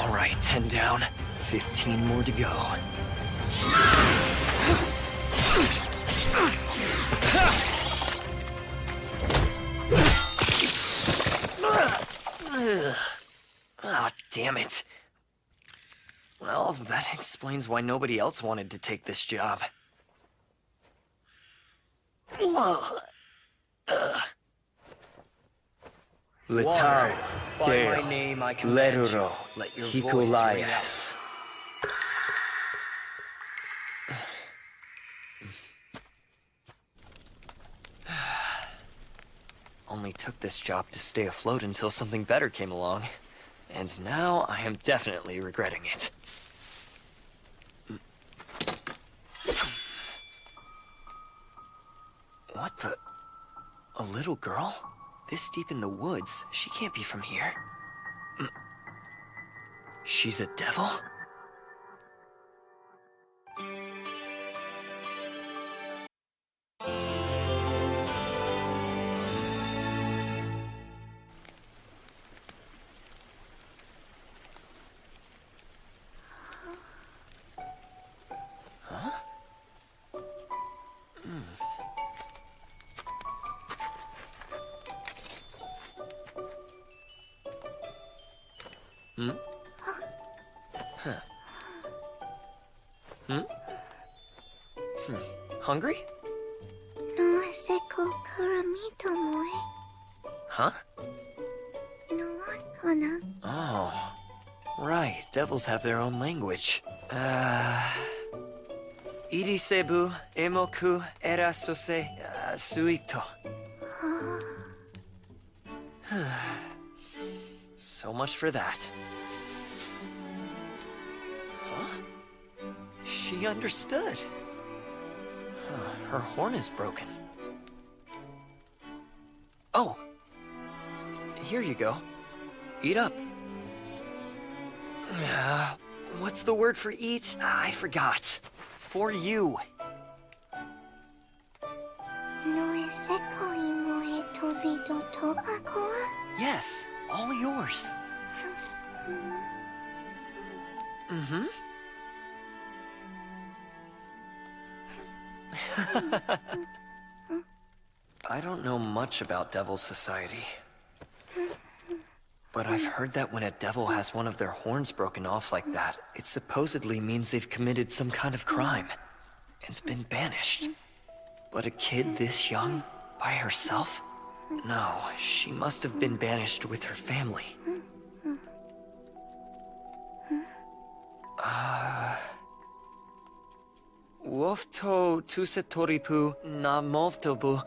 All right, 10 down. 15 more to go. Ah, damn it. Well, that explains why nobody else wanted to take this job. Letao, Deo, Leruro, Hikulayas. Only took this job to stay afloat until something better came along. And now I am definitely regretting it. What the? A little girl? This deep in the woods? She can't be from here. She's a devil? Hungry? No seko karamito moe. Huh? No one kana. Oh. Right, devils have their own language. Irisebu emoku erasose suito. So much for that. Huh? She understood. Her horn is broken. Oh! Here you go. Eat up. What's the word for eat? I forgot. For you. No seko moe tobido to akoa. Yes, all yours. Mm-hmm. I don't know much about Devil Society. But I've heard that when a devil has one of their horns broken off like that, it supposedly means they've committed some kind of crime and been banished. But a kid this young, by herself? No, she must have been banished with her family. Wofto tusetoripu na movtobu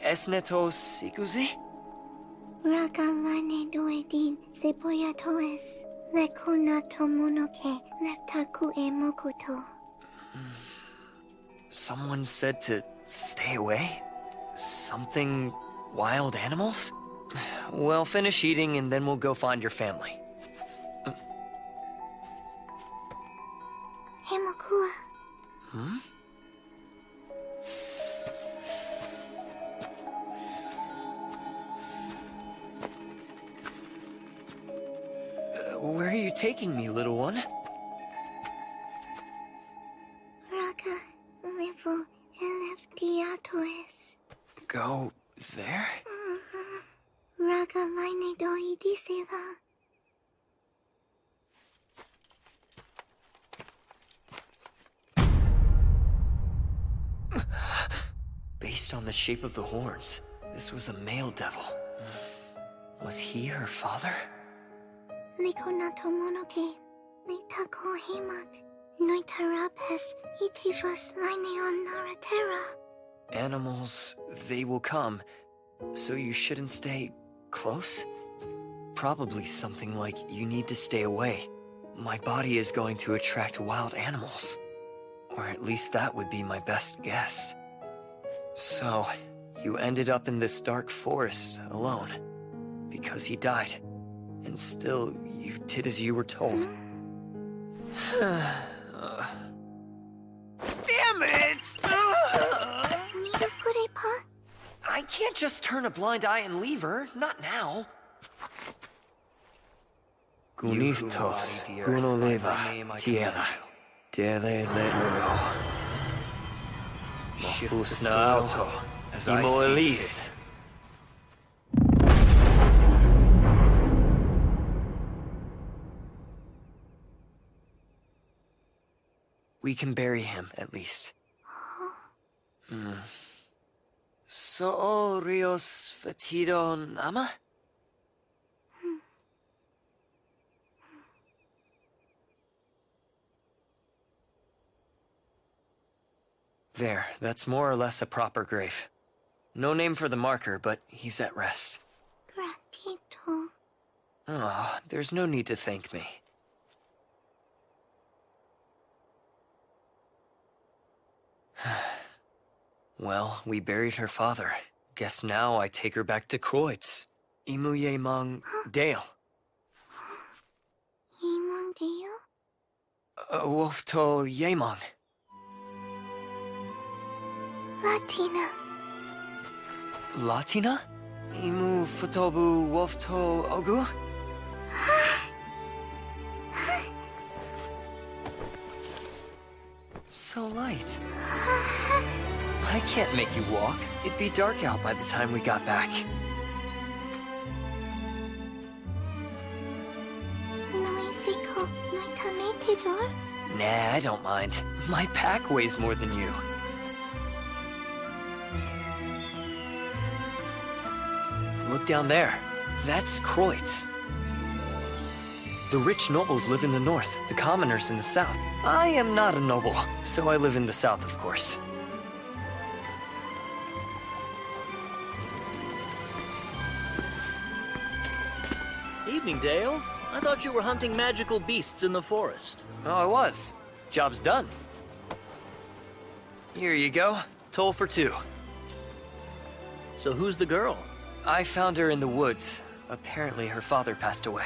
esneto sikuzi? Ragalane doedin sepoya toes. Lekona tomonoke leptaku e mokuto. Someone said to stay away? Something wild animals? Well, finish eating and then we'll go find your family. Hemokua. Hmm? Where are you taking me, little one? Raga levo eleftiatoes. Go there? Raga line doidi seva. Based on the shape of the horns, this was a male devil. Was he her father? Lekona tomonoke letako hemak. Noitarapes itifas lineon naratera. Animals, they will come, so you shouldn't stay close? Probably something like you need to stay away. My body is going to attract wild animals. Or at least that would be my best guess. So, you ended up in this dark forest alone. Because he died. And still, you did as you were told. Damn it! I can't just turn a blind eye and leave her. Not now. Guniftos, Gunoleva, Tierra, Dele Ledro. Mofusna Auto, Imo Elise. We can bury him, at least. So Rios Fatido Nama? There, that's more or less a proper grave. No name for the marker, but he's at rest. Gratito. Oh, there's no need to thank me. Well, we buried her father. Guess now I take her back to Kreutz. Imuye Mang Dale. Yemondeo? Wolfto Yemang. Latina. Latina? Imu Futobu Wolfto Ogu? So light. I can't make you walk. It'd be dark out by the time we got back. Noisiko, Noitametidor? Nah, I don't mind. My pack weighs more than you. Look down there. That's Kreutz. The rich nobles live in the north, the commoners in the south. I am not a noble, so I live in the south, of course. Evening, Dale. I thought you were hunting magical beasts in the forest. Oh, I was. Job's done. Here you go. Toll for two. So who's the girl? I found her in the woods. Apparently her father passed away.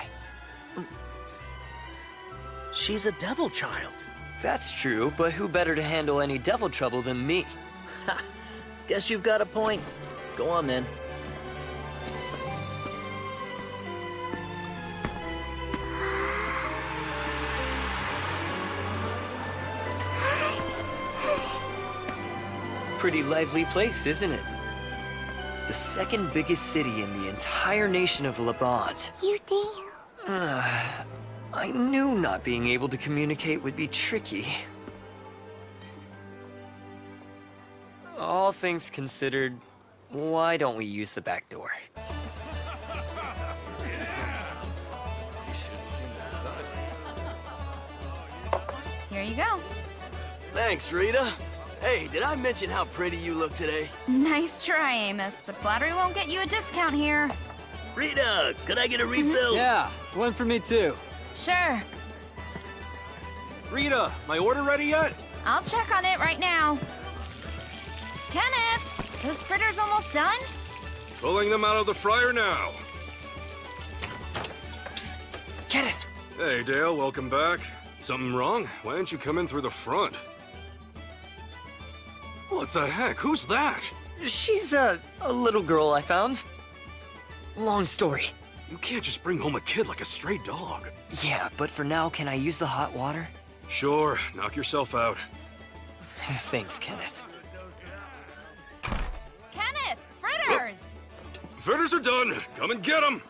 She's a devil child. That's true, but who better to handle any devil trouble than me? Ha! Guess you've got a point. Go on then. Pretty lively place, isn't it? The second biggest city in the entire nation of Labond. You do. I knew not being able to communicate would be tricky. All things considered, why don't we use the back door? Here you go. Thanks, Rita. Hey, did I mention how pretty you look today? Nice try, Amos, but flattery won't get you a discount here. Rita, could I get a refill? Yeah, one for me too. Sure, Rita, my order ready yet? I'll check on it right now. Kenneth, those fritters almost done? Pulling them out of the fryer now. Kenneth! Hey, Dale, welcome back. Something wrong? Why didn't you come in through the front? What the heck? Who's that? She's a little girl I found. Long story. You can't just bring home a kid like a stray dog. Yeah, but for now, can I use the hot water? Sure, knock yourself out. Thanks, Kenneth. Kenneth, fritters! Fritters are done. Come and get them.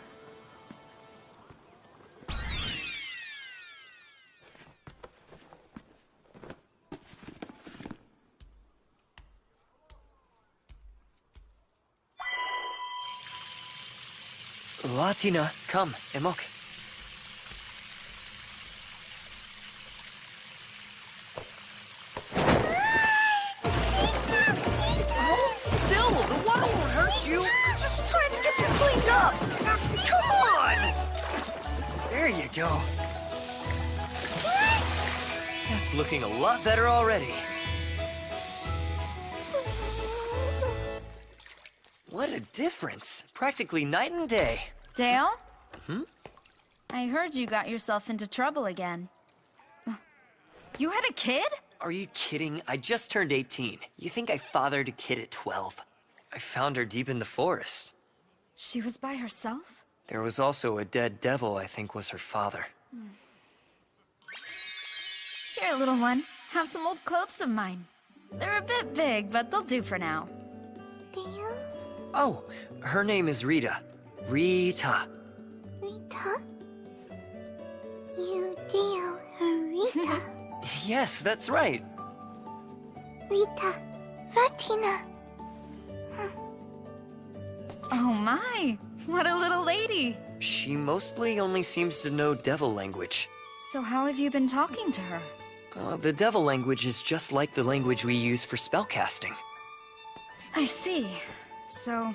Latina, come, Emok. Hold still, the water won't hurt you. I'm just trying to get you cleaned up. Come on! There you go. That's looking a lot better already. What a difference. Practically night and day. Dale? I heard you got yourself into trouble again. You had a kid? Are you kidding? I just turned 18. You think I fathered a kid at 12? I found her deep in the forest. She was by herself? There was also a dead devil I think was her father. Here, little one. Have some old clothes of mine. They're a bit big, but they'll do for now. Dale? Oh, her name is Rita. Rita. Rita? You Dale, her Rita. Yes, that's right. Rita. Latina. Oh my! What a little lady! She mostly only seems to know devil language. So how have you been talking to her? The devil language is just like the language we use for spellcasting. I see. So,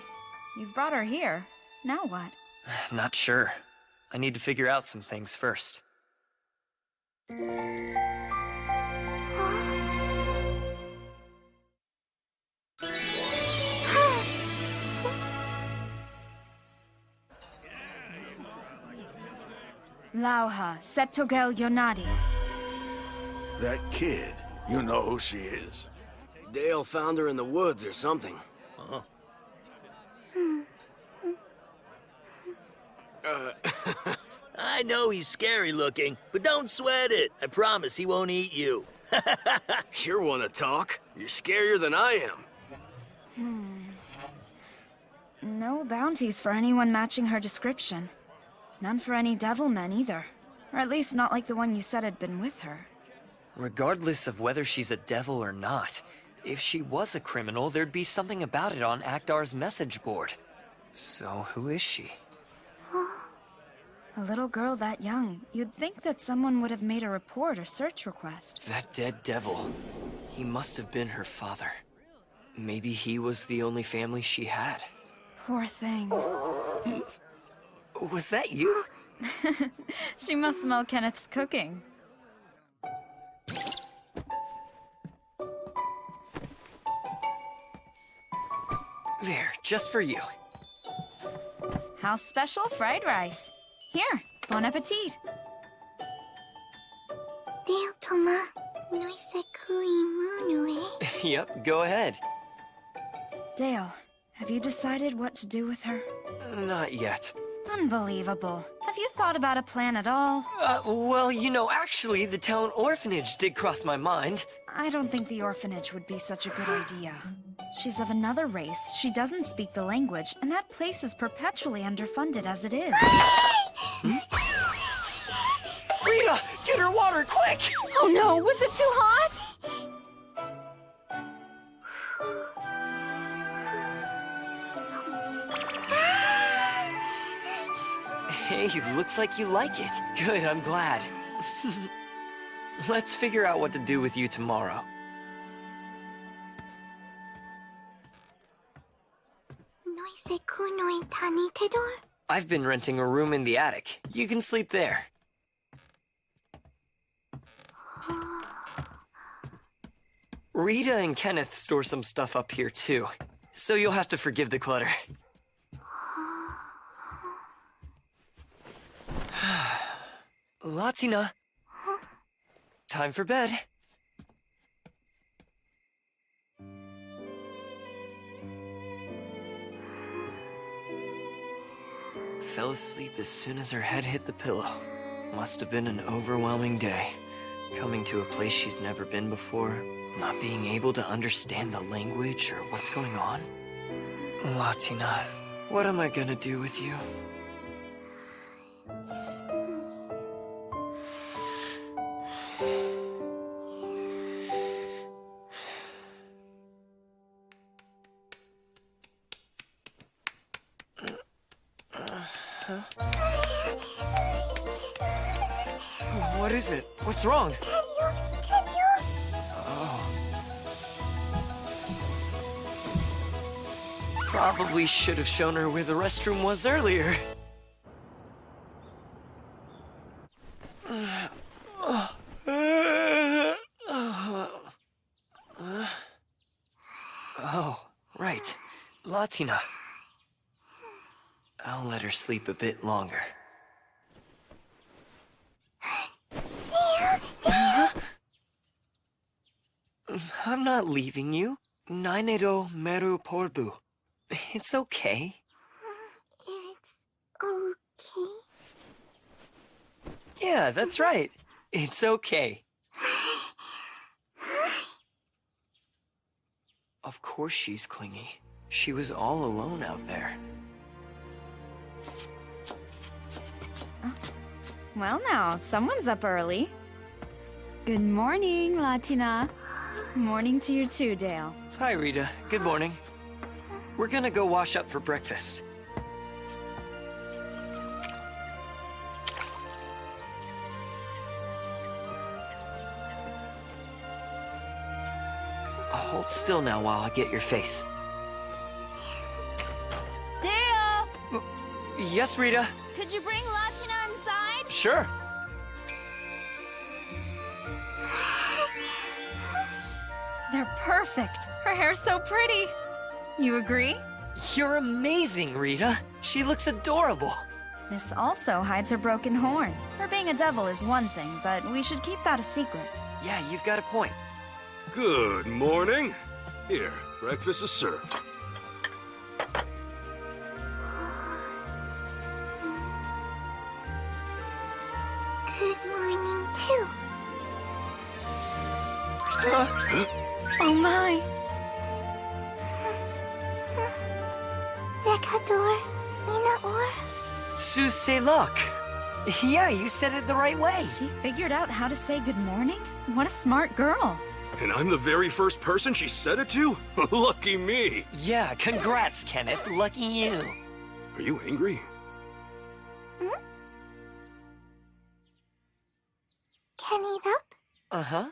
you've brought her here. Now what? Not sure. I need to figure out some things first. Lauha, Setogel Yonadi. That kid, you know who she is? Dale found her in the woods or something. I know he's scary looking, but don't sweat it. I promise he won't eat you. You want to talk? You're scarier than I am. No bounties for anyone matching her description. None for any devil men either. Or at least not like the one you said had been with her. Regardless of whether she's a devil or not, if she was a criminal, there'd be something about it on Akdar's message board. So who is she? A little girl that young. You'd think that someone would have made a report or search request. That dead devil. He must have been her father. Maybe he was the only family she had. Poor thing. Was that you? She must smell Kenneth's cooking. There, just for you. House special fried rice. Here, bon appetit. Dale Toma. Noise kui munue. Yep, go ahead. Dale, have you decided what to do with her? Not yet. Unbelievable. Have you thought about a plan at all? Well, you know, actually, the town orphanage did cross my mind. I don't think the orphanage would be such a good idea. She's of another race, she doesn't speak the language, and that place is perpetually underfunded as it is. Rita, get her water, quick! Oh no, was it too hot? Hey, looks like you like it. Good, I'm glad. Let's figure out what to do with you tomorrow. Noise kunoi tani tedor. I've been renting a room in the attic. You can sleep there. Rita and Kenneth store some stuff up here, too. So you'll have to forgive the clutter. Latina. Time for bed. Fell asleep as soon as her head hit the pillow. Must have been an overwhelming day. Coming to a place she's never been before, not being able to understand the language or what's going on. Latina, what am I gonna do with you? What is it? What's wrong? Can you? Oh. Probably should have shown her where the restroom was earlier. Oh, right. Latina. I'll let her sleep a bit longer. I'm not leaving you. Nainero meru porbu. It's okay. It's Yeah, that's right. It's okay. Of course she's clingy. She was all alone out there. Well now, someone's up early. Good morning, Latina. Morning to you too, Dale. Hi, Rita. Good morning. We're gonna go wash up for breakfast. Hold still now while I get your face. Dale! Yes, Rita? Could you bring Latina inside? Sure. They're perfect. Her hair's so pretty. You agree? You're amazing, Rita. She looks adorable. This also hides her broken horn. Her being a devil is one thing, but we should keep that a secret. Yeah, you've got a point. Good morning. Here, breakfast is served. Good morning, too. Oh my! Nekador, Inaor. Suselok. Yeah, you said it the right way. She figured out how to say good morning? What a smart girl. And I'm the very first person she said it to? Lucky me. Yeah, congrats, Kenneth. Lucky you. Are you angry? Can eat up? Uh-huh.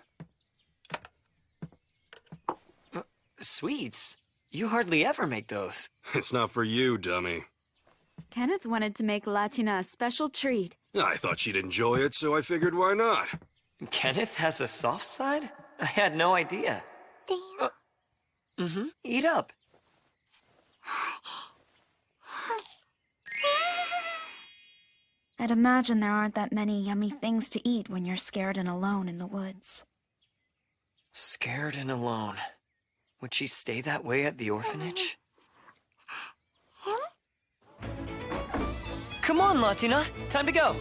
Sweets? You hardly ever make those. It's not for you, dummy. Kenneth wanted to make Latina a special treat. I thought she'd enjoy it, so I figured why not? Kenneth has a soft side? I had no idea. Dale. Mm-hmm. Eat up. I'd imagine there aren't that many yummy things to eat when you're scared and alone in the woods. Scared and alone. Would she stay that way at the orphanage? Come on, Latina. Time to go.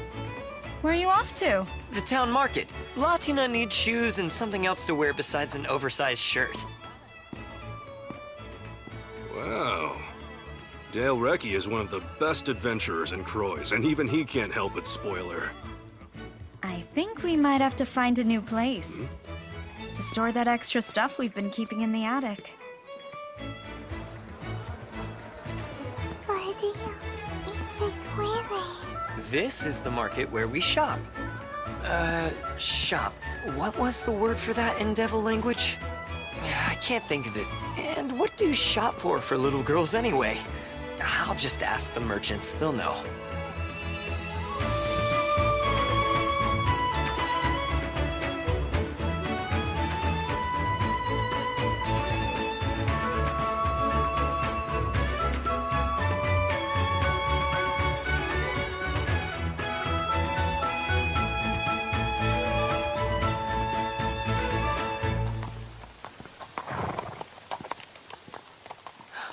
Where are you off to? The town market. Latina needs shoes and something else to wear besides an oversized shirt. Wow. Dale Recce is one of the best adventurers in Croix, and even he can't help but spoil her. I think we might have to find a new place. To store that extra stuff we've been keeping in the attic. Guardia, Isequere. This is the market where we shop. Shop. What was the word for that in devil language? I can't think of it. And what do shop for little girls anyway? I'll just ask the merchants, they'll know.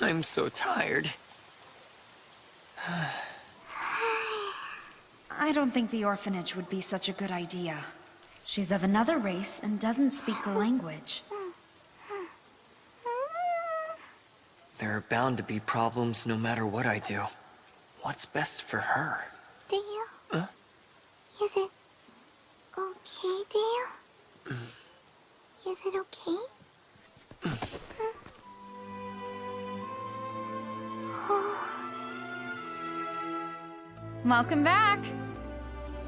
I'm so tired. I don't think the orphanage would be such a good idea. She's of another race and doesn't speak the language. There are bound to be problems no matter what I do. What's best for her? Dale? Is it okay, Dale? Is it okay? Welcome back!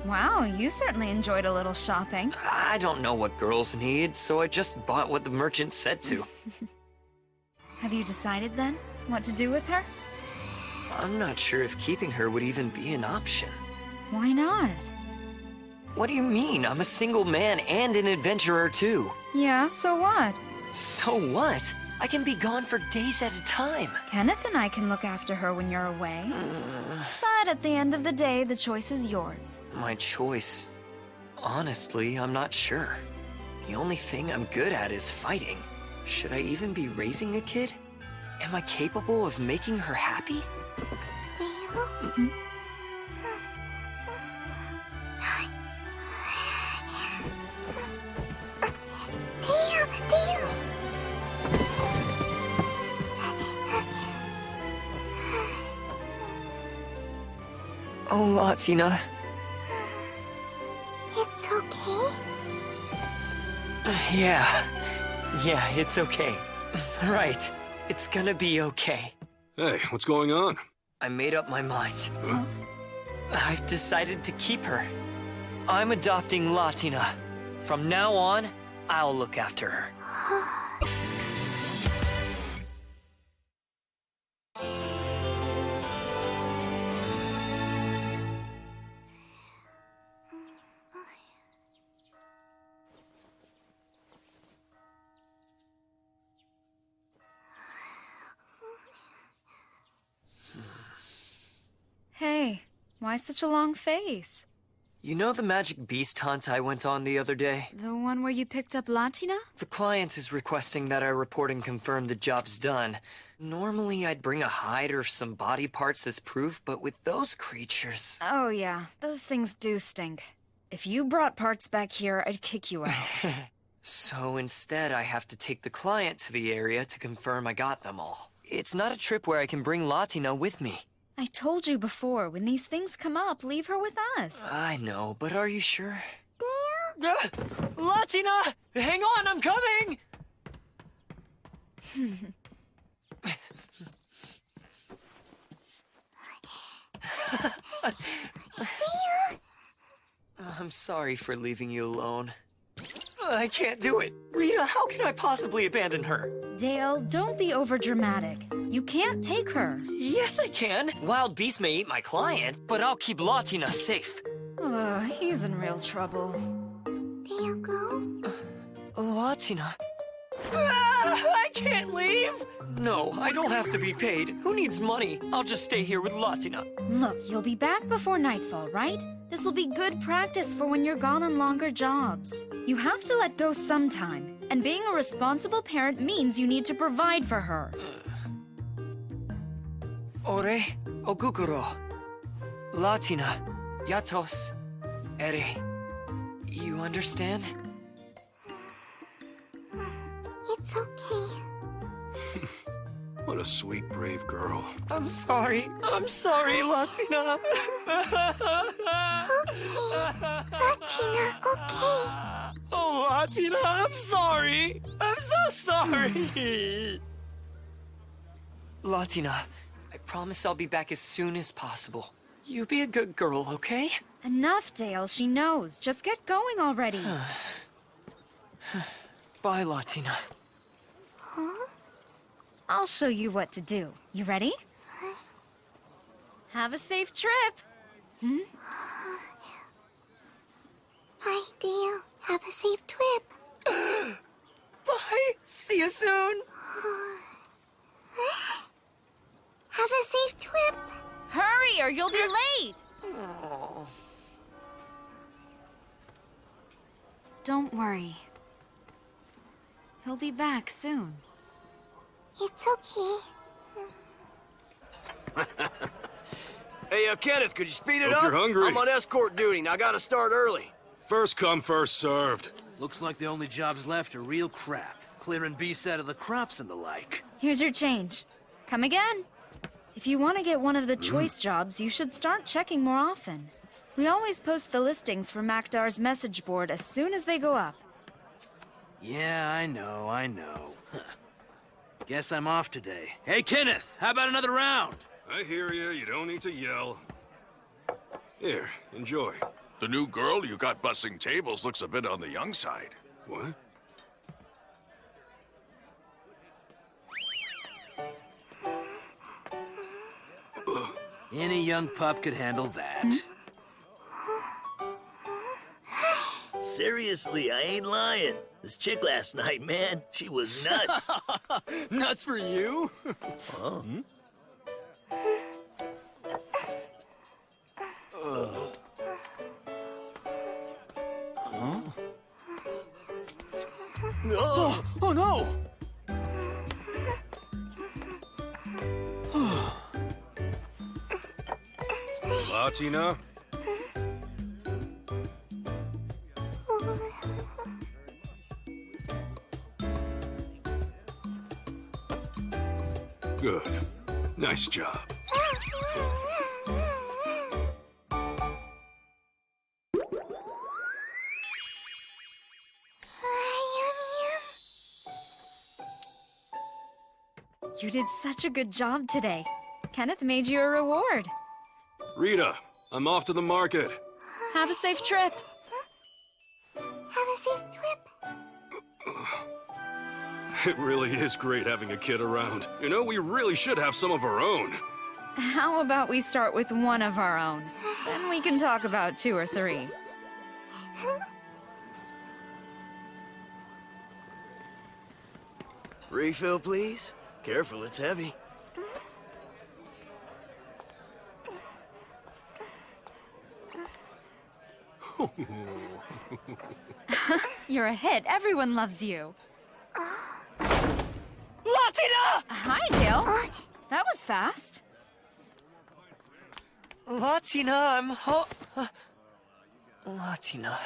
Wow, you certainly enjoyed a little shopping. I don't know what girls need, so I just bought what the merchant said to. Have you decided then, what to do with her? I'm not sure if keeping her would even be an option. Why not? What do you mean? I'm a single man and an adventurer too. Yeah, so what? So what? I can be gone for days at a time. Kenneth and I can look after her when you're away. But at the end of the day, the choice is yours. My choice? Honestly, I'm not sure. The only thing I'm good at is fighting. Should I even be raising a kid? Am I capable of making her happy? Dale? Latina. It's okay. Yeah, it's okay. Right, it's gonna be okay. Hey, what's going on? I made up my mind. Huh? I've decided to keep her. I'm adopting Latina. From now on, I'll look after her. Hey, why such a long face? You know the magic beast hunt I went on the other day? The one where you picked up Latina? The client is requesting that I report and confirm the job's done. Normally, I'd bring a hide or some body parts as proof, but with those creatures... Oh yeah, those things do stink. If you brought parts back here, I'd kick you out. So instead, I have to take the client to the area to confirm I got them all. It's not a trip where I can bring Latina with me. I told you before, when these things come up, leave her with us. I know, but are you sure? Latina! Hang on, I'm coming! I'm sorry for leaving you alone. I can't do it. Rita, how can I possibly abandon her? Dale, don't be overdramatic. You can't take her. Yes, I can. Wild beasts may eat my client, but I'll keep Latina safe. He's in real trouble. Dale, go. Latina. I can't leave! No, I don't have to be paid. Who needs money? I'll just stay here with Latina. Look, you'll be back before nightfall, right? This will be good practice for when you're gone on longer jobs. You have to let go sometime, and being a responsible parent means you need to provide for her. Ore, Ogukuro. Latina. Yatos. Ere. You understand? It's okay. What a sweet, brave girl. I'm sorry, Latina. Latina, okay. Oh, Latina, I'm sorry. I'm so sorry. Latina, I promise I'll be back as soon as possible. You be a good girl, okay? Enough, Dale. She knows. Just get going already. Bye, Latina. Huh? I'll show you what to do. You ready? Have a safe trip. Bye, Dale. Have a safe trip. Bye. See you soon. Have a safe trip. Hurry or you'll be late. Oh. Don't worry. He'll be back soon. It's okay. Hey, Kenneth, could you speed it Hope up? you're hungry. I'm on escort duty, and I gotta start early. First come, first served. Looks like the only jobs left are real crap. Clearing beasts out of the crops and the like. Here's your change. Come again. If you want to get one of the choice jobs, you should start checking more often. We always post the listings for Makdar's message board as soon as they go up. Yeah, I know. Guess I'm off today. Hey, Kenneth, how about another round? I hear you. You don't need to yell. Here, enjoy. The new girl you got bussing tables looks a bit on the young side. What? Any young pup could handle that. Seriously, I ain't lying. This chick last night, man, she was nuts. Nuts for you? Oh. Oh no! Latina? Good. Nice job. You did such a good job today. Kenneth made you a reward. Rita, I'm off to the market. Have a safe trip. Have a safe trip. It really is great having a kid around. You know, we really should have some of our own. How about we start with one of our own? Then we can talk about 2 or 3. Refill, please. Careful, it's heavy. You're a hit. Everyone loves you. Latina! Hi, Dale. That was fast. Latina, Latina,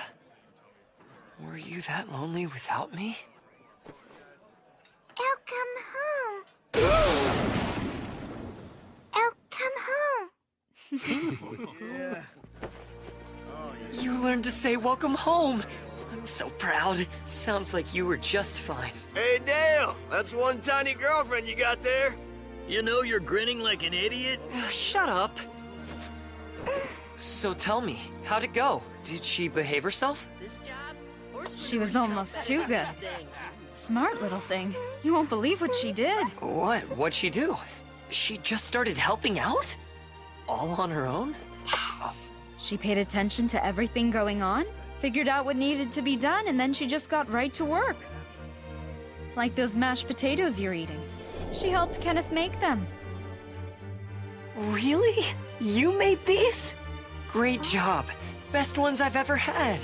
were you that lonely without me? I'll come home. I'll come home. You learned to say welcome home. I'm so proud. Sounds like you were just fine. Hey, Dale! That's one tiny girlfriend you got there. You know you're grinning like an idiot? Shut up. So tell me, how'd it go? Did she behave herself? She was almost too good. Smart little thing. You won't believe what she did. What? What'd she do? She just started helping out? All on her own? She paid attention to everything going on, figured out what needed to be done, and then she just got right to work. Like those mashed potatoes you're eating. She helped Kenneth make them. Really? You made these? Great job. Best ones I've ever had.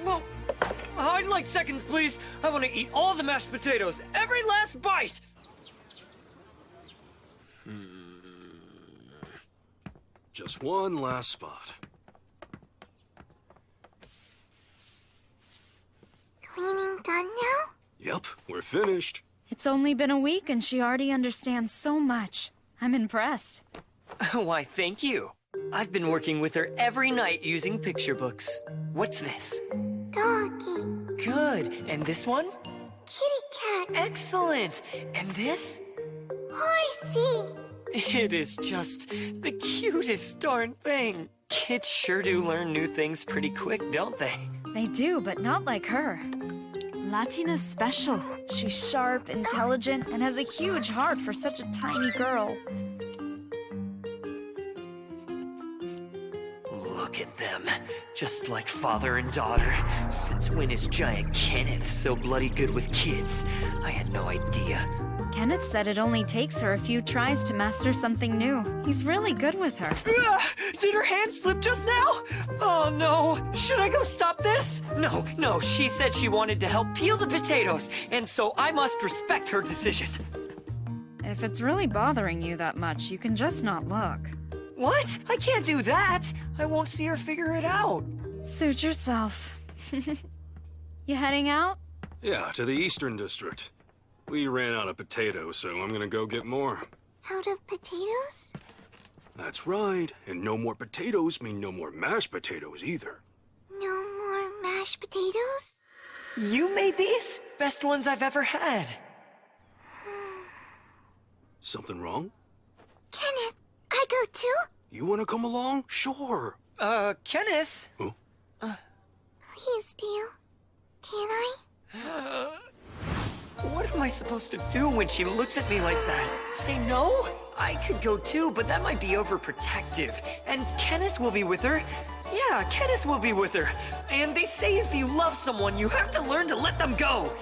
Well, I'd like seconds, please. I want to eat all the mashed potatoes. Every last bite. Just one last spot. Cleaning done now? Yep, we're finished. It's only been a week and she already understands so much. I'm impressed. Why, thank you. I've been working with her every night using picture books. What's this? Doggy. Good. And this one? Kitty cat. Excellent. And this? Horsey. It is just the cutest darn thing. Kids sure do learn new things pretty quick, don't they? They do, but not like her. Latina's special. She's sharp, intelligent, and has a huge heart for such a tiny girl. Look at them. Just like father and daughter. Since when is Giant Kenneth so bloody good with kids? I had no idea. Kenneth said it only takes her a few tries to master something new. He's really good with her. Did her hand slip just now? Oh no! Should I go stop this? No, she said she wanted to help peel the potatoes, and so I must respect her decision. If it's really bothering you that much, you can just not look. What? I can't do that! I won't see her figure it out. Suit yourself. You heading out? Yeah, to the Eastern District. We ran out of potatoes, so I'm gonna go get more. Out of potatoes? That's right. And no more potatoes mean no more mashed potatoes either. No more mashed potatoes? You made these? Best ones I've ever had. Something wrong? Kenneth, I go too? You wanna come along? Sure. Kenneth? Huh? Please, Dale. Can I? What am I supposed to do when she looks at me like that? Say no? I could go too, but that might be overprotective. And Kenneth will be with her. Yeah, Kenneth will be with her. And they say if you love someone, you have to learn to let them go.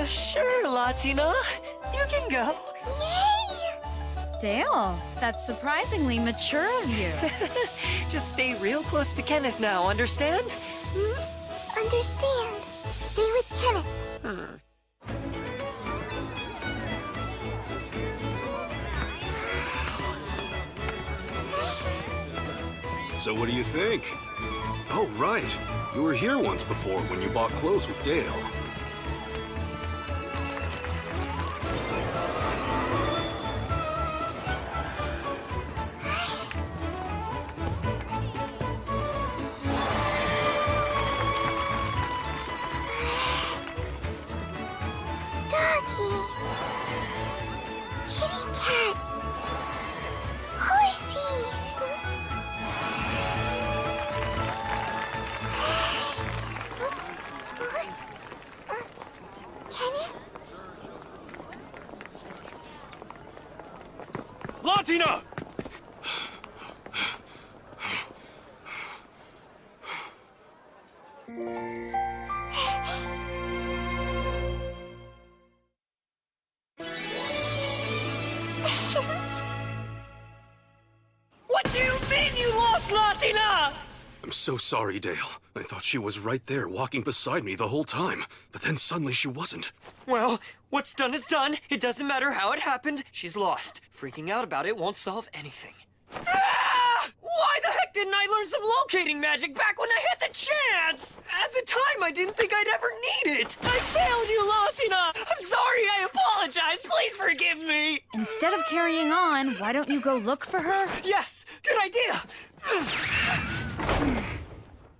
Sure, Latina. You can go. Yay! Dale, that's surprisingly mature of you. Just stay real close to Kenneth now, understand? Understand. Stay with Kenneth. So what do you think? Oh, right. You were here once before when you bought clothes with Dale. Doggy. Latina! What do you mean you lost Latina? I'm so sorry, Dale. I thought she was right there, walking beside me the whole time. But then suddenly she wasn't. Well, what's done is done. It doesn't matter how it happened. She's lost. Freaking out about it won't solve anything. Ah! Why the heck didn't I learn some locating magic back when I had the chance? At the time, I didn't think I'd ever need it. I failed you, Latina. I'm sorry. I apologize. Please forgive me. Instead of carrying on, why don't you go look for her? Yes, good idea.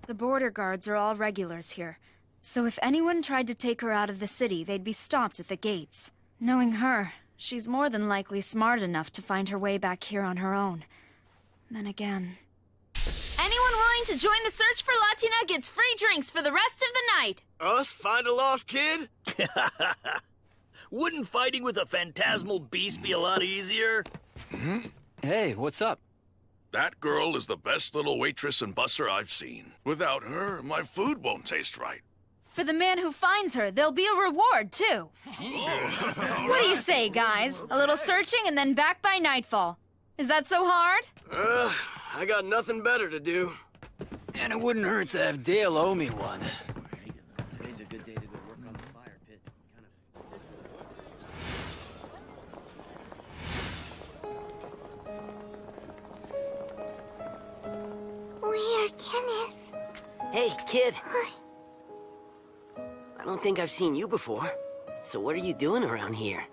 The border guards are all regulars here, so if anyone tried to take her out of the city, they'd be stopped at the gates. Knowing her, she's more than likely smart enough to find her way back here on her own. Then again... Anyone willing to join the search for Latina gets free drinks for the rest of the night. Us find a lost kid? Wouldn't fighting with a phantasmal beast be a lot easier? Hey, what's up? That girl is the best little waitress and busser I've seen. Without her, my food won't taste right. For the man who finds her, there'll be a reward, too. What do you say, guys? A little searching and then back by nightfall. Is that so hard? I got nothing better to do. And it wouldn't hurt to have Dale owe me one. Today's a good day to go work on the fire pit. Where, Kenneth? Hey, kid. I don't think I've seen you before. So what are you doing around here?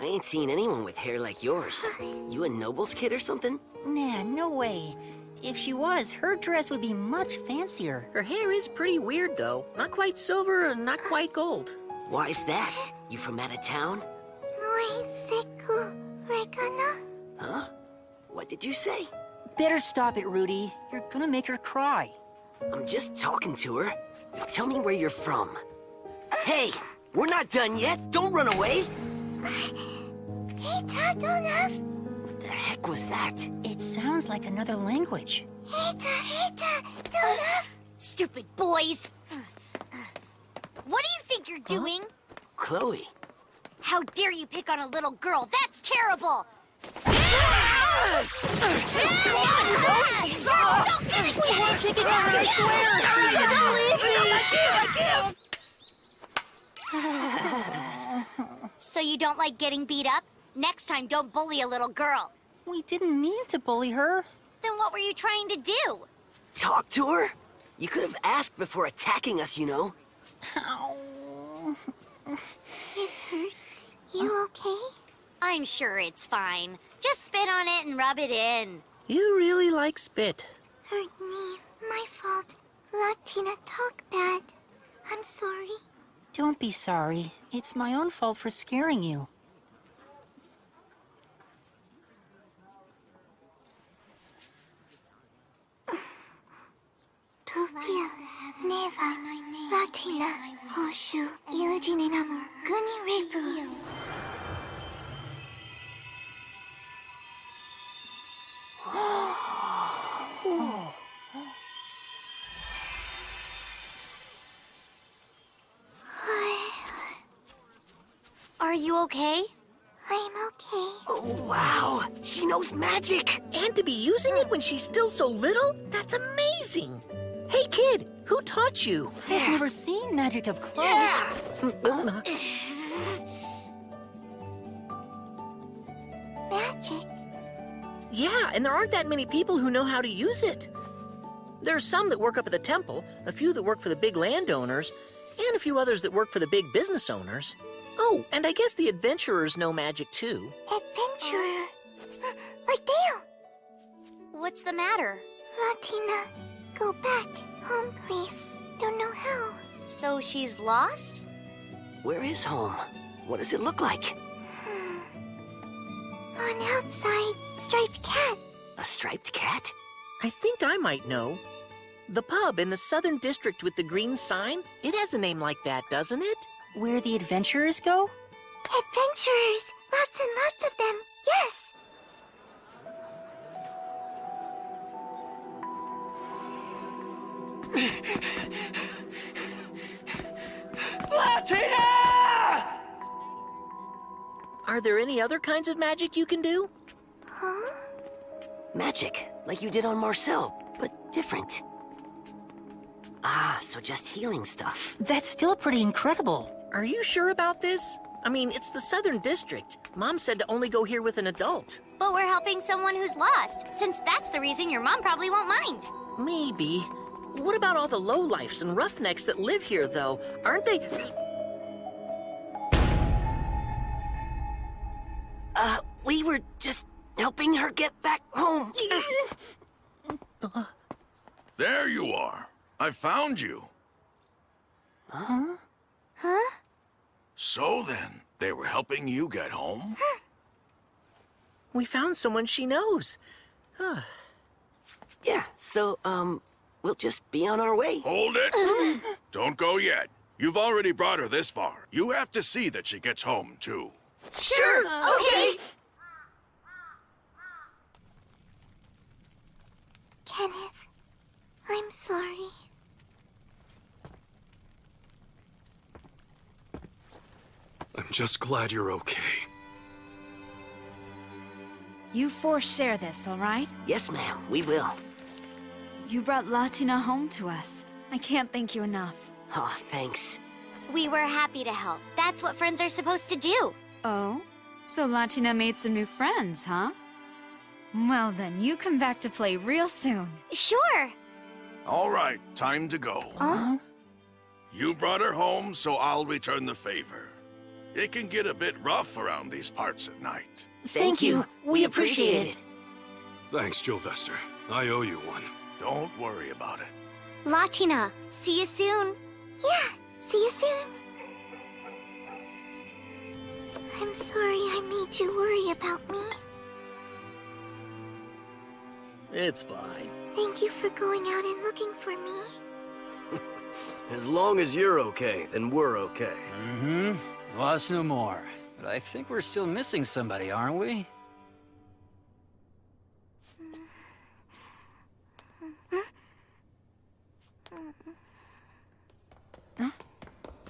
I ain't seen anyone with hair like yours. You a noble's kid or something? Nah, no way. If she was, her dress would be much fancier. Her hair is pretty weird, though. Not quite silver and not quite gold. Why's that? You from out of town? Noi seku regana? Huh? What did you say? Better stop it, Rudy. You're gonna make her cry. I'm just talking to her. Now tell me where you're from. Hey, we're not done yet. Don't run away. Hita donaf? What the heck was that? It sounds like another language. Hita donaf? Stupid boys. What do you think you're doing? Chloe. How dare you pick on a little girl? That's terrible! You're so gonna get Kick it out, I swear! So you don't like getting beat up? Next time, don't bully a little girl. We didn't mean to bully her. Then what were you trying to do? Talk to her? You could have asked before attacking us, you know. Ow. It hurts. You okay? I'm sure it's fine. Just spit on it and rub it in. You really like spit. Hurt me. My fault. Latina talk bad. I'm sorry. Don't be sorry. It's my own fault for scaring you. Topia, Neva, Latina, Hoshu, Ilujininamu, Guni Repu. Are you okay? I'm okay. Oh, wow. She knows magic. And to be using it when she's still so little? That's amazing. Hey, kid, who taught you? I've never seen magic up close. Yeah. Magic? Yeah, and there aren't that many people who know how to use it. There are some that work up at the temple, a few that work for the big landowners, and a few others that work for the big business owners. Oh, and I guess the adventurers know magic too. Adventurer. Like Dale. What's the matter? Latina, go back. Home, please. Don't know how. So she's lost? Where is home? What does it look like? On outside, striped cat. A striped cat? I think I might know. The pub in the southern district with the green sign, it has a name like that, doesn't it? Where the adventurers go? Adventurers. Lots and lots of them. Yes! Latina! Are there any other kinds of magic you can do? Huh? Magic, like you did on Marcel, but different. Ah, so just healing stuff. That's still pretty incredible. Are you sure about this? I mean, it's the Southern District. Mom said to only go here with an adult. But we're helping someone who's lost, since that's the reason your mom probably won't mind. Maybe. What about all the lowlifes and roughnecks that live here, though? Aren't they... We were just helping her get back home. There you are. I found you. Huh? So then, they were helping you get home? We found someone she knows. Yeah, so, we'll just be on our way. Hold it! Don't go yet. You've already brought her this far. You have to see that she gets home, too. Sure, okay. Kenneth, I'm sorry. I'm just glad you're okay. You four share this, all right? Yes, ma'am, we will. You brought Latina home to us. I can't thank you enough. Oh, thanks. We were happy to help. That's what friends are supposed to do. Oh? So Latina made some new friends, huh? Well then, you come back to play real soon. Sure. All right, time to go. You brought her home, so I'll return the favor. It can get a bit rough around these parts at night. Thank you. We appreciate it. Thanks, Jovester. I owe you one. Don't worry about it. Latina, see you soon. Yeah, see you soon. I'm sorry I made you worry about me. It's fine. Thank you for going out and looking for me. As long as you're okay, then we're okay. Mm-hmm. Lost no more. But I think we're still missing somebody, aren't we?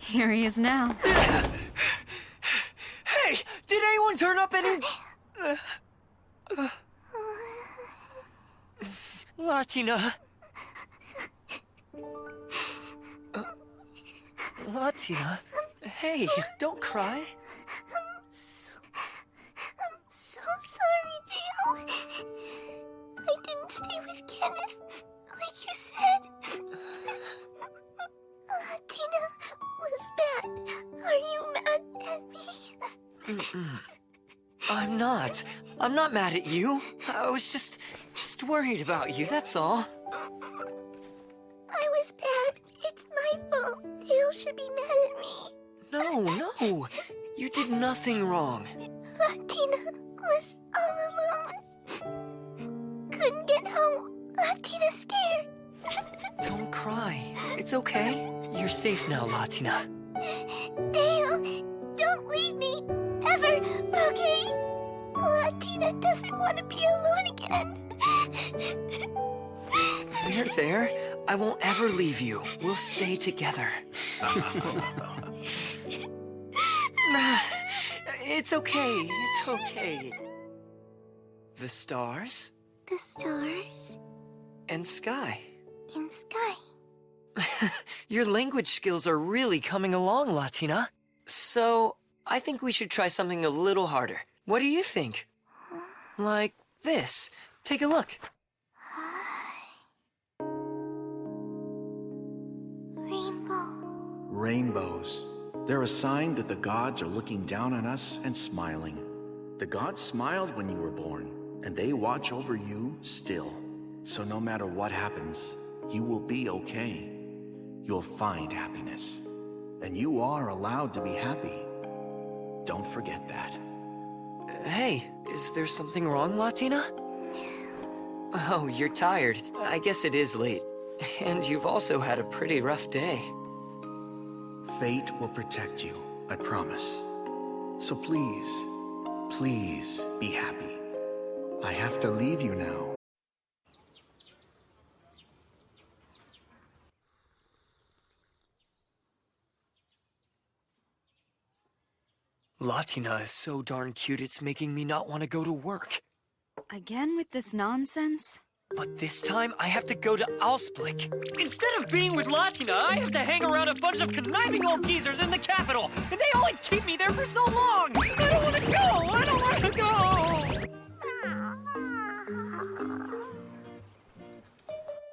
Here he is now. Hey! Did anyone turn up any... Latina? Latina? Hey, don't cry. I'm so sorry, Dale. I didn't stay with Kenneth, like you said. Latina was bad. Are you mad at me? I'm not. I'm not mad at you. I was just worried about you, that's all. I was bad. It's my fault. Dale should be mad at me. No. You did nothing wrong. Latina was all alone. Couldn't get home. Latina's scared. Don't cry. It's okay. You're safe now, Latina. Dale, don't leave me. Ever, okay? Latina doesn't want to be alone again. There. I won't ever leave you. We'll stay together. It's okay. It's okay. The stars The stars and sky. in sky. Your language skills are really coming along, Latina. So, I think we should try something a little harder. What do you think? Like this. Take a look. Rainbow. Rainbows. They're a sign that the gods are looking down on us and smiling. The gods smiled when you were born, and they watch over you still. So no matter what happens, you will be okay. You'll find happiness. And you are allowed to be happy. Don't forget that. Hey, is there something wrong, Latina? Oh, you're tired. I guess it is late. And you've also had a pretty rough day. Fate will protect you, I promise. So please, Please be happy. I have to leave you now. Latina is so darn cute it's making me not want to go to work. Again with this nonsense? But this time, I have to go to Ausblick. Instead of being with Latina, I have to hang around a bunch of conniving old geezers in the capital, and they always keep me there for so long! I don't want to go! I don't want to go!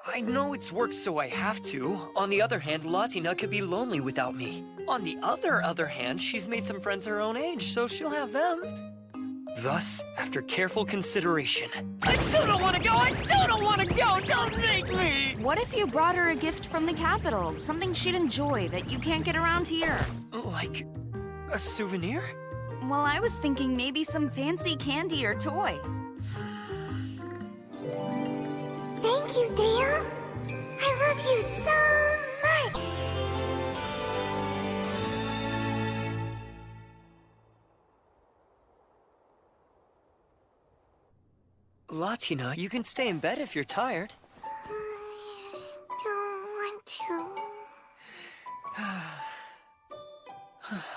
I know it's work, so I have to. On the other hand, Latina could be lonely without me. On the other hand, she's made some friends her own age, so she'll have them. Thus, after careful consideration, I still don't want to go! I still don't want to go! Don't make me! What if you brought her a gift from the capital? Something she'd enjoy that you can't get around here? Like a souvenir? Well, I was thinking maybe some fancy candy or toy. Thank you, Dale. I love you so much. Latina, you can stay in bed if you're tired. Don't want to.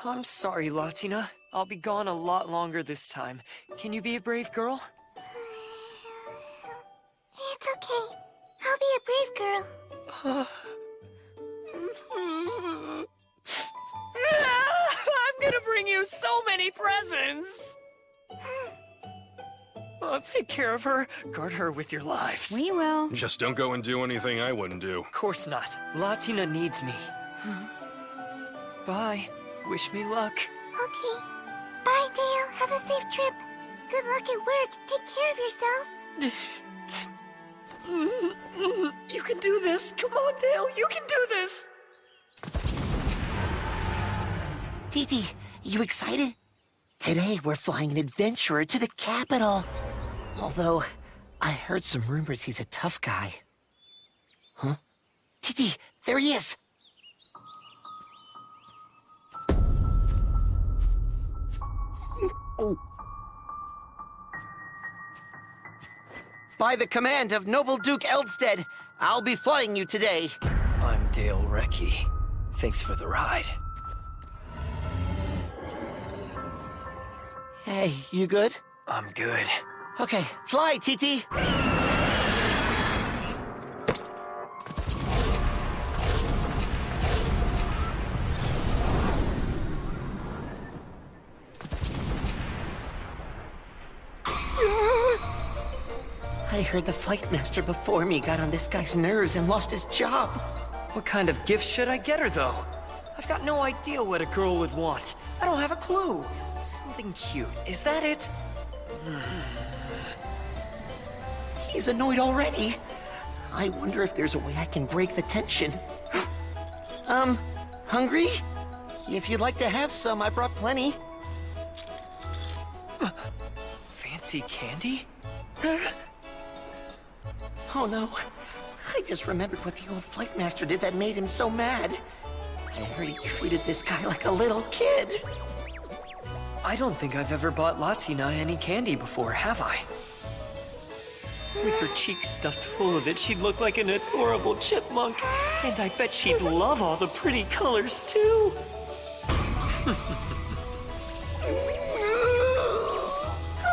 I'm sorry, Latina. I'll be gone a lot longer this time. Can you be a brave girl? It's okay. I'll be a brave girl. I'm gonna bring you so many presents! Take care of her. Guard her with your lives. We will. Just don't go and do anything I wouldn't do. Of course not. Latina needs me. Bye. Wish me luck. Okay. Bye, Dale. Have a safe trip. Good luck at work. Take care of yourself. You can do this. Come on, Dale. You can do this. Titi, you excited? Today we're flying an adventurer to the capital. Although, I heard some rumors he's a tough guy. Huh? Titi, there he is! By the command of Noble Duke Eldstead, I'll be flying you today. I'm Dale Recce. Thanks for the ride. Hey, you good? I'm good. Okay, fly, Titi! I heard the flight master before me got on this guy's nerves and lost his job. What kind of gift should I get her, though? I've got no idea what a girl would want. I don't have a clue. Something cute. Is that it? He's annoyed already. I wonder if there's a way I can break the tension. Hungry? If you'd like to have some, I brought plenty. Fancy candy? Oh no. I just remembered what the old flight master did that made him so mad. I heard he treated this guy like a little kid. I don't think I've ever bought Latina any candy before, have I? With her cheeks stuffed full of it, she'd look like an adorable chipmunk. And I bet she'd love all the pretty colors, too.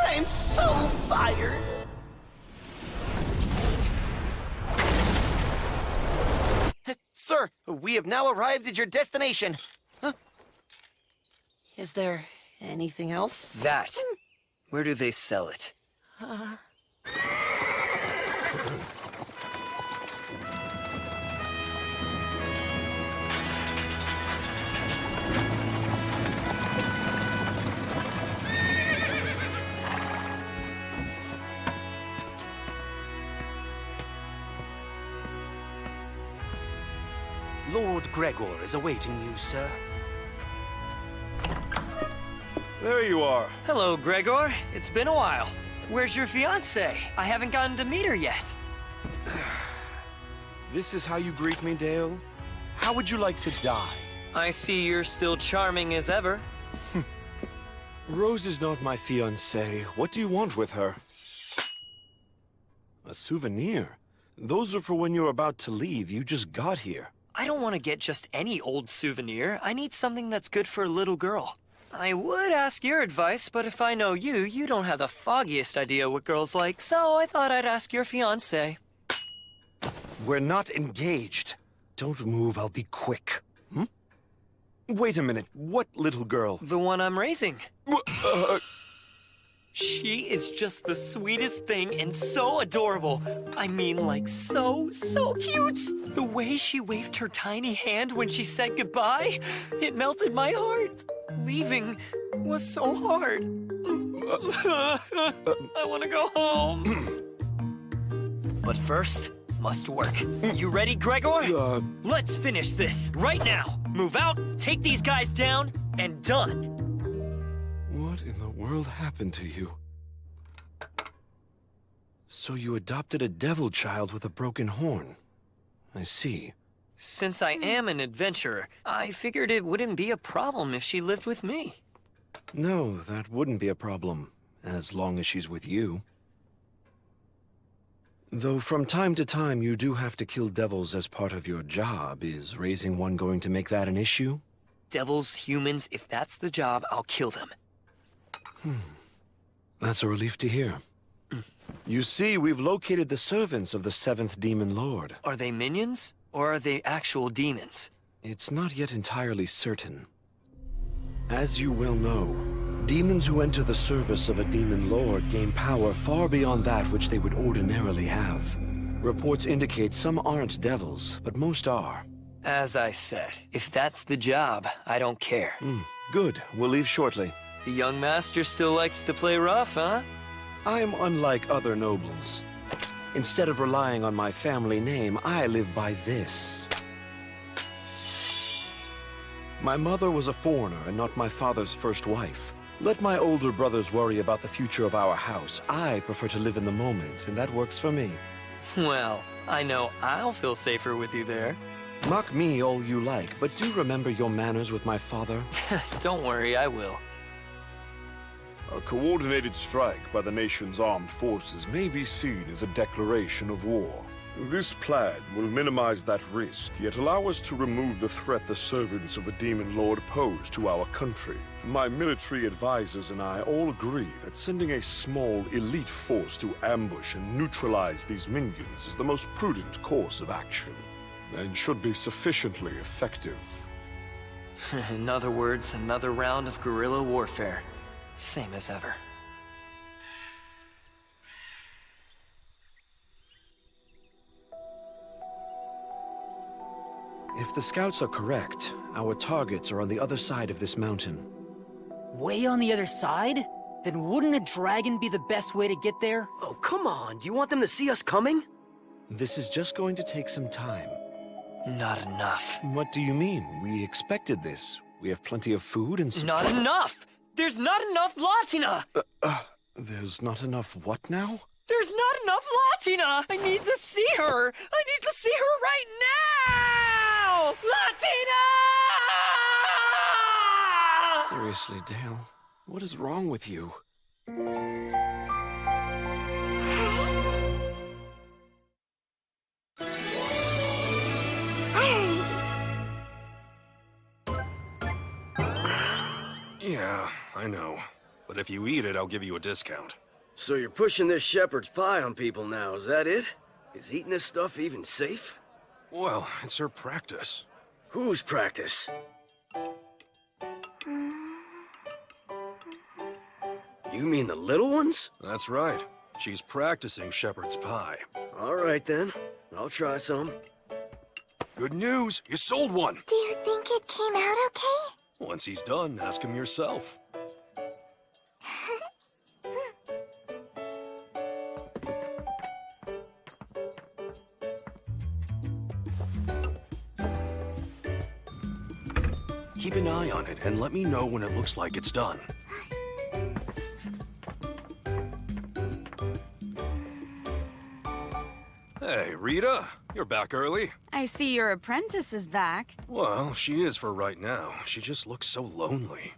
I'm so fired. Sir, we have now arrived at your destination. Huh? Is there anything else? That. Where do they sell it? Lord Gregor is awaiting you, sir. There you are. Hello, Gregor. It's been a while. Where's your fiancée? I haven't gotten to meet her yet. This is how you greet me, Dale? How would you like to die? I see you're still charming as ever. Rose is not my fiancée. What do you want with her? A souvenir? Those are for when you're about to leave. You just got here. I don't want to get just any old souvenir. I need something that's good for a little girl. I would ask your advice, but if I know you, you don't have the foggiest idea what girls like, so I thought I'd ask your fiancé. We're not engaged. Don't move, I'll be quick. Wait a minute, what little girl? The one I'm raising. She is just the sweetest thing and so adorable. I mean, like, so cute. The way she waved her tiny hand when she said goodbye, it melted my heart. Leaving was so hard. I want to go home. But first, must work. You ready, Gregor? Let's finish this right now. Move out, take these guys down, and done. What in the world happened to you? So you adopted a devil child with a broken horn. I see. Since I am an adventurer, I figured it wouldn't be a problem if she lived with me. No, that wouldn't be a problem, as long as she's with you. Though from time to time you do have to kill devils as part of your job. Is raising one going to make that an issue? Devils, humans, if that's the job, I'll kill them. That's a relief to hear. You see, we've located the servants of the 7th Demon Lord. Are they minions, or are they actual demons? It's not yet entirely certain. As you well know, demons who enter the service of a Demon Lord gain power far beyond that which they would ordinarily have. Reports indicate some aren't devils, but most are. As I said, if that's the job, I don't care. Good. We'll leave shortly. The young master still likes to play rough, huh? I'm unlike other nobles. Instead of relying on my family name, I live by this. My mother was a foreigner and not my father's first wife. Let my older brothers worry about the future of our house. I prefer to live in the moment, and that works for me. Well, I know I'll feel safer with you there. Mock me all you like, but do remember your manners with my father. Don't worry, I will. A coordinated strike by the nation's armed forces may be seen as a declaration of war. This plan will minimize that risk, yet allow us to remove the threat the servants of a Demon Lord pose to our country. My military advisors and I all agree that sending a small, elite force to ambush and neutralize these minions is the most prudent course of action, and should be sufficiently effective. In other words, another round of guerrilla warfare. Same as ever. If the scouts are correct, our targets are on the other side of this mountain. Way on the other side? Then wouldn't a dragon be the best way to get there? Oh, come on. Do you want them to see us coming? This is just going to take some time. Not enough. What do you mean? We expected this. We have plenty of food and some... Not enough! There's not enough Latina! There's not enough what now? There's not enough Latina! I need to see her! I need to see her right now! Latina! Seriously, Dale, what is wrong with you? Yeah, I know. But if you eat it, I'll give you a discount. So you're pushing this shepherd's pie on people now, is that it? Is eating this stuff even safe? Well, it's her practice. Whose practice? You mean the little ones? That's right. She's practicing shepherd's pie. All right, then. I'll try some. Good news! You sold one! Do you think it came out okay? Once he's done, ask him yourself. Keep an eye on it and let me know when it looks like it's done. Hey, Rita, you're back early. I see your apprentice is back. Well, she is for right now. She just looks so lonely.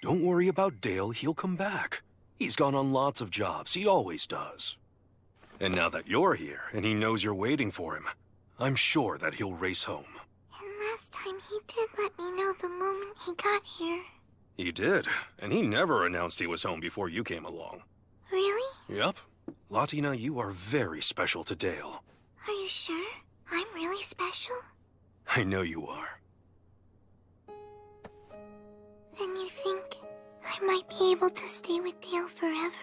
Don't worry about Dale, he'll come back. He's gone on lots of jobs, he always does. And now that you're here, and he knows you're waiting for him, I'm sure that he'll race home. And last time he did let me know the moment he got here. He did, and he never announced he was home before you came along. Really? Yep. Latina, you are very special to Dale. Are you sure? I'm really special? I know you are. Then you think I might be able to stay with Dale forever?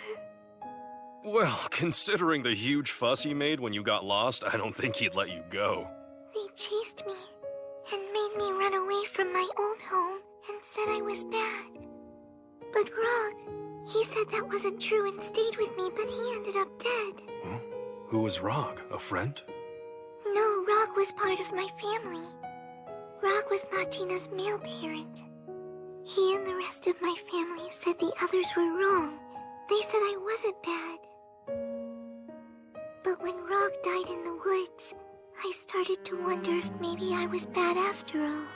Well, considering the huge fuss he made when you got lost, I don't think he'd let you go. They chased me and made me run away from my old home and said I was bad. But Rog, he said that wasn't true and stayed with me, but he ended up dead. Huh? Who was Rog? A friend? No, Rog was part of my family. Rog was Latina's male parent. He and the rest of my family said the others were wrong. They said I wasn't bad. But when Rog died in the woods, I started to wonder if maybe I was bad after all.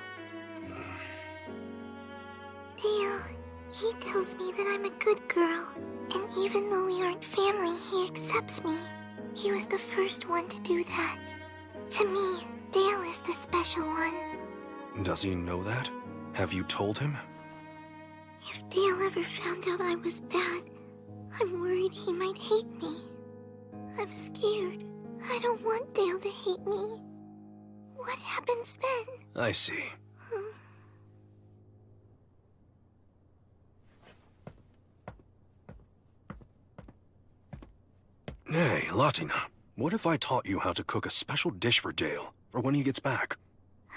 Dale, he tells me that I'm a good girl, and even though we aren't family, he accepts me. He was the first one to do that. To me, Dale is the special one. Does he know that? Have you told him? If Dale ever found out I was bad, I'm worried he might hate me. I'm scared. I don't want Dale to hate me. What happens then? I see. Hey, Latina, what if I taught you how to cook a special dish for Dale, for when he gets back?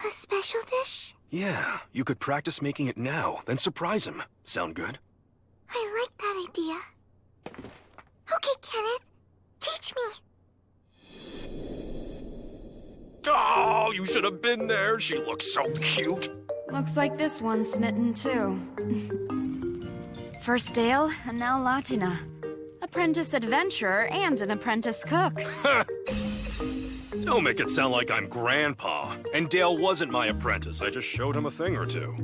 A special dish? Yeah, you could practice making it now, then surprise him. Sound good? I like that idea. Okay, Kenneth. Teach me. Oh, you should have been there. She looks so cute. Looks like this one's smitten too. First Dale, and now Latina. Apprentice adventurer and an apprentice cook. Don't make it sound like I'm Grandpa. And Dale wasn't my apprentice. I just showed him a thing or two.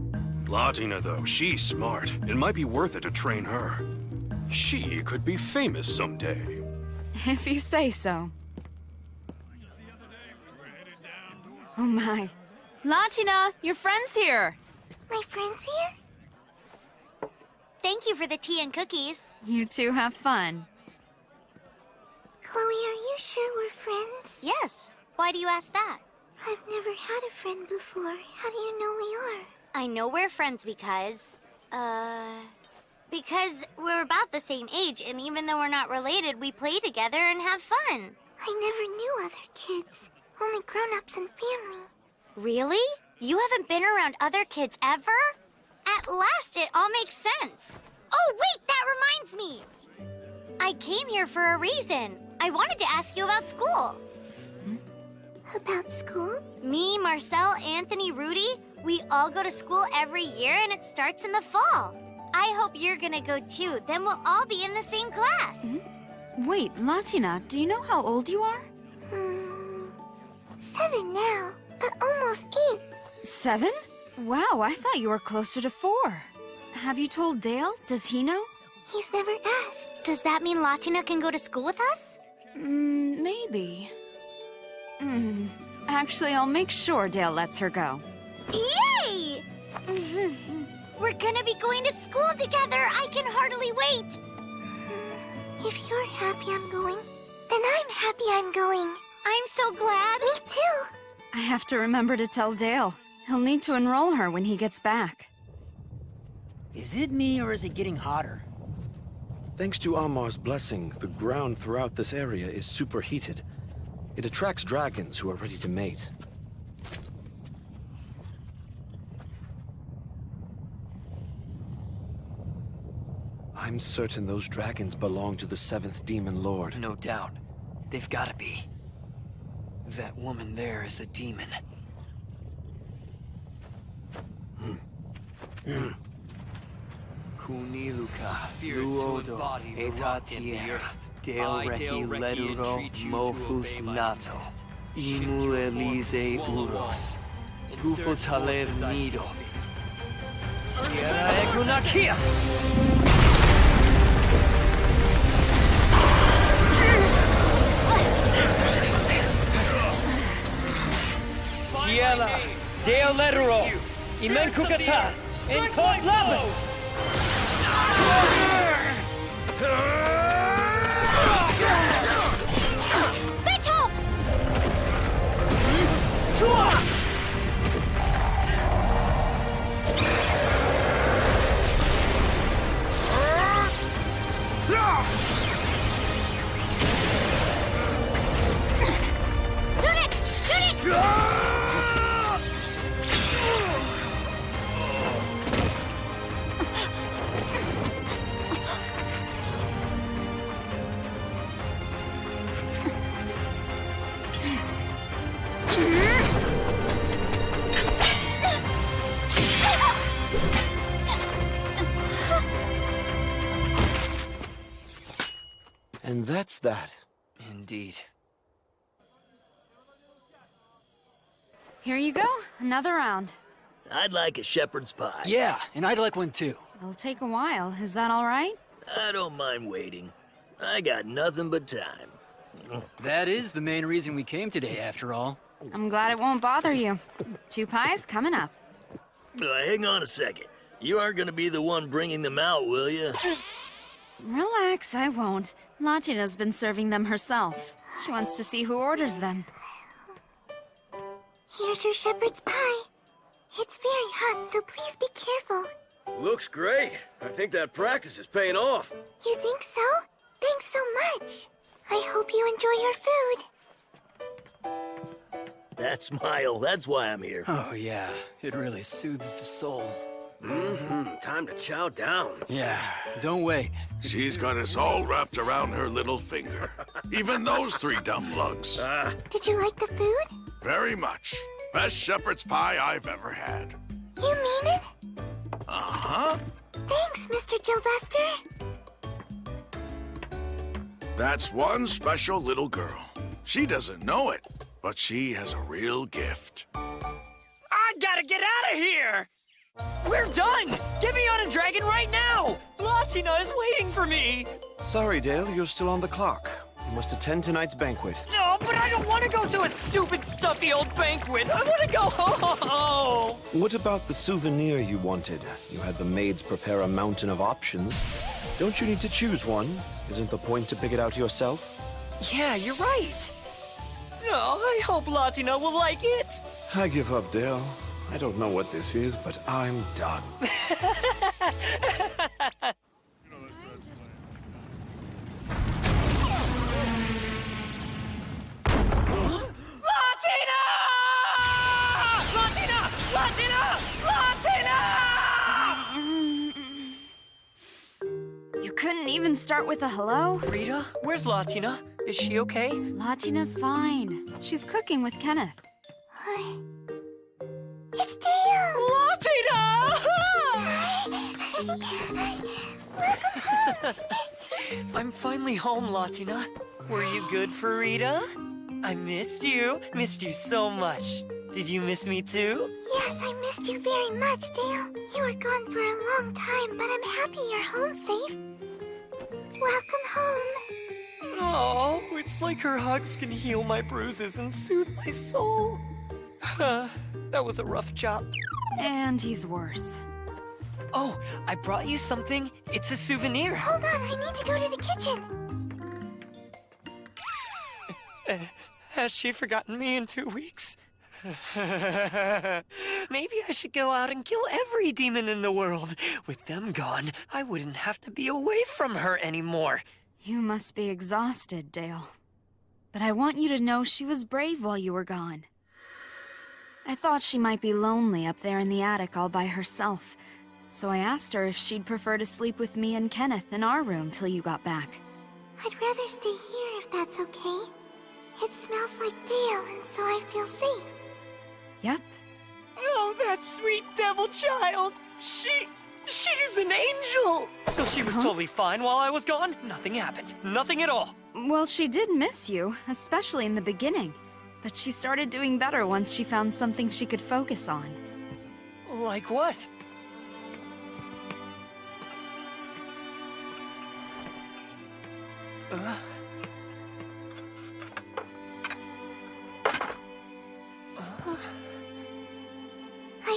Latina, though, she's smart. It might be worth it to train her. She could be famous someday. If you say so. Oh my. Latina, your friend's here. My friend's here? Thank you for the tea and cookies. You two have fun. Chloe, are you sure we're friends? Yes. Why do you ask that? I've never had a friend before. How do you know we are? I know we're friends because we're about the same age, and even though we're not related, we play together and have fun. I never knew other kids. Only grown-ups and family. Really? You haven't been around other kids ever? At last, it all makes sense. Oh, wait, that reminds me. I came here for a reason. I wanted to ask you about school. About school? Me, Marcel, Anthony, Rudy, we all go to school every year, and it starts in the fall. I hope you're gonna go too. Then we'll all be in the same class. Wait, Latina, do you know how old you are? 7 now, but almost 8. 7? Wow, I thought you were closer to 4. Have you told Dale? Does he know? He's never asked. Does that mean Latina can go to school with us? Maybe. Actually, I'll make sure Dale lets her go. Yay! We're gonna be going to school together. I can hardly wait. If you're happy I'm going, then I'm happy I'm going. I'm so glad. Me too. I have to remember to tell Dale. He'll need to enroll her when he gets back. Is it me, or is it getting hotter? Thanks to Amar's blessing, the ground throughout this area is superheated. It attracts dragons who are ready to mate. I'm certain those dragons belong to the 7th Demon Lord. No doubt. They've gotta be. That woman there is a demon. Kuniluka, Luodo, Etatia, Dale Reki Leduro, Mohus Nato, Imu Elise Uros, Hufo Taler Nido, Tierra Egunakia! Tierra Deoleruro! Imenkukata! Entos Labos! Seichel! And that's that. Indeed. Here you go. Another round. I'd like a shepherd's pie. Yeah, and I'd like one too. It'll take a while. Is that all right? I don't mind waiting. I got nothing but time. That is the main reason we came today, after all. I'm glad it won't bother you. 2 pies coming up. Hang on a second. You aren't gonna be the one bringing them out, will you? Relax, I won't. Latina's been serving them herself. She wants to see who orders them. Here's your shepherd's pie. It's very hot, so please be careful. Looks great. I think that practice is paying off. You think so? Thanks so much. I hope you enjoy your food. That smile, that's why I'm here. Oh yeah, it really soothes the soul. Time to chow down. Yeah, don't wait. She's got us all wrapped around her little finger. Even those 3 dumb lugs. Did you like the food? Very much. Best shepherd's pie I've ever had. You mean it? Uh-huh. Thanks, Mr. Gilbuster. That's one special little girl. She doesn't know it, but she has a real gift. I gotta get out of here! We're done! Get me on a dragon right now! Latina is waiting for me! Sorry, Dale, you're still on the clock. You must attend tonight's banquet. No, but I don't want to go to a stupid, stuffy old banquet. I want to go home! What about the souvenir you wanted? You had the maids prepare a mountain of options. Don't you need to choose one? Isn't the point to pick it out yourself? Yeah, you're right. Oh, I hope Latina will like it. I give up, Dale. I don't know what this is, but I'm done. Latina! Latina! Latina! Latina! You couldn't even start with a hello? Rita, where's Latina? Is she okay? Latina's fine. She's cooking with Kenneth. It's Dale! Latina! I'm finally home, Latina. Were you good for Rita? I missed you. Missed you so much. Did you miss me too? Yes, I missed you very much, Dale. You were gone for a long time, but I'm happy you're home safe. Welcome home. Oh, it's like her hugs can heal my bruises and soothe my soul. That was a rough job. And he's worse. Oh, I brought you something. It's a souvenir. Hold on, I need to go to the kitchen. Has she forgotten me in 2 weeks? Maybe I should go out and kill every demon in the world. With them gone, I wouldn't have to be away from her anymore. You must be exhausted, Dale. But I want you to know she was brave while you were gone. I thought she might be lonely up there in the attic all by herself, so I asked her if she'd prefer to sleep with me and Kenneth in our room till you got back. I'd rather stay here if that's okay. It smells like Dale, and so I feel safe. Yep. Oh, that sweet devil child! She's an angel! So she was totally fine while I was gone? Nothing happened. Nothing at all. Well, she did miss you, especially in the beginning. But she started doing better once she found something she could focus on. Like what? I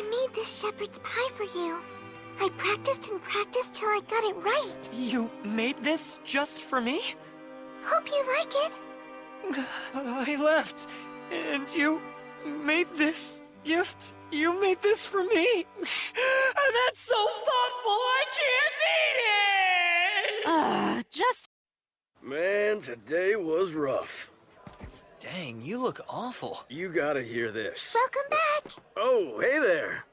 made this shepherd's pie for you. I practiced and practiced till I got it right. You made this just for me? Hope you like it. I left, and you made this gift. You made this for me. That's so thoughtful, I can't eat it! Just... Man, today was rough. Dang, you look awful. You gotta hear this. Welcome back. Oh, hey there.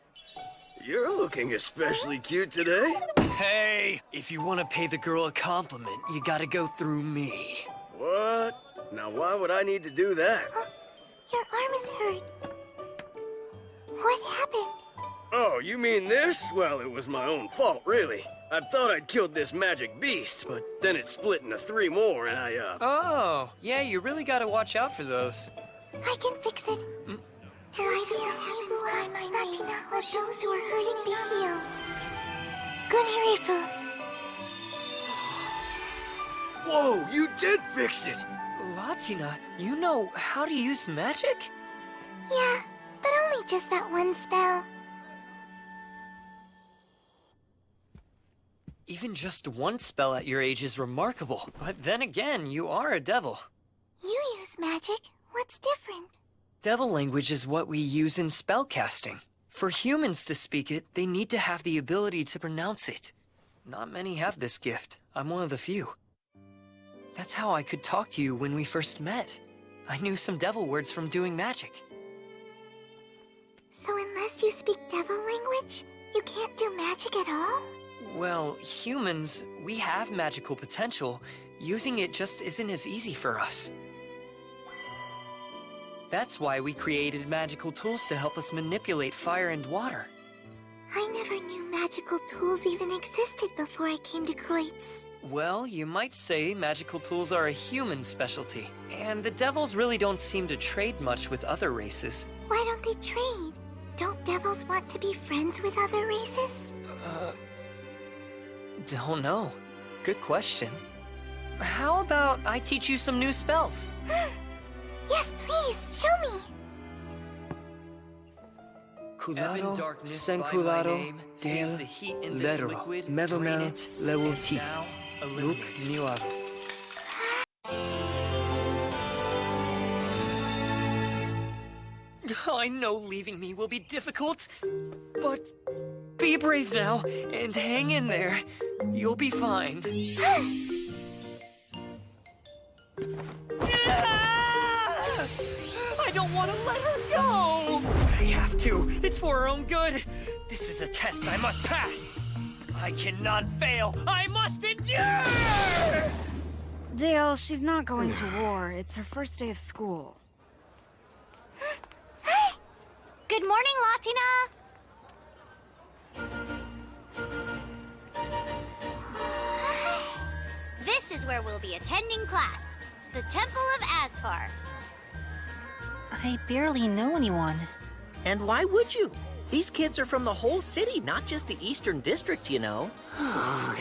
You're looking especially cute today. Hey, if you want to pay the girl a compliment, you gotta go through me. What? Now why would I need to do that? Your arm is hurt. What happened? Oh, you mean this? Well, it was my own fault, really. I thought I'd killed this magic beast, but then it split into 3 more, and Oh, yeah, you really gotta watch out for those. I can fix it. To light the heavens by my name, let those who are hurting be healed. Gunharifu. Whoa, you did fix it! Latina, you know how to use magic? Yeah, but only just that one spell. Even just one spell at your age is remarkable. But then again, you are a devil. You use magic. What's different? Devil language is what we use in spellcasting. For humans to speak it, they need to have the ability to pronounce it. Not many have this gift. I'm one of the few. That's how I could talk to you when we first met. I knew some devil words from doing magic. So unless you speak devil language, you can't do magic at all? Well, humans, we have magical potential. Using it just isn't as easy for us. That's why we created magical tools to help us manipulate fire and water. I never knew magical tools even existed before I came to Kreutz. Well, you might say magical tools are a human specialty. And the devils really don't seem to trade much with other races. Why don't they trade? Don't devils want to be friends with other races? Don't know. Good question. How about I teach you some new spells? Yes, please, show me. Culado, Senculado, Del, Lero, Mevomel, Lewuti, Luke Niwado. I know leaving me will be difficult, but be brave now and hang in there. You'll be fine. I don't want to let her go! I have to. It's for her own good. This is a test I must pass. I cannot fail. I must endure! Dale, she's not going to war. It's her first day of school. Good morning, Latina! This is where we'll be attending class. The Temple of Asphar. I barely know anyone. And why would you? These kids are from the whole city, not just the Eastern District, you know. Oh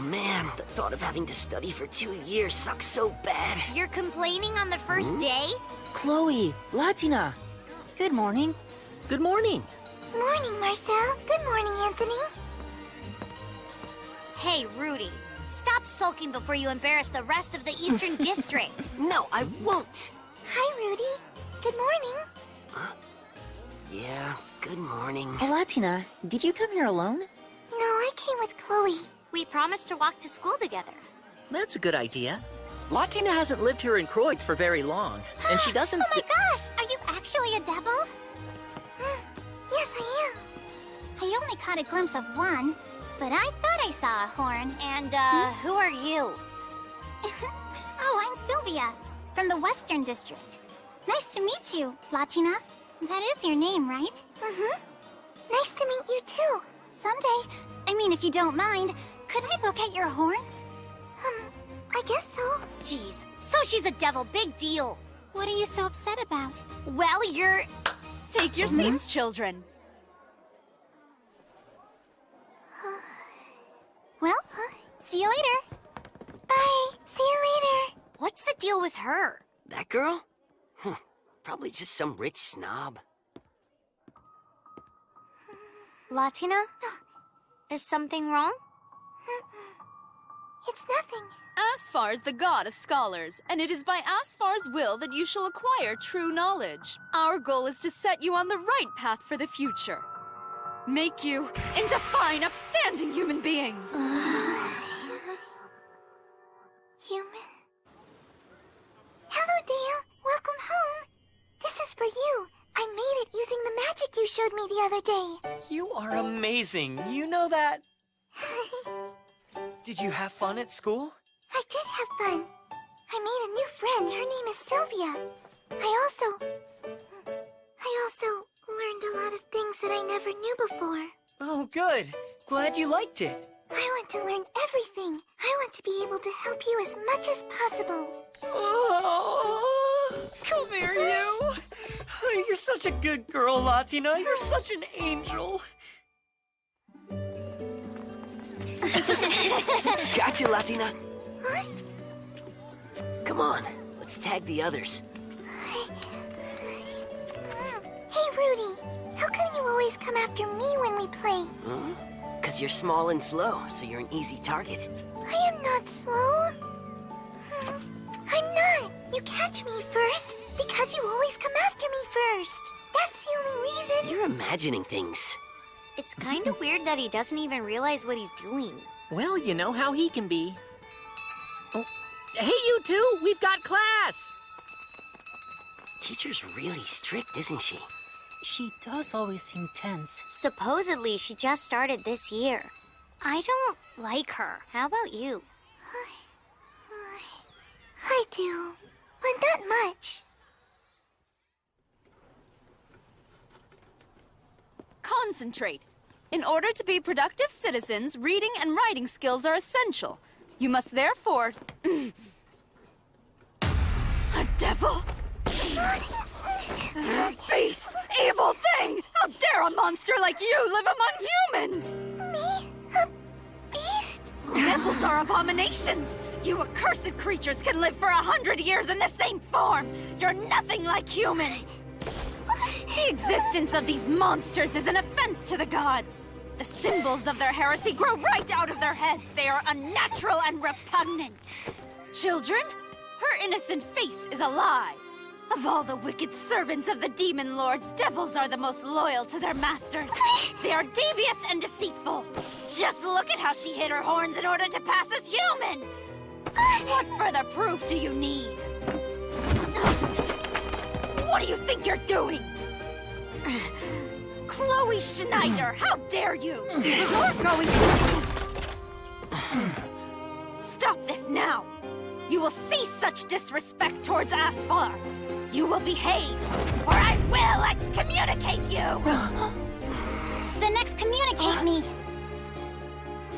man, the thought of having to study for 2 years sucks so bad. You're complaining on the first day? Chloe, Latina. Good morning. Good morning. Morning, Marcel. Good morning, Anthony. Hey, Rudy. Stop sulking before you embarrass the rest of the Eastern District. No, I won't. Hi, Rudy. Good morning. Yeah, good morning. Latina, did you come here alone? No, I came with Chloe. We promised to walk to school together. That's a good idea. Latina hasn't lived here in Kreutz for very long, and she doesn't... Oh my gosh! Are you actually a devil? Yes, I am. I only caught a glimpse of one, but I thought I saw a horn. And, who are you? Oh, I'm Sylvia, from the Western District. Nice to meet you, Latina. That is your name, right? Mm-hmm. Nice to meet you, too. Someday, if you don't mind, could I look at your horns? I guess so. Jeez, so she's a devil, big deal. What are you so upset about? Well, you're... Take your seats, children. Well, see you later. Bye. See you the deal with her? That girl? Probably just some rich snob. Latina? Is something wrong? It's nothing. Asfar is the god of scholars, and it is by Asfar's will that you shall acquire true knowledge. Our goal is to set you on the right path for the future. Make you into fine, upstanding human beings. Human? Hello, Dale. Welcome home. This is for you. I made it using the magic you showed me the other day. You are amazing. You know that. Did you have fun at school? I did have fun. I made a new friend. Her name is Sylvia. I also learned a lot of things that I never knew before. Oh, good. Glad you liked it. I want to learn everything. I want to be able to help you as much as possible. Oh, come here, you. You're such a good girl, Latina. You're such an angel. Gotcha, Latina. What? Come on, let's tag the others. Hey, Rudy. How come you always come after me when we play? Because you're small and slow, so you're an easy target. I am not slow. I'm not. You catch me first because you always come after me first. That's the only reason. You're imagining things. It's kind of weird that he doesn't even realize what he's doing. Well, you know how he can be. Oh. Hey, you two! We've got class! Teacher's really strict, isn't she? She does always seem tense. Supposedly, she just started this year. I don't like her. How about you? I do, but not much. Concentrate. In order to be productive citizens, reading and writing skills are essential. You must therefore... A devil? Beast! Evil thing! How dare a monster like you live among humans? Me? A beast? Devils are abominations! You accursed creatures can live for 100 years in the same form! You're nothing like humans! The existence of these monsters is an offense to the gods! The symbols of their heresy grow right out of their heads! They are unnatural and repugnant! Children, her innocent face is a lie! Of all the wicked servants of the demon lords, devils are the most loyal to their masters. They are devious and deceitful. Just look at how she hid her horns in order to pass as human. What further proof do you need? What do you think you're doing? Chloe Schneider, how dare you? You're going to... Stop this now. You will cease such disrespect towards Asfar. You will behave, or I will excommunicate you! Then excommunicate me.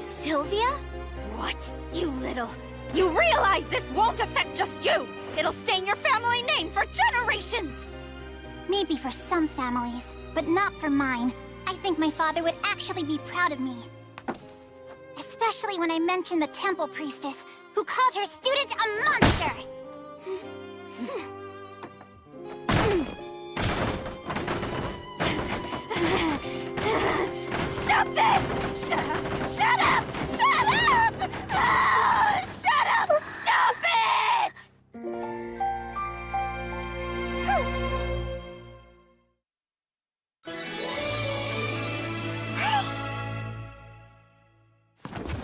Sylvia? What? You little... You realize this won't affect just you! It'll stain your family name for generations! Maybe for some families, but not for mine. I think my father would actually be proud of me. Especially when I mentioned the temple priestess, who called her student a monster! Stop this! Shut up! Shut up! Shut up! Ah, shut up! Stop it!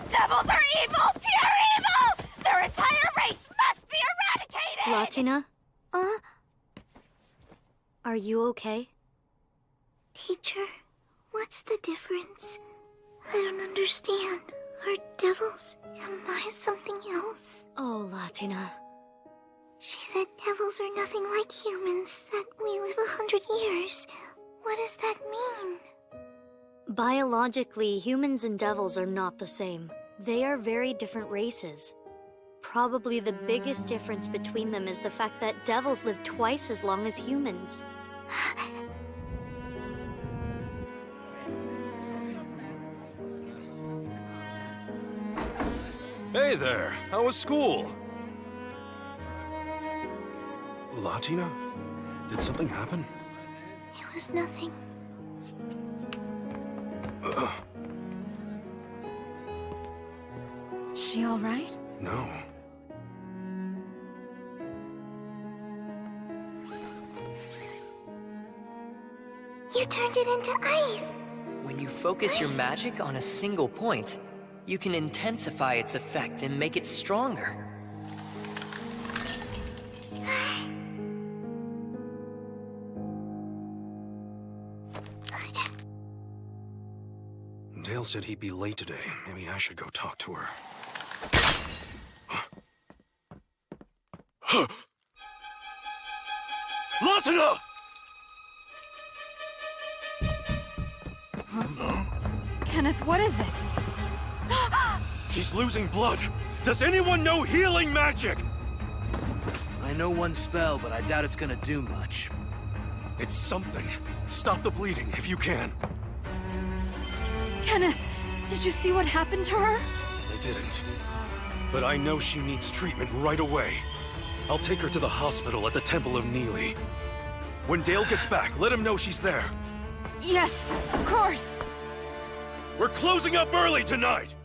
Devils are evil! Pure evil! Their entire race must be eradicated! Latina? Are you okay? Teacher, what's the difference? I don't understand. Are devils? Am I something else? Oh, Latina. She said devils are nothing like humans, that we live 100 years. What does that mean? Biologically, humans and devils are not the same. They are very different races. Probably the biggest difference between them is the fact that devils live twice as long as humans. Hey there, how was school? Latina? Did something happen? It was nothing. She all right? No. You turned it into ice. When you focus your magic on a single point, you can intensify its effect and make it stronger. Dale said he'd be late today. Maybe I should go talk to her. Latina! Kenneth, what is it? She's losing blood. Does anyone know healing magic? I know one spell, but I doubt it's gonna do much. It's something. Stop the bleeding if you can. Kenneth, did you see what happened to her? I didn't. But I know she needs treatment right away. I'll take her to the hospital at the Temple of Neely. When Dale gets back, let him know she's there. Yes, of course. We're closing up early tonight!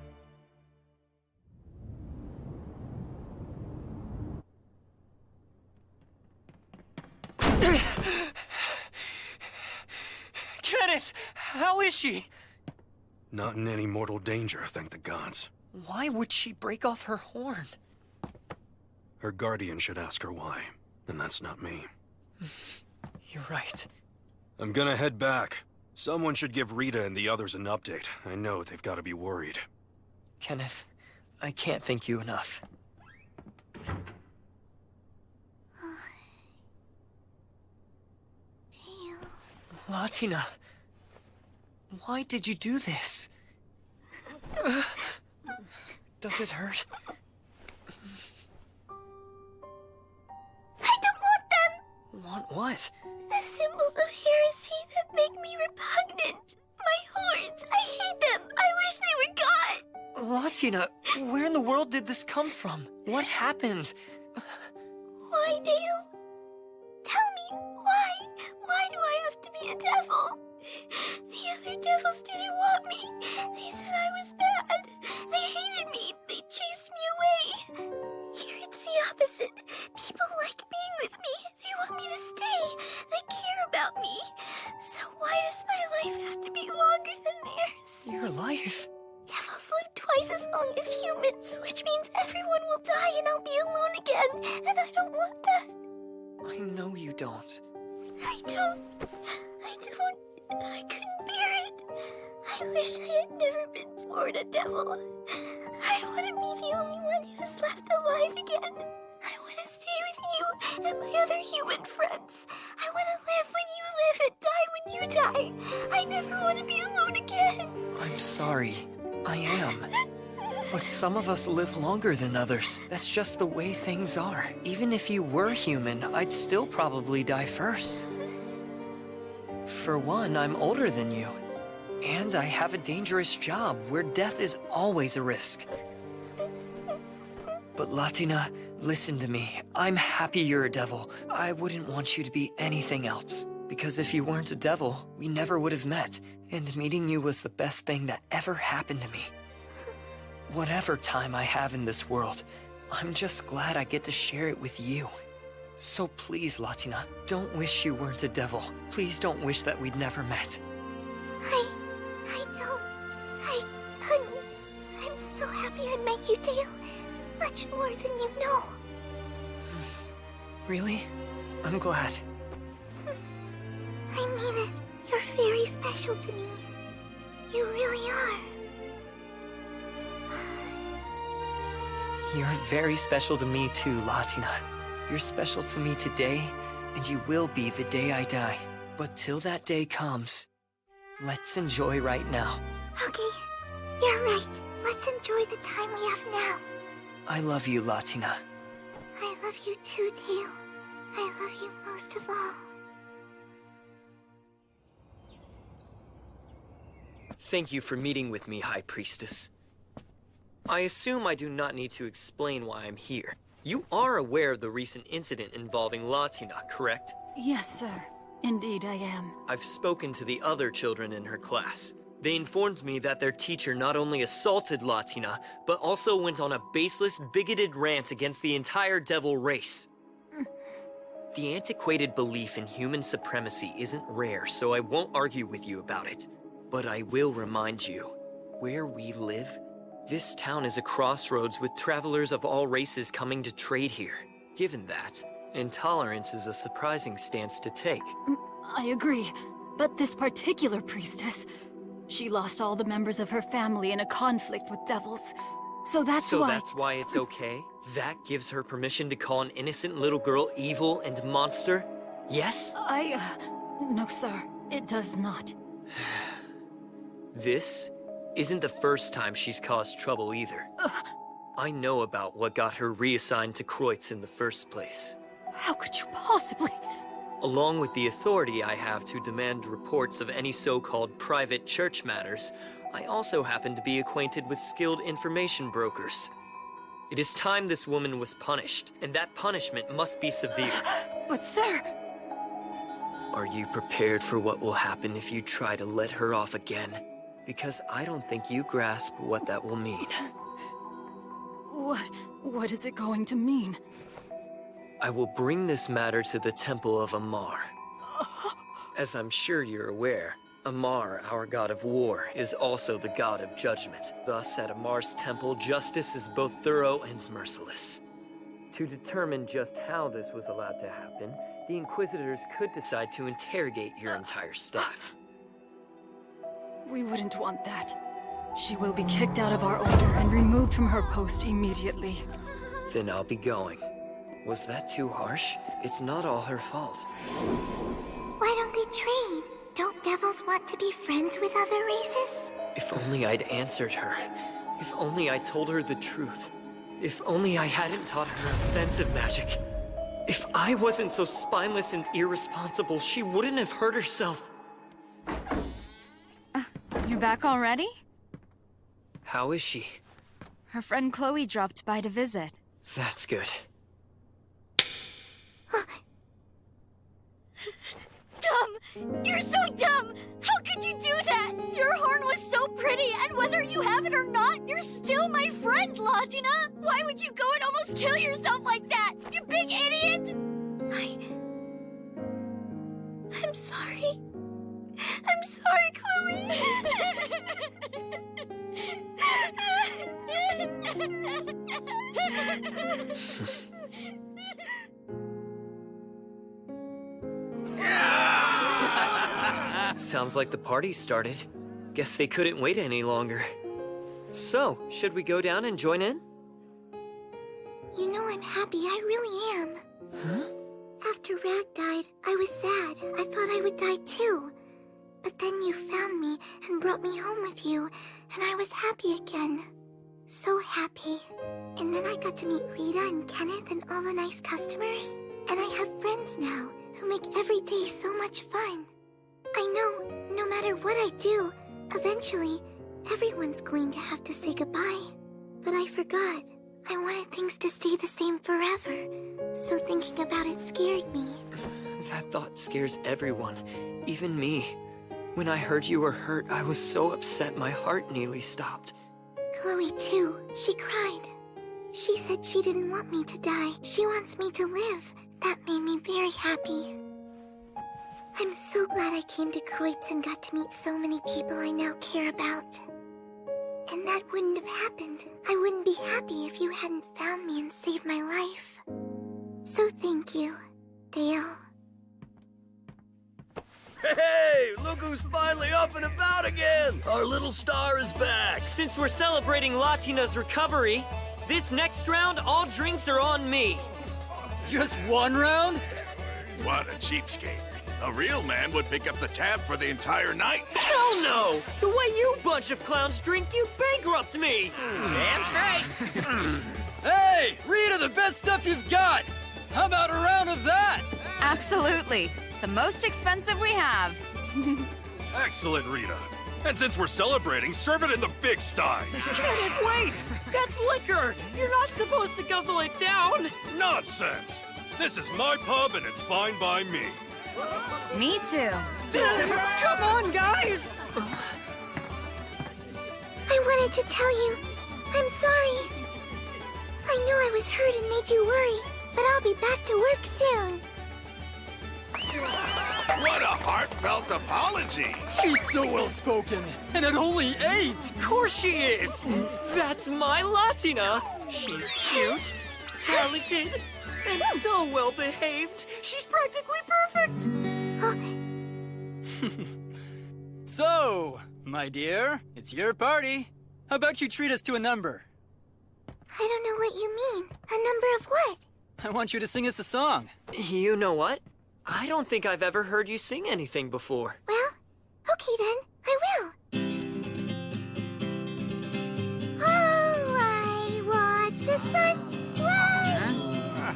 Kenneth! How is she? Not in any mortal danger, thank the gods. Why would she break off her horn? Her guardian should ask her why, and that's not me. You're right. I'm gonna head back. Someone should give Rita and the others an update. I know they've got to be worried. Kenneth, I can't thank you enough. Latina, why did you do this? Does it hurt? I don't want them! Want what? The symbols of heresy that make me repugnant. My horns, I hate them. I wish they were gone. Latina, where in the world did this come from? What happened? Why, Dale? Tell me, why? Why do I have to be a devil? The other devils didn't want me. They said I was bad. They hated me. They chased me away. Here it's the opposite. People like being with me. They want me to stay. They care about me. So why does my life have to be longer than theirs? Your life? Devils live twice as long as humans, which means everyone will die and I'll be alone again. And I don't want that. I know you don't. I don't. I couldn't bear it. I wish I had never been born a devil. I want to be the only one who's left alive again. I want to stay with you and my other human friends. I want to live when you live and die when you die. I never want to be alone again. I'm sorry. I am. But some of us live longer than others. That's just the way things are. Even if you were human, I'd still probably die first. For one, I'm older than you. And I have a dangerous job where death is always a risk. But Latina, listen to me. I'm happy you're a devil. I wouldn't want you to be anything else. Because if you weren't a devil, we never would have met. And meeting you was the best thing that ever happened to me. Whatever time I have in this world, I'm just glad I get to share it with you. So please, Latina, don't wish you weren't a devil. Please don't wish that we'd never met. I know. I couldn't. I'm so happy I met you, Dale. Much more than you know. Really? I'm glad. I mean it. You're very special to me. You really are. You're very special to me too, Latina. You're special to me today, and you will be the day I die. But till that day comes, let's enjoy right now. Okay, you're right. Let's enjoy the time we have now. I love you, Latina. I love you too, Dale. I love you most of all. Thank you for meeting with me, High Priestess. I assume I do not need to explain why I'm here. You are aware of the recent incident involving Latina, correct? Yes, sir. Indeed, I am. I've spoken to the other children in her class. They informed me that their teacher not only assaulted Latina, but also went on a baseless, bigoted rant against the entire devil race. The antiquated belief in human supremacy isn't rare, so I won't argue with you about it. But I will remind you, where we live, this town is a crossroads with travelers of all races coming to trade here. Given that, intolerance is a surprising stance to take. I agree, but this particular priestess, she lost all the members of her family in a conflict with devils. So that's why it's okay? That gives her permission to call an innocent little girl evil and monster? Yes? No, sir. It does not. This isn't the first time she's caused trouble either. I know about what got her reassigned to Kreutz in the first place. How could you possibly? Along with the authority I have to demand reports of any so-called private church matters, I also happen to be acquainted with skilled information brokers. It is time this woman was punished, and that punishment must be severe. But sir... Are you prepared for what will happen if you try to let her off again? Because I don't think you grasp what that will mean. What is it going to mean? I will bring this matter to the Temple of Amar. As I'm sure you're aware, Amar, our god of war, is also the god of judgment. Thus, at Amar's temple, justice is both thorough and merciless. To determine just how this was allowed to happen, the Inquisitors could decide to interrogate your entire staff. We wouldn't want that. She will be kicked out of our order and removed from her post immediately. Then I'll be going. Was that too harsh? It's not all her fault. Why don't they trade? Don't devils want to be friends with other races? If only I'd answered her. If only I told her the truth. If only I hadn't taught her offensive magic. If I wasn't so spineless and irresponsible, she wouldn't have hurt herself. You're back already? How is she? Her friend Chloe dropped by to visit. That's good. Dumb! You're so dumb! How could you do that? Your horn was so pretty, and whether you have it or not, you're still my friend, Latina! Why would you go and almost kill yourself like that? You big idiot! I'm sorry. I'm sorry, Chloe. Sounds like the party started. Guess they couldn't wait any longer. So, should we go down and join in? You know I'm happy, I really am. Huh? After Rag died, I was sad. I thought I would die too. But then you found me and brought me home with you, and I was happy again. So happy. And then I got to meet Rita and Kenneth and all the nice customers. And I have friends now who make every day so much fun. I know, no matter what I do, eventually, everyone's going to have to say goodbye. But I forgot. I wanted things to stay the same forever, so thinking about it scared me. That thought scares everyone, even me. When I heard you were hurt, I was so upset my heart nearly stopped. Chloe too, she cried. She said she didn't want me to die. She wants me to live. That made me very happy. I'm so glad I came to Kreutz and got to meet so many people I now care about. And that wouldn't have happened. I wouldn't be happy if you hadn't found me and saved my life. So thank you, Dale. Hey, look who's finally up and about again! Our little star is back! Since we're celebrating Latina's recovery, this next round, all drinks are on me. Just one round? What a cheapskate. A real man would pick up the tab for the entire night. Hell no! The way you bunch of clowns drink, you bankrupt me! Damn straight! Hey, Rita, the best stuff you've got! How about a round of that? Absolutely. The most expensive we have. Excellent, Rita. And since we're celebrating, serve it in the big steins. Kenneth, wait! That's liquor! You're not supposed to guzzle it down! Nonsense! This is my pub and it's fine by me. Me too. Come on, guys! I wanted to tell you, I'm sorry. I know I was hurt and made you worry, but I'll be back to work soon. What a heartfelt apology! She's so well-spoken, and at only 8! Of course she is! That's my Latina! She's cute, talented, and so well-behaved. She's practically perfect! So, my dear, it's your party. How about you treat us to a number? I don't know what you mean. A number of what? I want you to sing us a song. You know what? I don't think I've ever heard you sing anything before. Well, okay then. I will. Oh, I watch the sun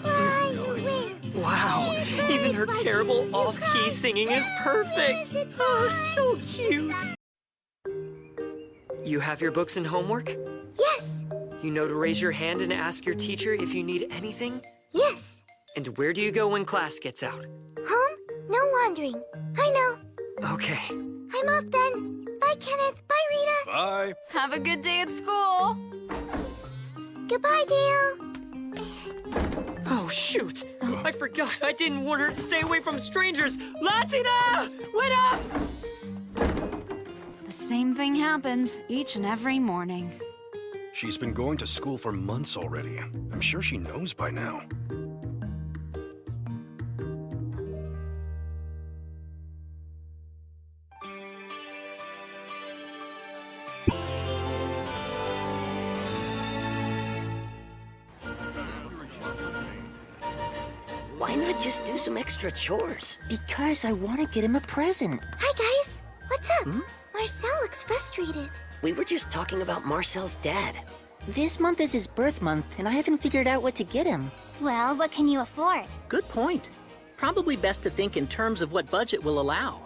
fly away. Wow, even her terrible off-key singing is perfect. Oh, so cute. You have your books and homework? Yes. You know to raise your hand and ask your teacher if you need anything? Yes. And where do you go when class gets out? Home? No wandering. I know. Okay. I'm off then. Bye, Kenneth. Bye, Rita. Bye. Have a good day at school. Goodbye, Dale. Oh, shoot. I forgot I didn't want her to stay away from strangers. Latina! Wait up! The same thing happens each and every morning. She's been going to school for months already. I'm sure she knows by now. Why not just do some extra chores? Because I want to get him a present. Hi, guys. What's up? Marcel looks frustrated. We were just talking about Marcel's dad. This month is his birth month, and I haven't figured out what to get him. Well, what can you afford? Good point. Probably best to think in terms of what budget will allow.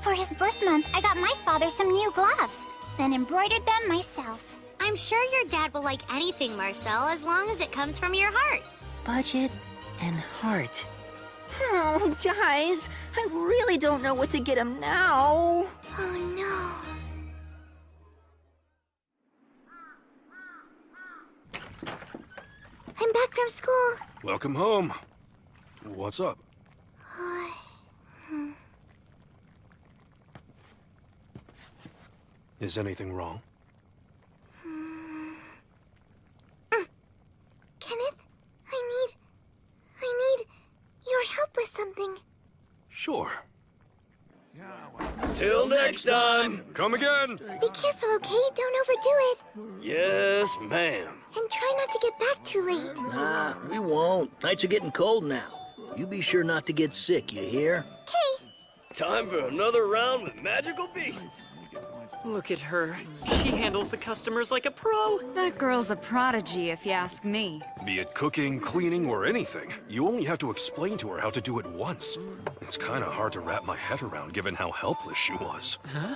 For his birth month, I got my father some new gloves, then embroidered them myself. I'm sure your dad will like anything, Marcel, as long as it comes from your heart. Budget and heart. Oh, guys, I really don't know what to get him now. Oh, no. I'm back from school. Welcome home. What's up? Is anything wrong? Kenneth, I need your help with something. Sure. Till next time. Come again. Be careful, okay? Don't overdo it. Yes, ma'am. And try not to get back too late. Nah, we won't. Nights are getting cold now. You be sure not to get sick, you hear? Okay. Time for another round with magical beasts. Look at her. She handles the customers like a pro. That girl's a prodigy, if you ask me. Be it cooking, cleaning, or anything, you only have to explain to her how to do it once. It's kind of hard to wrap my head around given how helpless she was. Huh?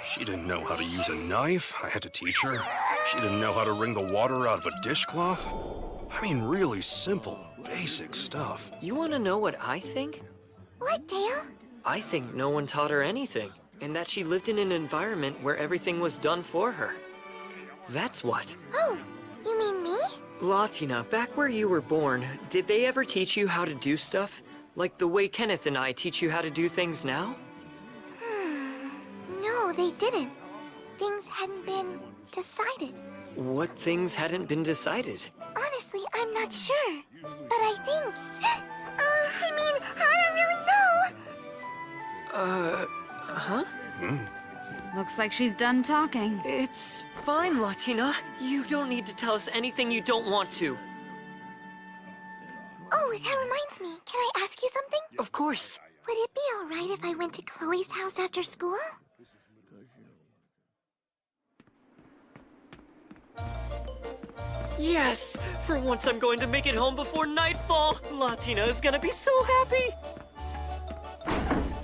She didn't know how to use a knife. I had to teach her. She didn't know how to wring the water out of a dishcloth. I mean, really simple, basic stuff. You want to know what I think? What, Dale? I think no one taught her anything, and that she lived in an environment where everything was done for her. That's what. Oh, you mean me? Latina, back where you were born, did they ever teach you how to do stuff? Like the way Kenneth and I teach you how to do things now? No, they didn't. Things hadn't been decided. What things hadn't been decided? Honestly, I'm not sure. But I think... I don't really know. Huh? Looks like she's done talking. It's fine, Latina. You don't need to tell us anything you don't want to. Oh, that reminds me. Can I ask you something? Of course. Would it be alright if I went to Chloe's house after school? Yes! For once I'm going to make it home before nightfall. Latina is gonna be so happy.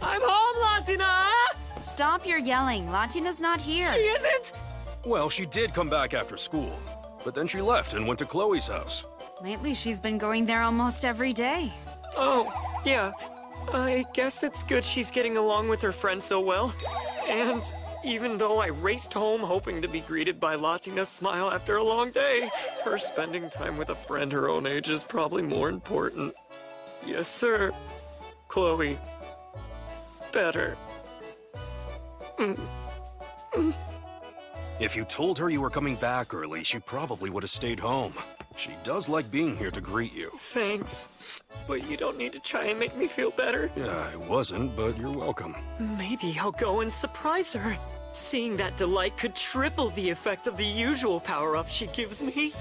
I'm home, Latina! Stop your yelling. Latina's not here. She isn't! Well, she did come back after school, but then she left and went to Chloe's house. Lately, she's been going there almost every day. Oh, yeah. I guess it's good she's getting along with her friend so well. And even though I raced home hoping to be greeted by Latina's smile after a long day, her spending time with a friend her own age is probably more important. Yes, sir. Chloe. Better. If you told her you were coming back early, she probably would have stayed home. She does like being here to greet you. Thanks. But you don't need to try and make me feel better. Yeah, I wasn't, but you're welcome. Maybe I'll go and surprise her. Seeing that delight could triple the effect of the usual power-up she gives me.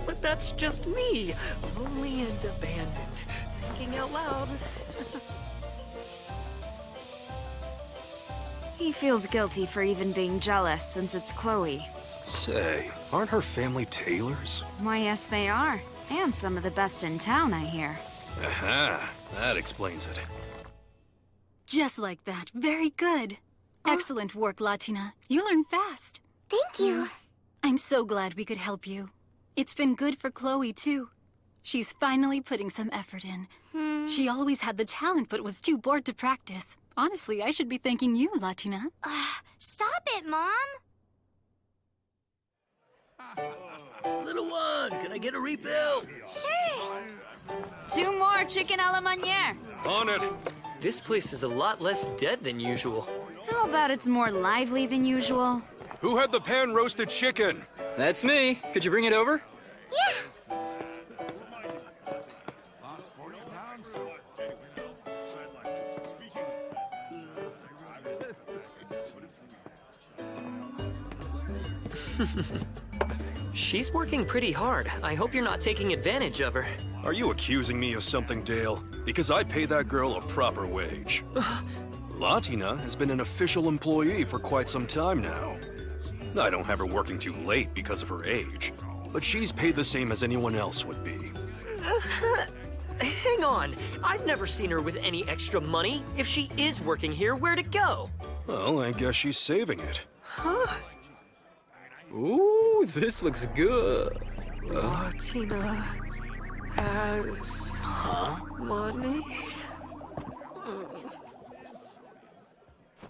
But that's just me, lonely and abandoned, thinking out loud. He feels guilty for even being jealous since it's Chloe. Say, aren't her family tailors? Why, yes, they are. And some of the best in town, I hear. Aha, that explains it. Just like that. Very good. Excellent work, Latina. You learn fast. Thank you. I'm so glad we could help you. It's been good for Chloe, too. She's finally putting some effort in. She always had the talent, but was too bored to practice. Honestly, I should be thanking you, Latina. Stop it, Mom! Little one, can I get a refill? Sure! 2 more chicken a la manière. On it! This place is a lot less dead than usual. How about it's more lively than usual? Who had the pan-roasted chicken? That's me. Could you bring it over? Yeah! She's working pretty hard. I hope you're not taking advantage of her. Are you accusing me of something, Dale? Because I pay that girl a proper wage. Latina has been an official employee for quite some time now. I don't have her working too late because of her age, but she's paid the same as anyone else would be. Hang on. I've never seen her with any extra money. If she is working here, where'd it go? Well, I guess she's saving it. Huh? Ooh, this looks good. Latina has money?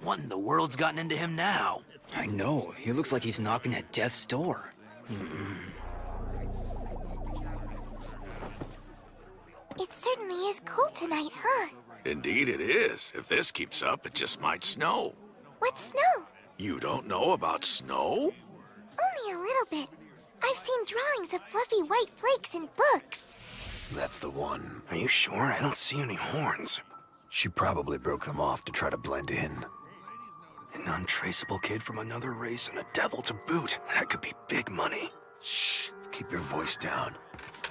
What in the world's gotten into him now? I know. He looks like he's knocking at death's door. It certainly is cold tonight, huh? Indeed it is. If this keeps up, it just might snow. What's snow? You don't know about snow? Only a little bit. I've seen drawings of fluffy white flakes in books. That's the one. Are you sure? I don't see any horns. She probably broke them off to try to blend in. An untraceable kid from another race and a devil to boot. That could be big money. Shh. Keep your voice down.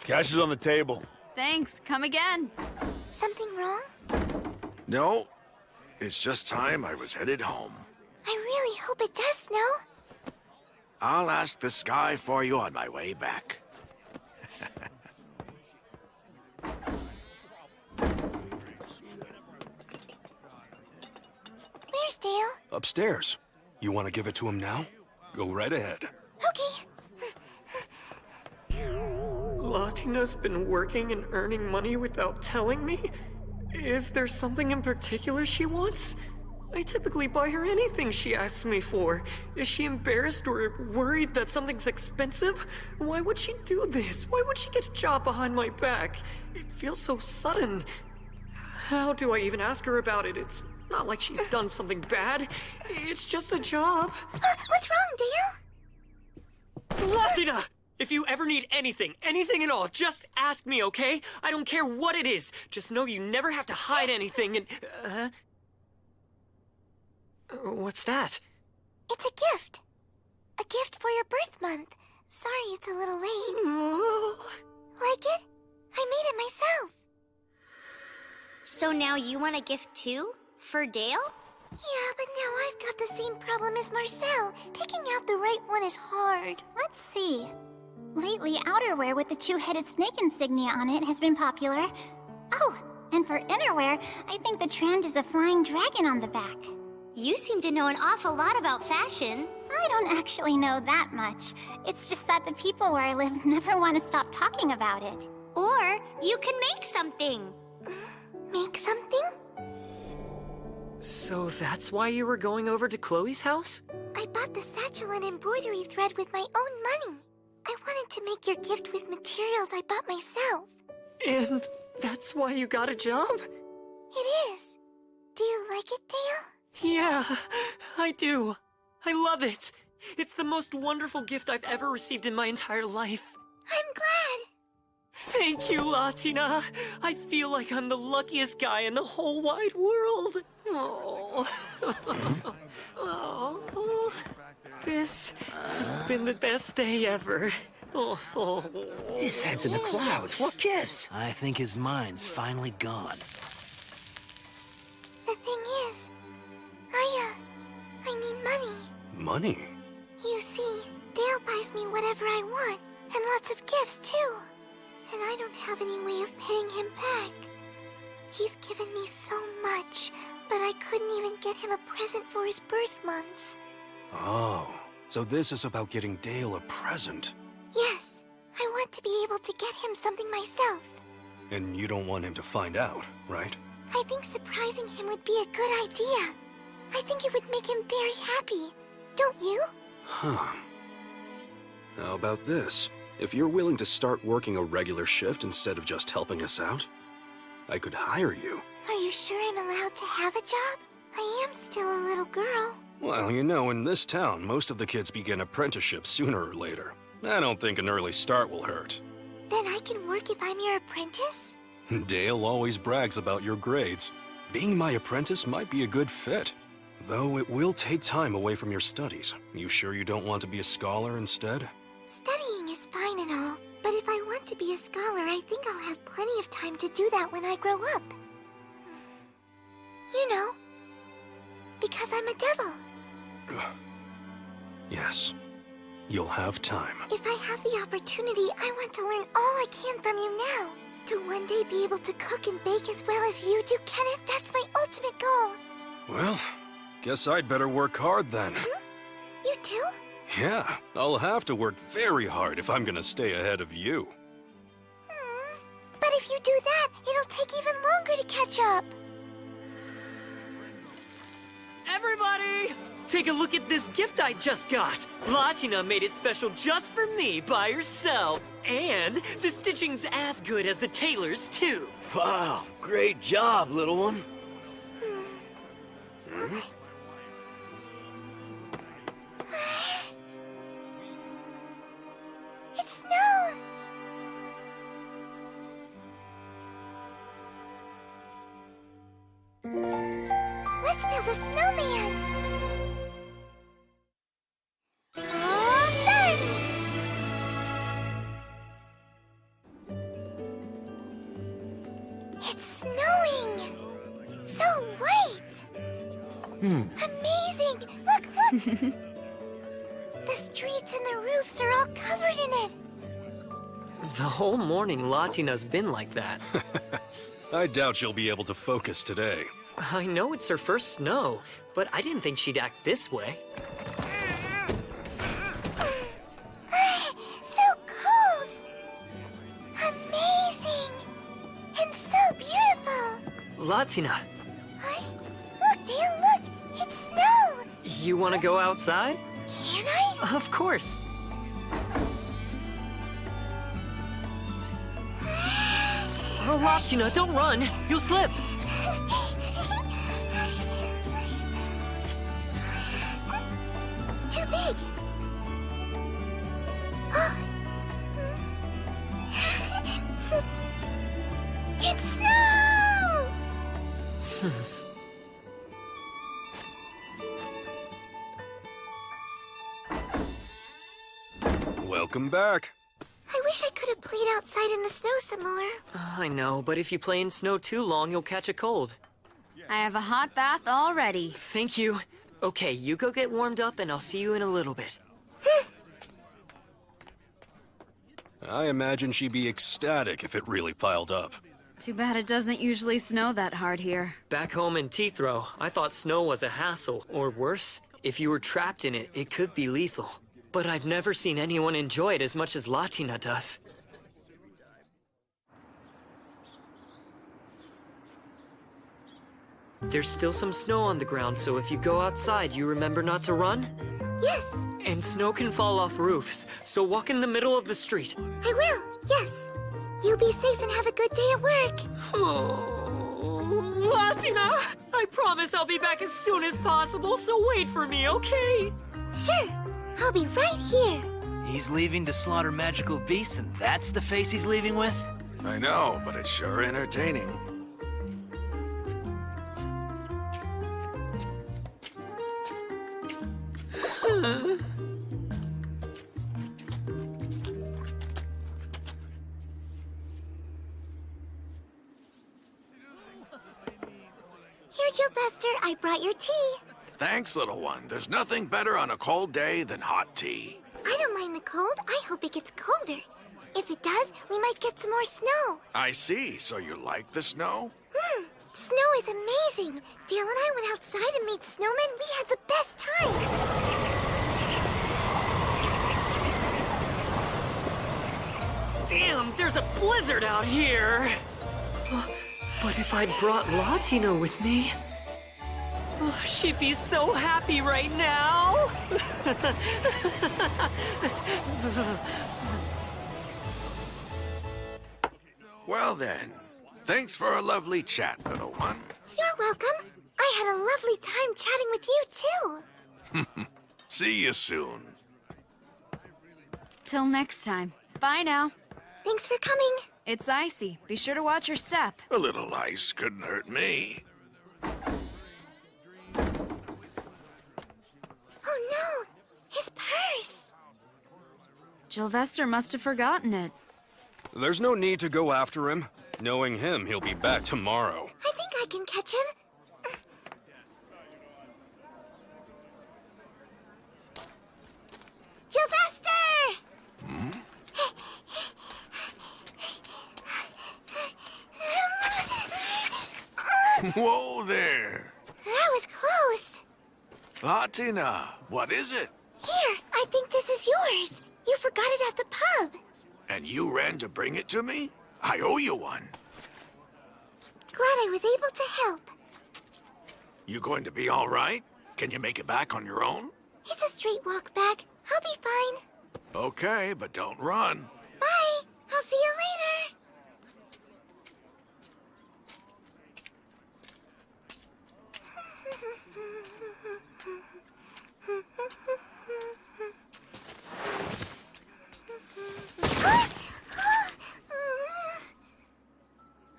Cash is on the table. Thanks. Come again. Something wrong? No. It's just time I was headed home. I really hope it does snow. I'll ask the sky for you on my way back. Where's Dale? Upstairs. You want to give it to him now? Go right ahead. Okay. Latina's been working and earning money without telling me? Is there something in particular she wants? I typically buy her anything she asks me for. Is she embarrassed or worried that something's expensive? Why would she do this? Why would she get a job behind my back? It feels so sudden. How do I even ask her about it? It's not like she's done something bad. It's just a job. What's wrong, Dale? Latina! If you ever need anything at all, just ask me, okay? I don't care what it is. Just know you never have to hide anything and... What's that? It's a gift. A gift for your birth month. Sorry it's a little late. Like it? I made it myself. So now you want a gift too? For Dale? Yeah, but now I've got the same problem as Marcel. Picking out the right one is hard. Let's see. Lately, outerwear with the two-headed snake insignia on it has been popular. Oh, and for innerwear, I think the trend is a flying dragon on the back. You seem to know an awful lot about fashion. I don't actually know that much. It's just that the people where I live never want to stop talking about it. Or you can make something. Make something? So that's why you were going over to Chloe's house? I bought the satchel and embroidery thread with my own money. I wanted to make your gift with materials I bought myself. And that's why you got a job? It is. Do you like it, Dale? Yeah, I do. I love it. It's the most wonderful gift I've ever received in my entire life. I'm glad. Thank you, Latina. I feel like I'm the luckiest guy in the whole wide world. Oh. Oh. This has been the best day ever. Oh. His head's in the clouds. What gives? I think his mind's finally gone. The thing is, I need money. Money? You see, Dale buys me whatever I want, and lots of gifts too. And I don't have any way of paying him back. He's given me so much, but I couldn't even get him a present for his birth month. Oh, so this is about getting Dale a present. Yes, I want to be able to get him something myself. And you don't want him to find out, right? I think surprising him would be a good idea. I think it would make him very happy. Don't you? Huh. How about this? If you're willing to start working a regular shift instead of just helping us out, I could hire you. Are you sure I'm allowed to have a job? I am still a little girl. Well, you know, in this town, most of the kids begin apprenticeships sooner or later. I don't think an early start will hurt. Then I can work if I'm your apprentice? Dale always brags about your grades. Being my apprentice might be a good fit. Though it will take time away from your studies. You sure you don't want to be a scholar instead? Studying is fine and all, but if I want to be a scholar, I think I'll have plenty of time to do that when I grow up. You know, because I'm a devil. Yes. You'll have time. If I have the opportunity, I want to learn all I can from you now. To one day be able to cook and bake as well as you do, Kenneth, that's my ultimate goal. Well, guess I'd better work hard then. You too? Yeah, I'll have to work very hard if I'm gonna stay ahead of you. But if you do that, it'll take even longer to catch up. Everybody! Take a look at this gift I just got! Latina made it special just for me by herself. And the stitching's as good as the tailor's, too. Wow, great job, little one. It's snow! Let's build a snowman! All done! It's snowing! So white! Amazing! Look! The streets and the roofs are all covered in it! The whole morning, Latina's been like that. I doubt she'll be able to focus today. I know it's her first snow, but I didn't think she'd act this way. So cold! Amazing! And so beautiful! Latina, Look, Dale, look! It's snow! you want to go outside? Can I? Of course. Oh, Latina, don't run! You'll slip! Too big! It's snow! Welcome back. I wish I could have played outside in the snow some more. I know, but if you play in snow too long, you'll catch a cold. I have a hot bath already. Thank you. Okay, you go get warmed up and I'll see you in a little bit. I imagine she'd be ecstatic if it really piled up. Too bad it doesn't usually snow that hard here. Back home in Teethro, I thought snow was a hassle, or worse, if you were trapped in it, it could be lethal. But I've never seen anyone enjoy it as much as Latina does. There's still some snow on the ground, so if you go outside, you remember not to run? Yes, And snow can fall off roofs, so walk in the middle of the street. I will. Yes. You be safe and have a good day at work. Oh, Latina! I promise I'll be back as soon as possible, so wait for me, okay? Sure. I'll be right here. He's leaving to slaughter magical beasts, and that's the face he's leaving with? I know, but it's sure entertaining. Here, Jill Buster, I brought your tea. Thanks, little one. There's nothing better on a cold day than hot tea. I don't mind the cold. I hope it gets colder. If it does, we might get some more snow. I see. So you like the snow? Snow is amazing. Dale and I went outside and made snowmen. We had the best time. Damn, there's a blizzard out here! But if I brought Latina with me, she'd be so happy right now! Well then, thanks for a lovely chat, little one. You're welcome. I had a lovely time chatting with you, too. See you soon. Till next time. Bye now. Thanks for coming. It's icy. Be sure to watch your step. A little ice couldn't hurt me. Oh no! His purse! Jylvester must have forgotten it. There's no need to go after him. Knowing him, he'll be back tomorrow. I think I can catch him. Jylvester! Whoa there. That was close. Latina, what is it? Here, I think this is yours. You forgot it at the pub. And you ran to bring it to me? I owe you one. Glad I was able to help. You going to be all right? Can you make it back on your own? It's a straight walk back. I'll be fine. Okay, but don't run. Bye. I'll see you later.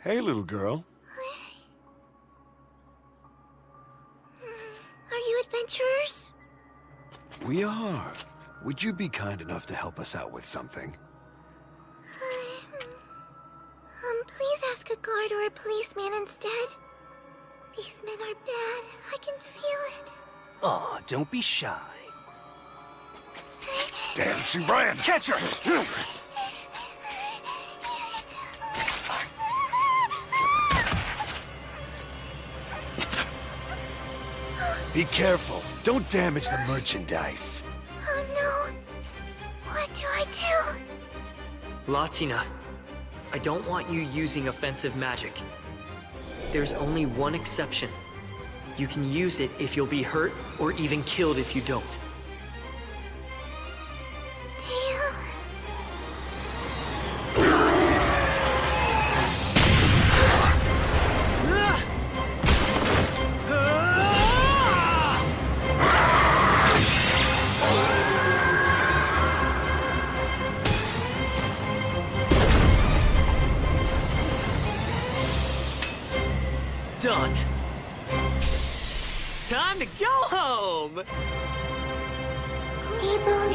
Hey, little girl. Are you adventurers? We are. Would you be kind enough to help us out with something? Please ask a guard or a policeman instead. These men are bad. I can feel it. Aw, don't be shy. Damn, she ran. Catch her! Be careful. Don't damage the merchandise. Oh no. What do I do? Latina, I don't want you using offensive magic. There's only one exception. You can use it if you'll be hurt or even killed if you don't. Dale. Done. Time to go home!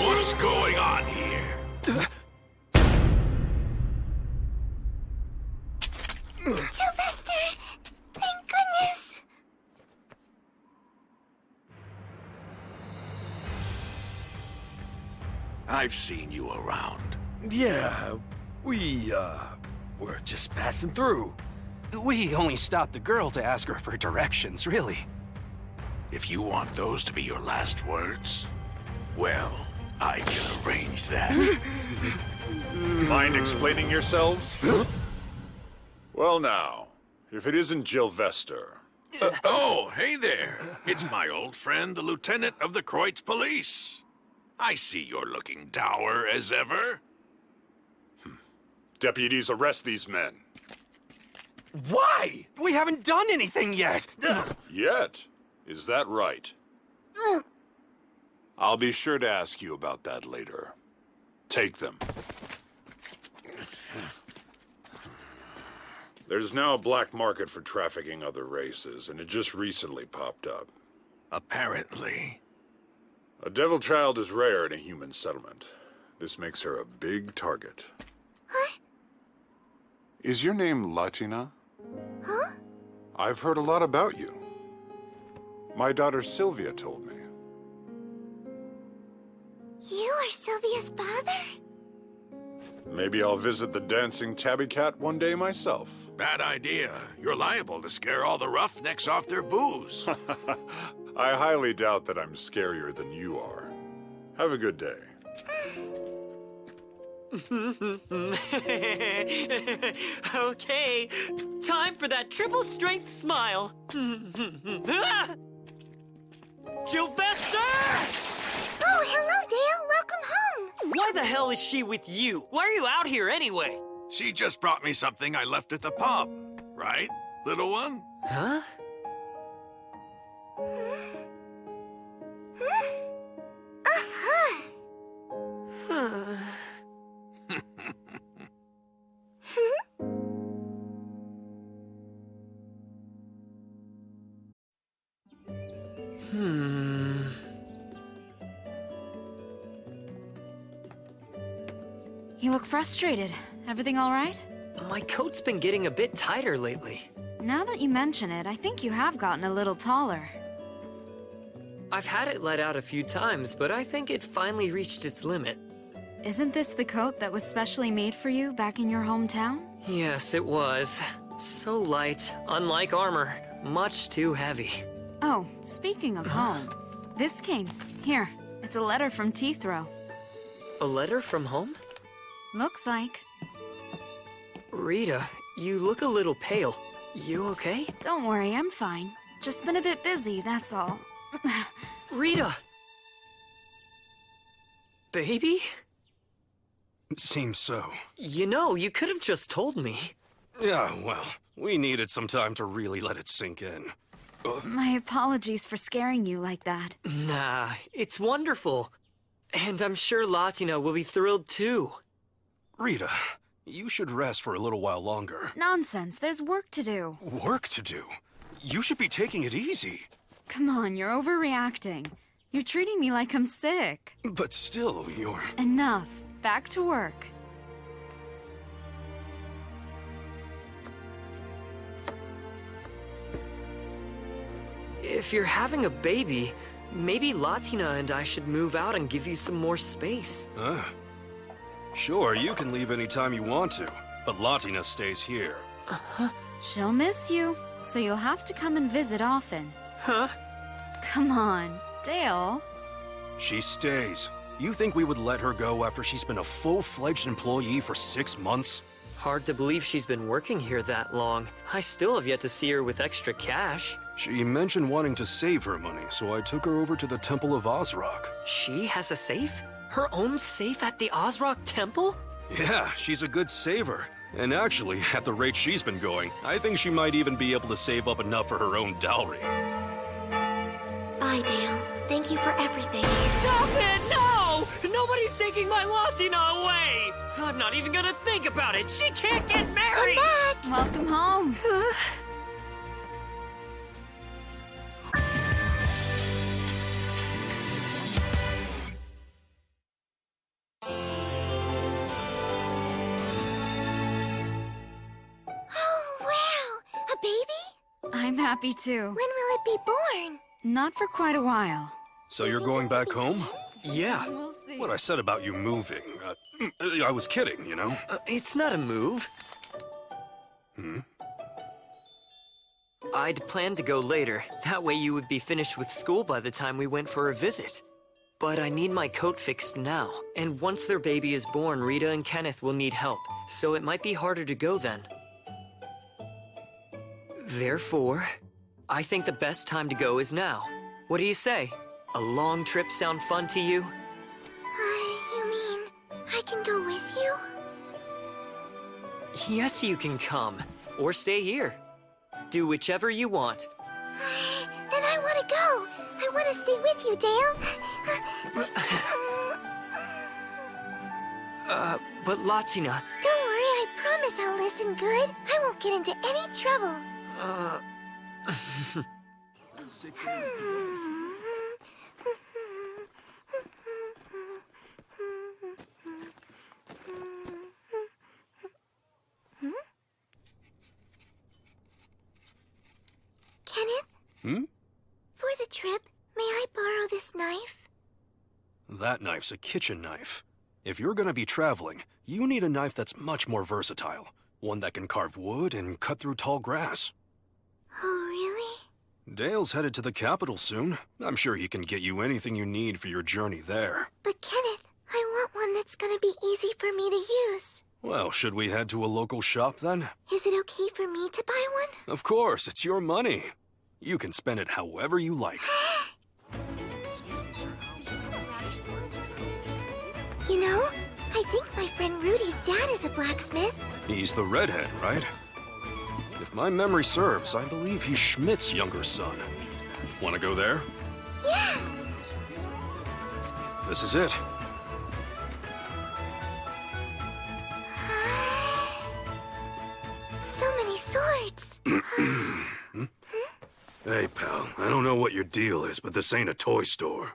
What's going on here? Sylvester! Thank goodness! I've seen you around. Yeah, we, were just passing through. We only stopped the girl to ask her for directions, really. If you want those to be your last words, well, I can arrange that. Mind explaining yourselves? Well now, if it isn't Gilvester. Oh, hey there. It's my old friend, the Lieutenant of the Kreutz Police. I see you're looking dour as ever. Deputies, arrest these men. Why? We haven't done anything yet. Yet? Is that right? I'll be sure to ask you about that later. Take them. There's now a black market for trafficking other races, and it just recently popped up. Apparently. A devil child is rare in a human settlement. This makes her a big target. Huh? Is your name Latina? Huh? I've heard a lot about you. My daughter Sylvia told me. You are Sylvia's father? Maybe I'll visit the dancing tabby cat one day myself. Bad idea. You're liable to scare all the roughnecks off their booze. I highly doubt that I'm scarier than you are. Have a good day. Okay, time for that triple strength smile. Sylvester! Oh, hello, Dale. Welcome home. Why the hell is she with you? Why are you out here anyway? She just brought me something I left at the pub. Right, little one? Huh? Uh-huh. You look frustrated. Everything all right? My coat's been getting a bit tighter lately. Now that you mention it, I think you have gotten a little taller. I've had it let out a few times, but I think it finally reached its limit. Isn't this the coat that was specially made for you back in your hometown? Yes, it was. So light, unlike armor, much too heavy. Oh, speaking of home, this came. Here, it's a letter from Teethrow. A letter from home? Looks like. Rita, you look a little pale. You okay? Don't worry, I'm fine. Just been a bit busy, that's all. Rita! Baby? Seems so. You know, you could have just told me. Yeah, well, we needed some time to really let it sink in. My apologies for scaring you like that. Nah, it's wonderful. And I'm sure Latina will be thrilled too. Rita, you should rest for a little while longer. Nonsense, there's work to do. Work to do? You should be taking it easy. Come on, you're overreacting. You're treating me like I'm sick. But still, you're... Enough. Back to work. If you're having a baby, maybe Latina and I should move out and give you some more space. Huh? Sure, you can leave anytime you want to, but Latina stays here. She'll miss you, so you'll have to come and visit often. Huh? Come on, Dale. She stays. You think we would let her go after she's been a full-fledged employee for 6 months? Hard to believe she's been working here that long. I still have yet to see her with extra cash. She mentioned wanting to save her money, so I took her over to the Temple of Ozrock. She has a safe? Her own safe at the Ozrock Temple? Yeah, she's a good saver. And actually, at the rate she's been going, I think she might even be able to save up enough for her own dowry. Bye, Dale. Thank you for everything. Stop it! No! Nobody's taking my Latina away! I'm not even gonna think about it! She can't get married! I'm back! Welcome home. Oh, wow! A baby? I'm happy too. When will it be born? Not for quite a while. So you're going back home? Yeah. We'll see. What I said about you moving, I was kidding, you know? It's not a move. I'd planned to go later. That way you would be finished with school by the time we went for a visit. But I need my coat fixed now. And once their baby is born, Rita and Kenneth will need help. So it might be harder to go then. Therefore, I think the best time to go is now. What do you say? A long trip sound fun to you? You mean I can go with you? Yes, you can come. Or stay here. Do whichever you want. Then I want to go. I want to stay with you, Dale. But Latina... Don't worry, I promise I'll listen good. I won't get into any trouble. Kenneth? For the trip, may I borrow this knife? That knife's a kitchen knife. If you're gonna be traveling, you need a knife that's much more versatile. One that can carve wood and cut through tall grass. Oh, really? Dale's headed to the capital soon. I'm sure he can get you anything you need for your journey there. But Kenneth, I want one that's gonna be easy for me to use. Well, should we head to a local shop then? Is it okay for me to buy one? Of course, it's your money. You can spend it however you like. You know, I think my friend Rudy's dad is a blacksmith. He's the redhead, right? If my memory serves, I believe he's Schmidt's younger son. Want to go there? Yeah! This is it. So many swords. Hey, pal, I don't know what your deal is, but this ain't a toy store.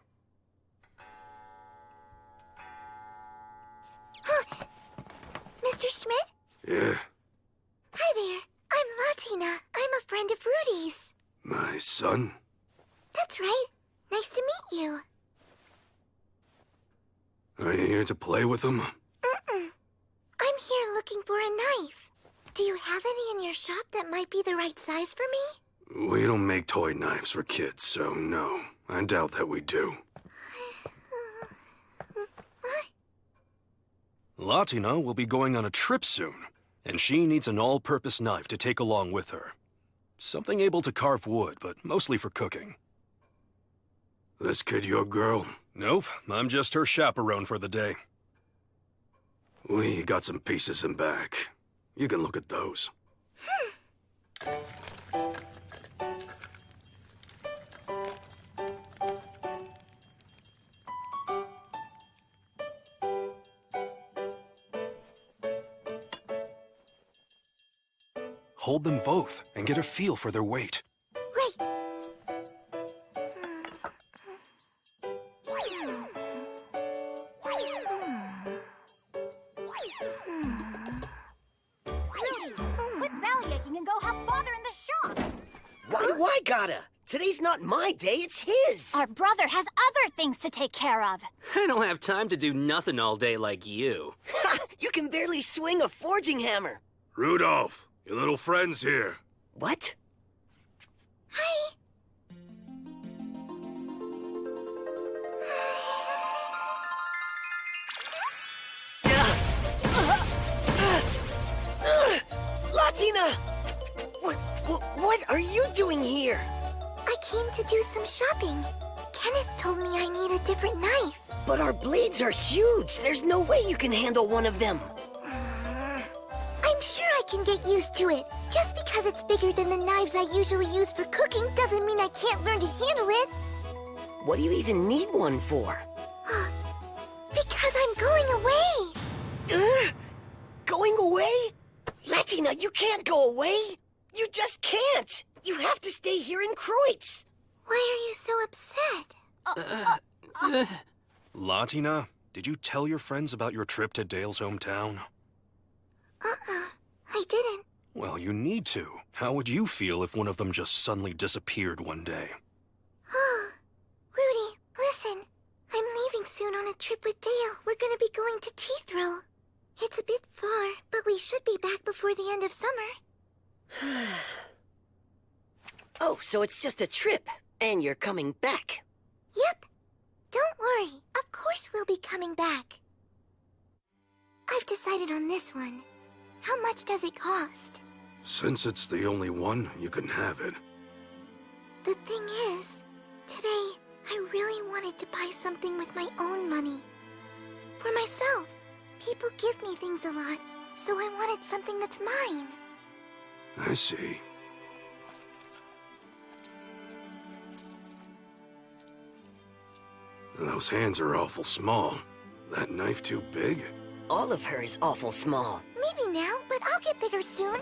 Mr. Schmidt? Yeah, Hi there. I'm Latina. I'm a friend of Rudy's. my son? That's right. Nice to meet you. Are you here to play with him? I'm here looking for a knife. Do you have any in your shop that might be the right size for me? We don't make toy knives for kids, so no. I doubt that we do. Latina will be going on a trip soon, and she needs an all-purpose knife to take along with her. Something able to carve wood, but mostly for cooking. This kid your girl? Nope, I'm just her chaperone for the day. We got some pieces in back. You can look at those. Hold them both and get a feel for their weight. Right. Quit bellyaching and go have father in the shop! Why do I gotta? Today's not my day, it's his! Our brother has other things to take care of. I don't have time to do nothing all day like you. Ha! You can barely swing a forging hammer! Rudolph, your little friend's here. What? Hi. Latina! What are you doing here? I came to do some shopping. Kenneth told me I need a different knife. But our blades are huge. There's no way you can handle one of them. I'm sure I can get used to it. Just because it's bigger than the knives I usually use for cooking doesn't mean I can't learn to handle it. What do you even need one for? Because I'm going away. Going away? Latina, you can't go away. You just can't. You have to stay here in Kreutz. Why are you so upset? Latina, did you tell your friends about your trip to Dale's hometown? I didn't. Well, you need to. How would you feel if one of them just suddenly disappeared one day? Rudy, listen. I'm leaving soon on a trip with Dale. We're gonna be going to Teethrow. It's a bit far, but we should be back before the end of summer. so it's just a trip, and you're coming back. Yep. Don't worry. Of course we'll be coming back. I've decided on this one. How much does it cost? Since it's the only one, you can have it. The thing is, today, I really wanted to buy something with my own money. For myself. People give me things a lot, so I wanted something that's mine. I see. Those hands are awful small. That knife too big? All of her is awful small. Maybe now, but I'll get bigger soon.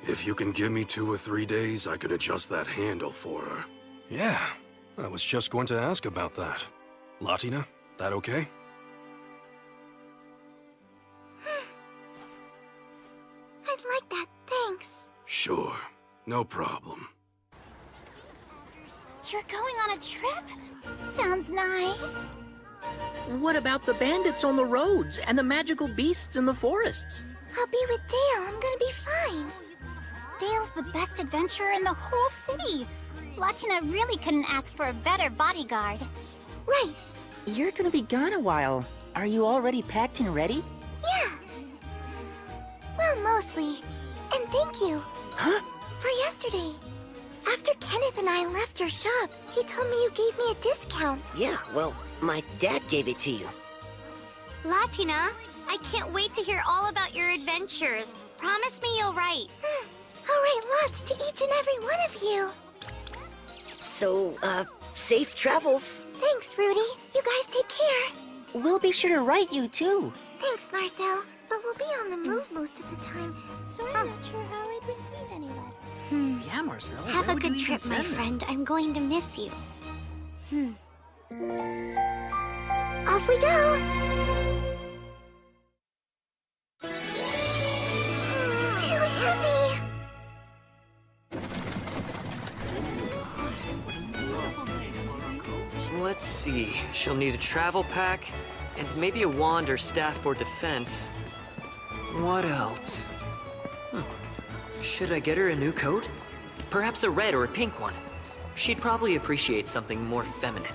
If you can give me 2 or 3 days, I can adjust that handle for her. Yeah, I was just going to ask about that. Latina, that okay? I'd like that, thanks. Sure, no problem. You're going on a trip? Sounds nice. What about the bandits on the roads and the magical beasts in the forests? I'll be with Dale. I'm gonna be fine. Dale's the best adventurer in the whole city. Latina really couldn't ask for a better bodyguard. Right. You're gonna be gone a while. Are you already packed and ready? Yeah. Well, mostly. And thank you. Huh? For yesterday. After Kenneth and I left your shop, he told me you gave me a discount. Yeah, well, my dad gave it to you. Latina, I can't wait to hear all about your adventures. Promise me you'll write. I'll write lots to each and every one of you. So, safe travels. Thanks, Rudy. You guys take care. We'll be sure to write you, too. Thanks, Marcel. But we'll be on the move most of the time, so I'm not sure how I'd receive any letters. Yeah, Marcel. Have where a would you good even trip, my send them? friend. I'm going to miss you. Off we go! Too heavy! Let's see. She'll need a travel pack, and maybe a wand or staff for defense. What else? Should I get her a new coat? Perhaps a red or a pink one. She'd probably appreciate something more feminine.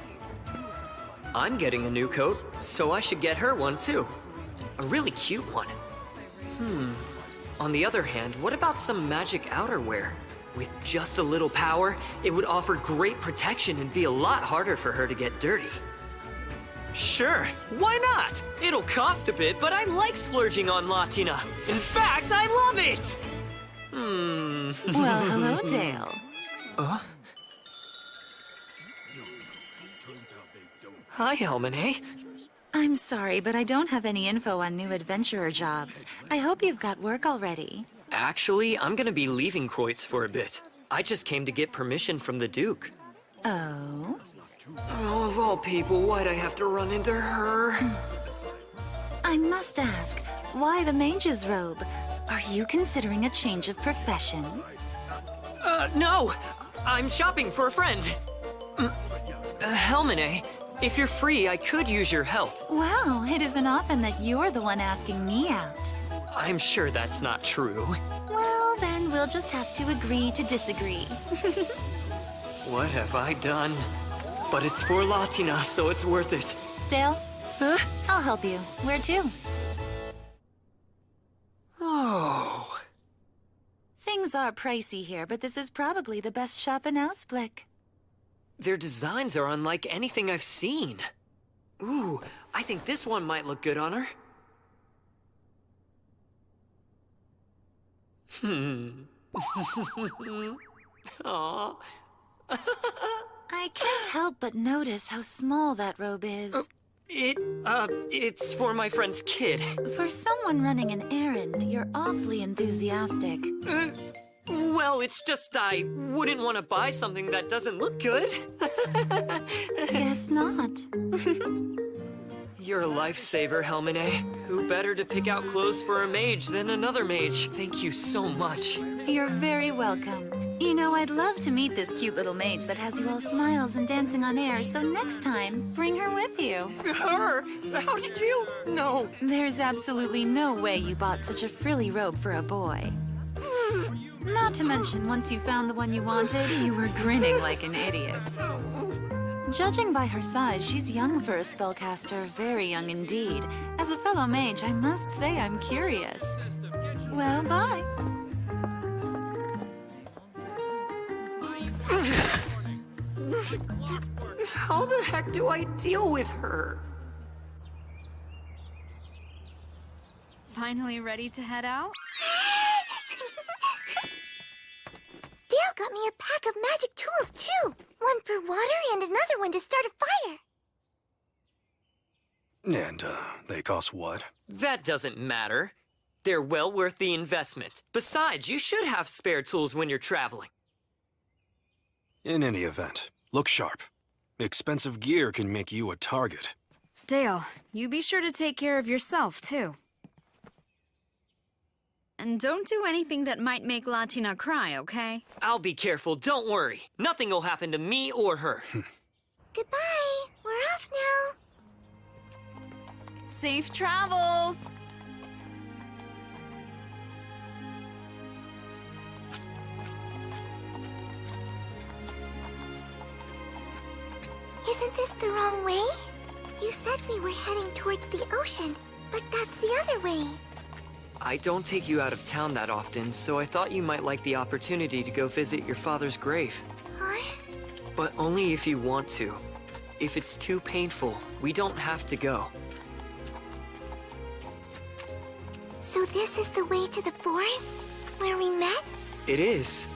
I'm getting a new coat, so I should get her one too. A really cute one. On the other hand, what about some magic outerwear? With just a little power, it would offer great protection and be a lot harder for her to get dirty. Sure, why not? It'll cost a bit, but I like splurging on Latina. In fact, I love it! Well, hello, Dale. Hi, Helmine. I'm sorry, but I don't have any info on new adventurer jobs. I hope you've got work already. Actually, I'm gonna be leaving Kreutz for a bit. I just came to get permission from the Duke. Oh? Oh, of all people, why'd I have to run into her? I must ask, why the mage's robe? Are you considering a change of profession? No! I'm shopping for a friend. Helmine, if you're free, I could use your help. Well, it isn't often that you're the one asking me out. I'm sure that's not true. Well, then we'll just have to agree to disagree. What have I done? But it's for Latina, so it's worth it. Dale? Huh? I'll help you. Where to? Oh. Things are pricey here, but this is probably the best shop in Ausblick. Their designs are unlike anything I've seen. Ooh, I think this one might look good on her. Aww. I can't help but notice how small that robe is. It's for my friend's kid. For someone running an errand, you're awfully enthusiastic. Well, it's just I wouldn't want to buy something that doesn't look good. Guess not. You're a lifesaver, Helmine. Who better to pick out clothes for a mage than another mage? Thank you so much. You're very welcome. You know, I'd love to meet this cute little mage that has you all smiles and dancing on air, so next time, bring her with you. Her? How did you? No. There's absolutely no way you bought such a frilly robe for a boy. Not to mention, once you found the one you wanted, you were grinning like an idiot. Judging by her size, she's young for a spellcaster, very young indeed. As a fellow mage, I must say I'm curious. Well, bye. How the heck do I deal with her? Finally ready to head out? Dale got me a pack of magic tools, too. One for water and another one to start a fire. And, they cost what? That doesn't matter. They're well worth the investment. Besides, you should have spare tools when you're traveling. In any event, look sharp. Expensive gear can make you a target. Dale, you be sure to take care of yourself, too. And don't do anything that might make Latina cry, okay? I'll be careful, don't worry. Nothing will happen to me or her. Goodbye. We're off now. Safe travels! Isn't this the wrong way? You said we were heading towards the ocean, but that's the other way. I don't take you out of town that often, so I thought you might like the opportunity to go visit your father's grave. Huh? But only if you want to. If it's too painful, we don't have to go. So this is the way to the forest? Where we met? It is.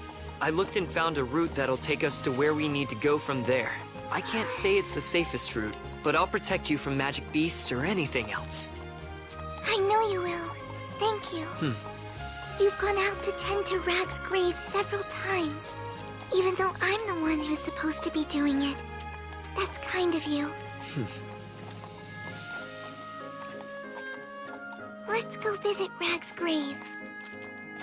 I looked and found a route that'll take us to where we need to go from there. I can't say it's the safest route, but I'll protect you from magic beasts or anything else. I know you will. Thank you. You've gone out to tend to Rag's grave several times, even though I'm the one who's supposed to be doing it. That's kind of you. Let's go visit Rag's grave.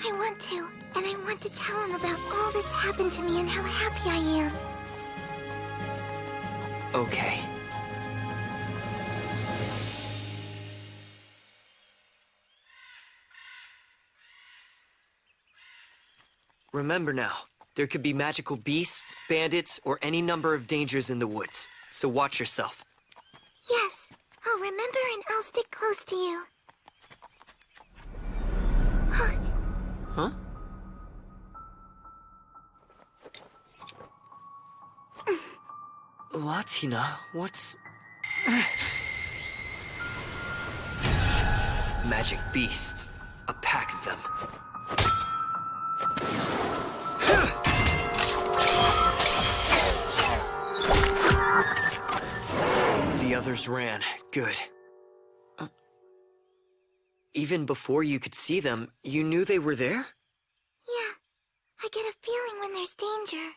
I want to, and I want to tell him about all that's happened to me and how happy I am. Okay. Remember now, there could be magical beasts, bandits, or any number of dangers in the woods, so watch yourself. Yes, I'll remember and I'll stick close to you. Huh? Latina, what's... Magic beasts. A pack of them. The others ran. Good. Even before you could see them, you knew they were there? Yeah, I get a feeling when there's danger.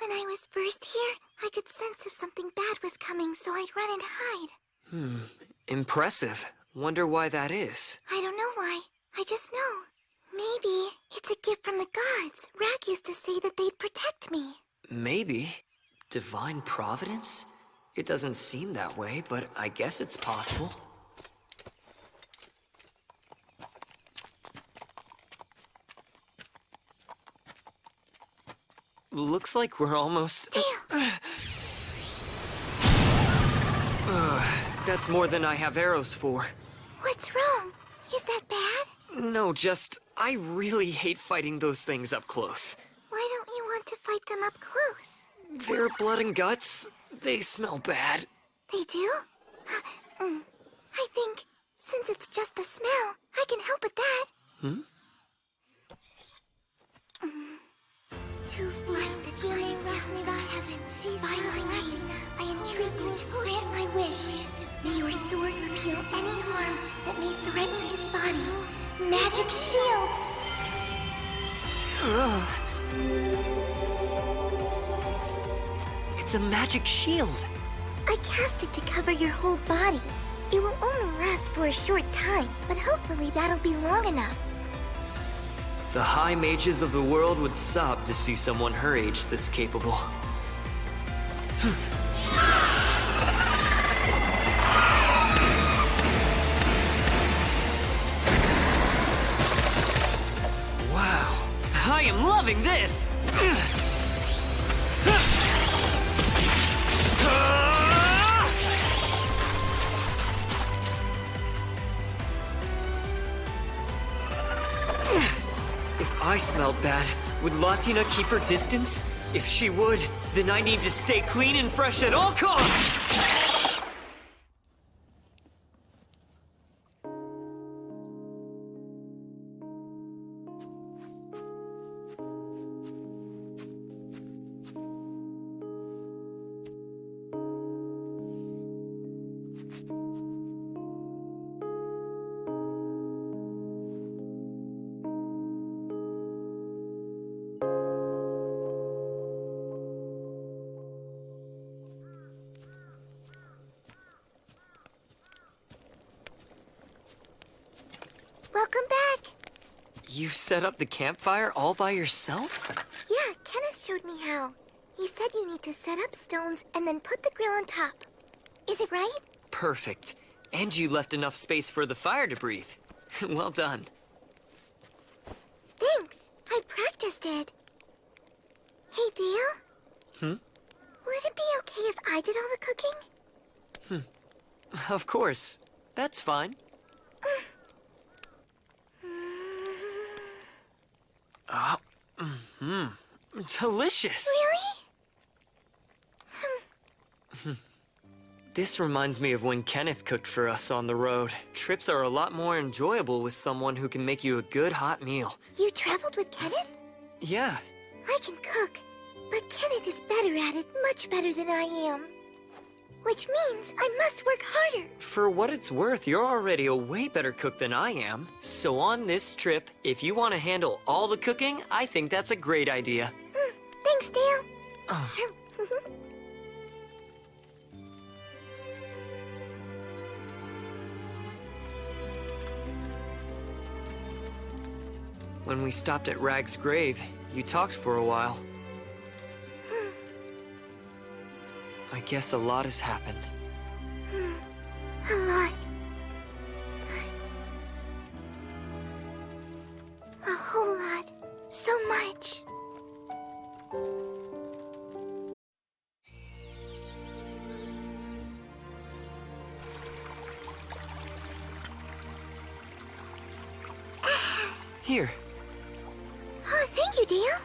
When I was first here, I could sense if something bad was coming, so I'd run and hide. Impressive. Wonder why that is. I don't know why. I just know. Maybe it's a gift from the gods. Rag used to say that they'd protect me. Maybe. Divine providence? It doesn't seem that way, but I guess it's possible. Looks like we're almost... That's more than I have arrows for. What's wrong? Is that bad? No, just... I really hate fighting those things up close. Why don't you want to fight them up close? They're blood and guts. They smell bad. They do? I think, since it's just the smell, I can help with that. To light that shines down from heaven, by my might, I entreat you to grant my wish. May your sword repel any harm that may threaten his body. Magic shield! It's a magic shield. I cast it to cover your whole body. It will only last for a short time, but hopefully that'll be long enough. The high mages of the world would sob to see someone her age this capable. Wow, I am loving this! If I smelled bad, would Latina keep her distance? If she would, then I need to stay clean and fresh at all costs! Welcome back. You set up the campfire all by yourself? Yeah, Kenneth showed me how. He said you need to set up stones and then put the grill on top. Is it right? Perfect. And you left enough space for the fire to breathe. Well done. Thanks. I practiced it. Hey, Dale? Hmm? Would it be okay if I did all the cooking? Of course. That's fine. Delicious! Really? This reminds me of when Kenneth cooked for us on the road. Trips are a lot more enjoyable with someone who can make you a good hot meal. You traveled with Kenneth? Yeah. I can cook, but Kenneth is better at it, much better than I am. Which means I must work harder. For what it's worth, you're already a way better cook than I am. So on this trip, if you want to handle all the cooking, I think that's a great idea. Thanks, Dale. When we stopped at Rag's grave, you talked for a while. I guess a lot has happened. A lot. A whole lot. So much. Here. Oh, thank you, Dale.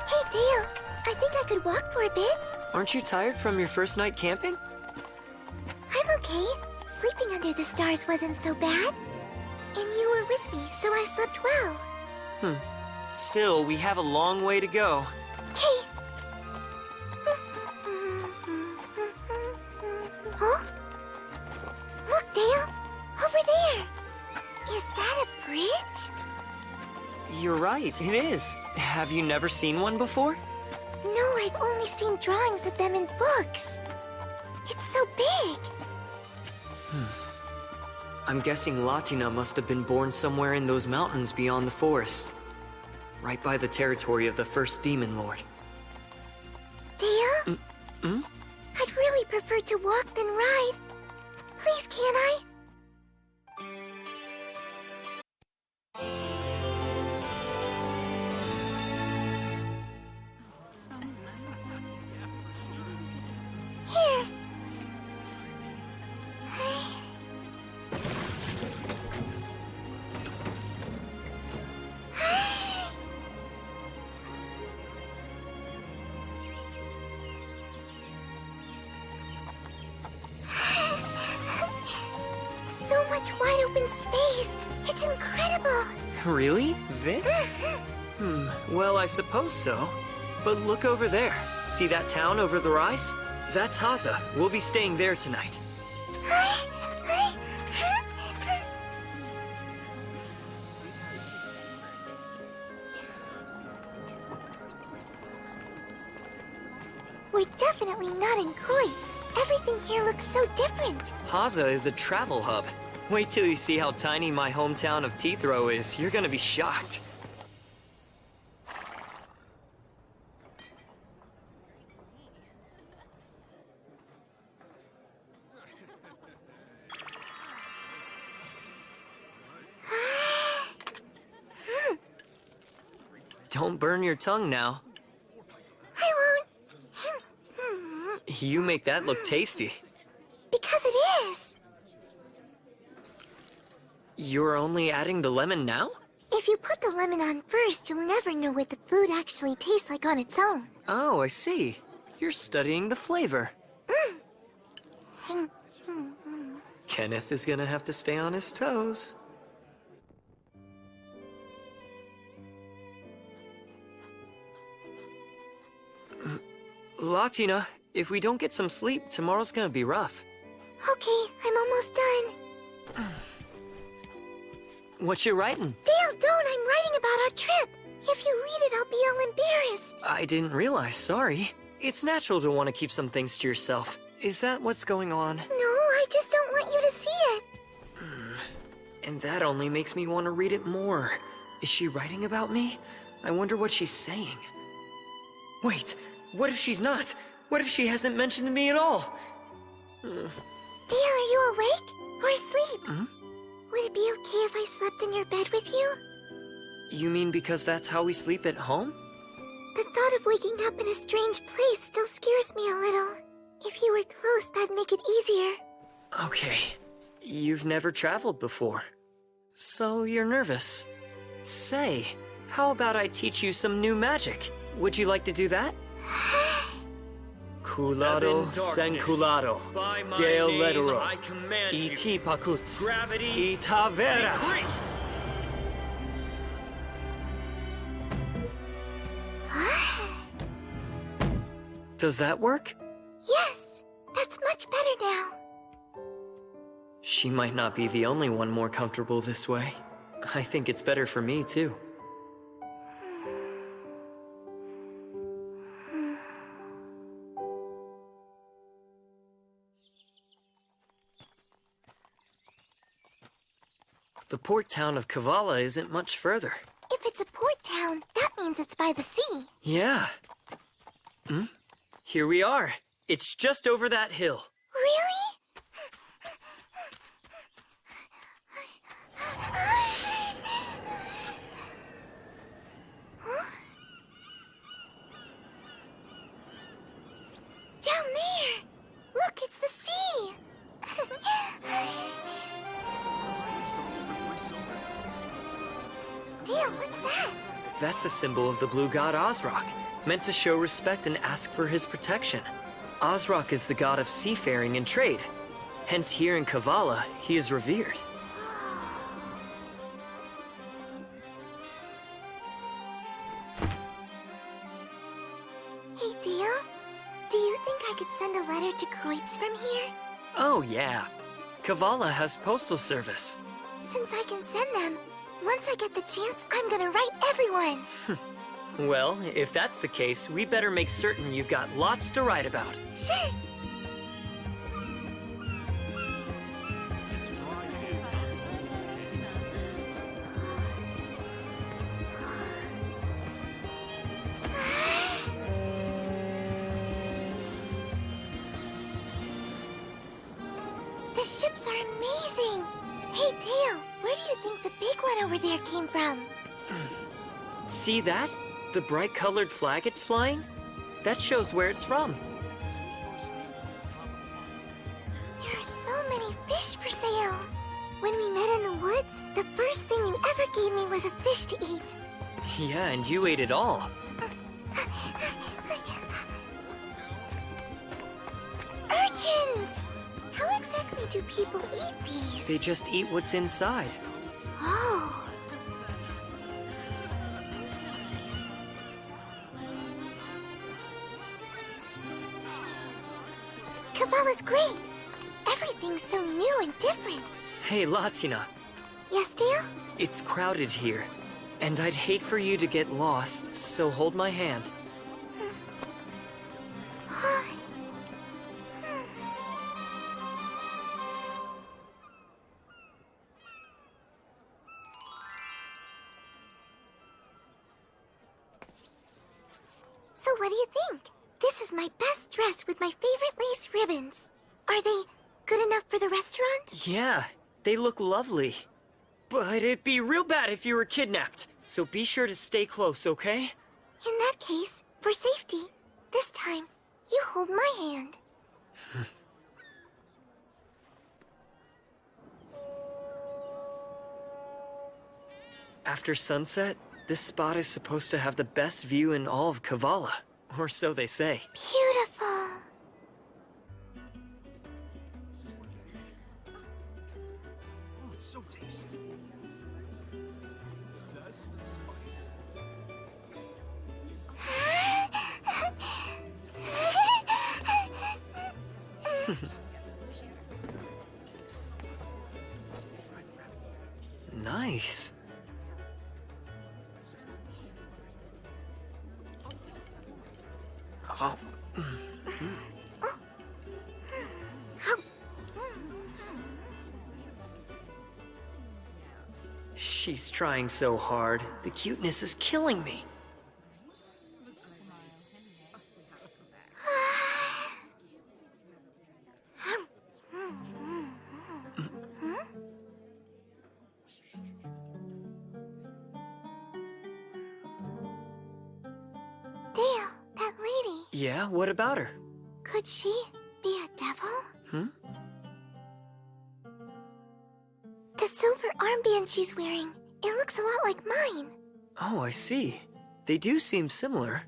Hey, Dale. I think I could walk for a bit. Aren't you tired from your first night camping? I'm okay. Sleeping under the stars wasn't so bad. And you were with me, so I slept well. Still, we have a long way to go. Hey! Huh? Look, Dale! Over there! Is that a bridge? You're right, it is. Have you never seen one before? No, I've only seen drawings of them in books. It's so big! I'm guessing Latina must have been born somewhere in those mountains beyond the forest. Right by the territory of the first Demon Lord. Dale? I'd really prefer to walk than ride. Please, can I? Here. So much wide open space. It's incredible. Really? This? Well, I suppose so. But look over there. See that town over the rise? That's Haza. We'll be staying there tonight. We're definitely not in Kreutz. Everything here looks so different. Haza is a travel hub. Wait till you see how tiny my hometown of Teethrow is. You're gonna be shocked. Don't burn your tongue now. I won't. You make that look tasty. Because it is. You're only adding the lemon now? If you put the lemon on first, you'll never know what the food actually tastes like on its own. Oh, I see. You're studying the flavor. Kenneth is gonna have to stay on his toes. Latina, if we don't get some sleep, tomorrow's gonna be rough. Okay, I'm almost done. What you writing? Dale, don't! I'm writing about our trip. If you read it, I'll be all embarrassed. I didn't realize, sorry. It's natural to want to keep some things to yourself. Is that what's going on? No, I just don't want you to see it. And that only makes me want to read it more. Is she writing about me? I wonder what she's saying. Wait, what if she's not? What if she hasn't mentioned me at all? Dale, are you awake? Or asleep? Would it be okay if I slept in your bed with you? You mean because that's how we sleep at home? The thought of waking up in a strange place still scares me a little. If you were close, that'd make it easier. Okay. You've never traveled before. So you're nervous. Say, how about I teach you some new magic? Would you like to do that? Culado senculado, Dale Letero, E.T. Pacuts, Gravity, Itavera. Does that work? Yes, that's much better now. She might not be the only one more comfortable this way. I think it's better for me, too. The port town of Kavala isn't much further. If it's a port town, that means it's by the sea. Yeah. Here we are. It's just over that hill. Really? Down there! Look, it's the sea! Dale, what's that? That's a symbol of the blue god Ozrock, meant to show respect and ask for his protection. Ozrock is the god of seafaring and trade. Hence here in Kavala, he is revered. Hey, Dale? Do you think I could send a letter to Kreutz from here? Oh yeah. Kavala has postal service. Since I can send them, once I get the chance, I'm gonna write everyone. Well, if that's the case, we better make certain you've got lots to write about. Sure. The ships are amazing. Hey, Dale, where do you think the big one over there came from? See that? The bright colored flag it's flying? That shows where it's from. There are so many fish for sale. When we met in the woods, the first thing you ever gave me was a fish to eat. Yeah, and you ate it all. Urchins! How exactly do people eat these? They just eat what's inside. Oh. Kavala's great. Everything's so new and different. Hey, Latina. Yes, Dale? It's crowded here, and I'd hate for you to get lost, so hold my hand. So what do you think? This is my best dress with my favorite lace ribbons. Are they good enough for the restaurant? Yeah, they look lovely. But it'd be real bad if you were kidnapped, so be sure to stay close, okay? In that case, for safety, this time, you hold my hand. After sunset, this spot is supposed to have the best view in all of Kavala. Or so they say. Beautiful. Oh, it's so tasty. Zest and spice. Nice. Oh. She's trying so hard. The cuteness is killing me. Dale, that lady. Yeah, what about her? Could she be a devil? Hmm? The silver armband she's wearing, it looks a lot like mine. Oh, I see. They do seem similar.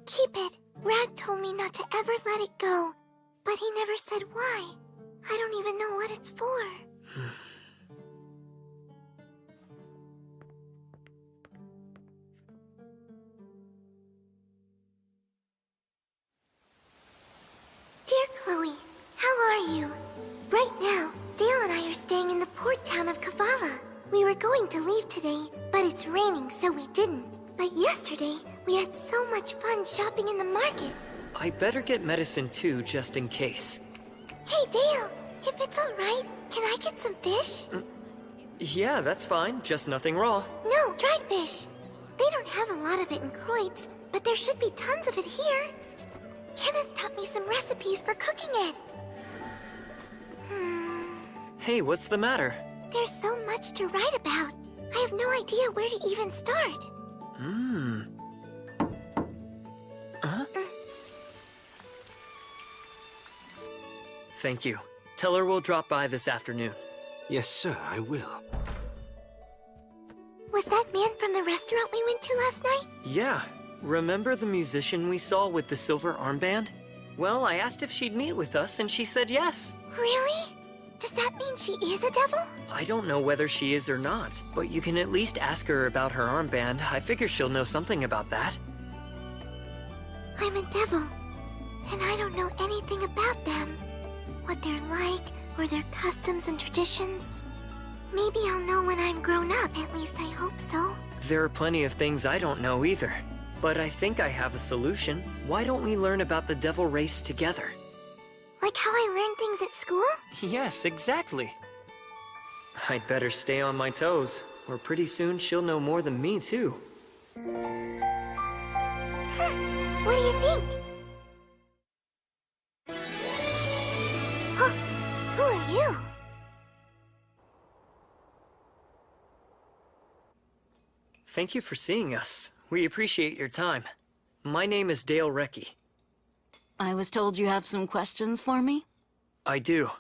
Keep it. Rag told me not to ever let it go, but he never said why. I don't even know what it's for. Dear Chloe, how are you? Right now, Dale and I are staying in the port town of Kavala. We were going to leave today, but it's raining, so we didn't. But yesterday, we had so much fun shopping in the market. I better get medicine too, just in case. Hey, Dale, if it's alright, can I get some fish? Yeah, that's fine. Just nothing raw. No, dried fish. They don't have a lot of it in Kreutz, but there should be tons of it here. Kenneth taught me some recipes for cooking it. Hey, what's the matter? There's so much to write about. I have no idea where to even start. Huh? Thank you. Tell her we'll drop by this afternoon. Yes, sir, I will. Was that man from the restaurant we went to last night? Yeah. Remember the musician we saw with the silver armband? Well, I asked if she'd meet with us, and she said yes. Really? Does that mean she is a devil? I don't know whether she is or not, but you can at least ask her about her armband. I figure she'll know something about that. I'm a devil, and I don't know anything about them. What they're like, or their customs and traditions. Maybe I'll know when I'm grown up, at least I hope so. There are plenty of things I don't know either. But I think I have a solution. Why don't we learn about the devil race together? Like how I learned things at school? Yes, exactly. I'd better stay on my toes, or pretty soon she'll know more than me, too. What do you think? Huh, who are you? Thank you for seeing us. We appreciate your time. My name is Dale Recce. I was told you have some questions for me? I do.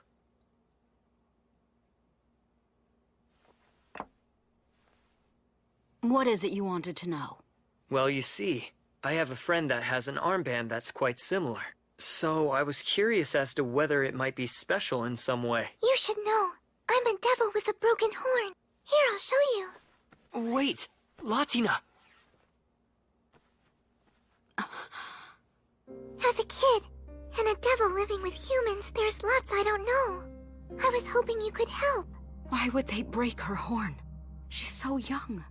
What is it you wanted to know? Well, you see, I have a friend that has an armband that's quite similar. So I was curious as to whether it might be special in some way. You should know. I'm a devil with a broken horn. Here, I'll show you. Wait, Latina! As a kid, and a devil living with humans, there's lots I don't know. I was hoping you could help. Why would they break her horn? She's so young.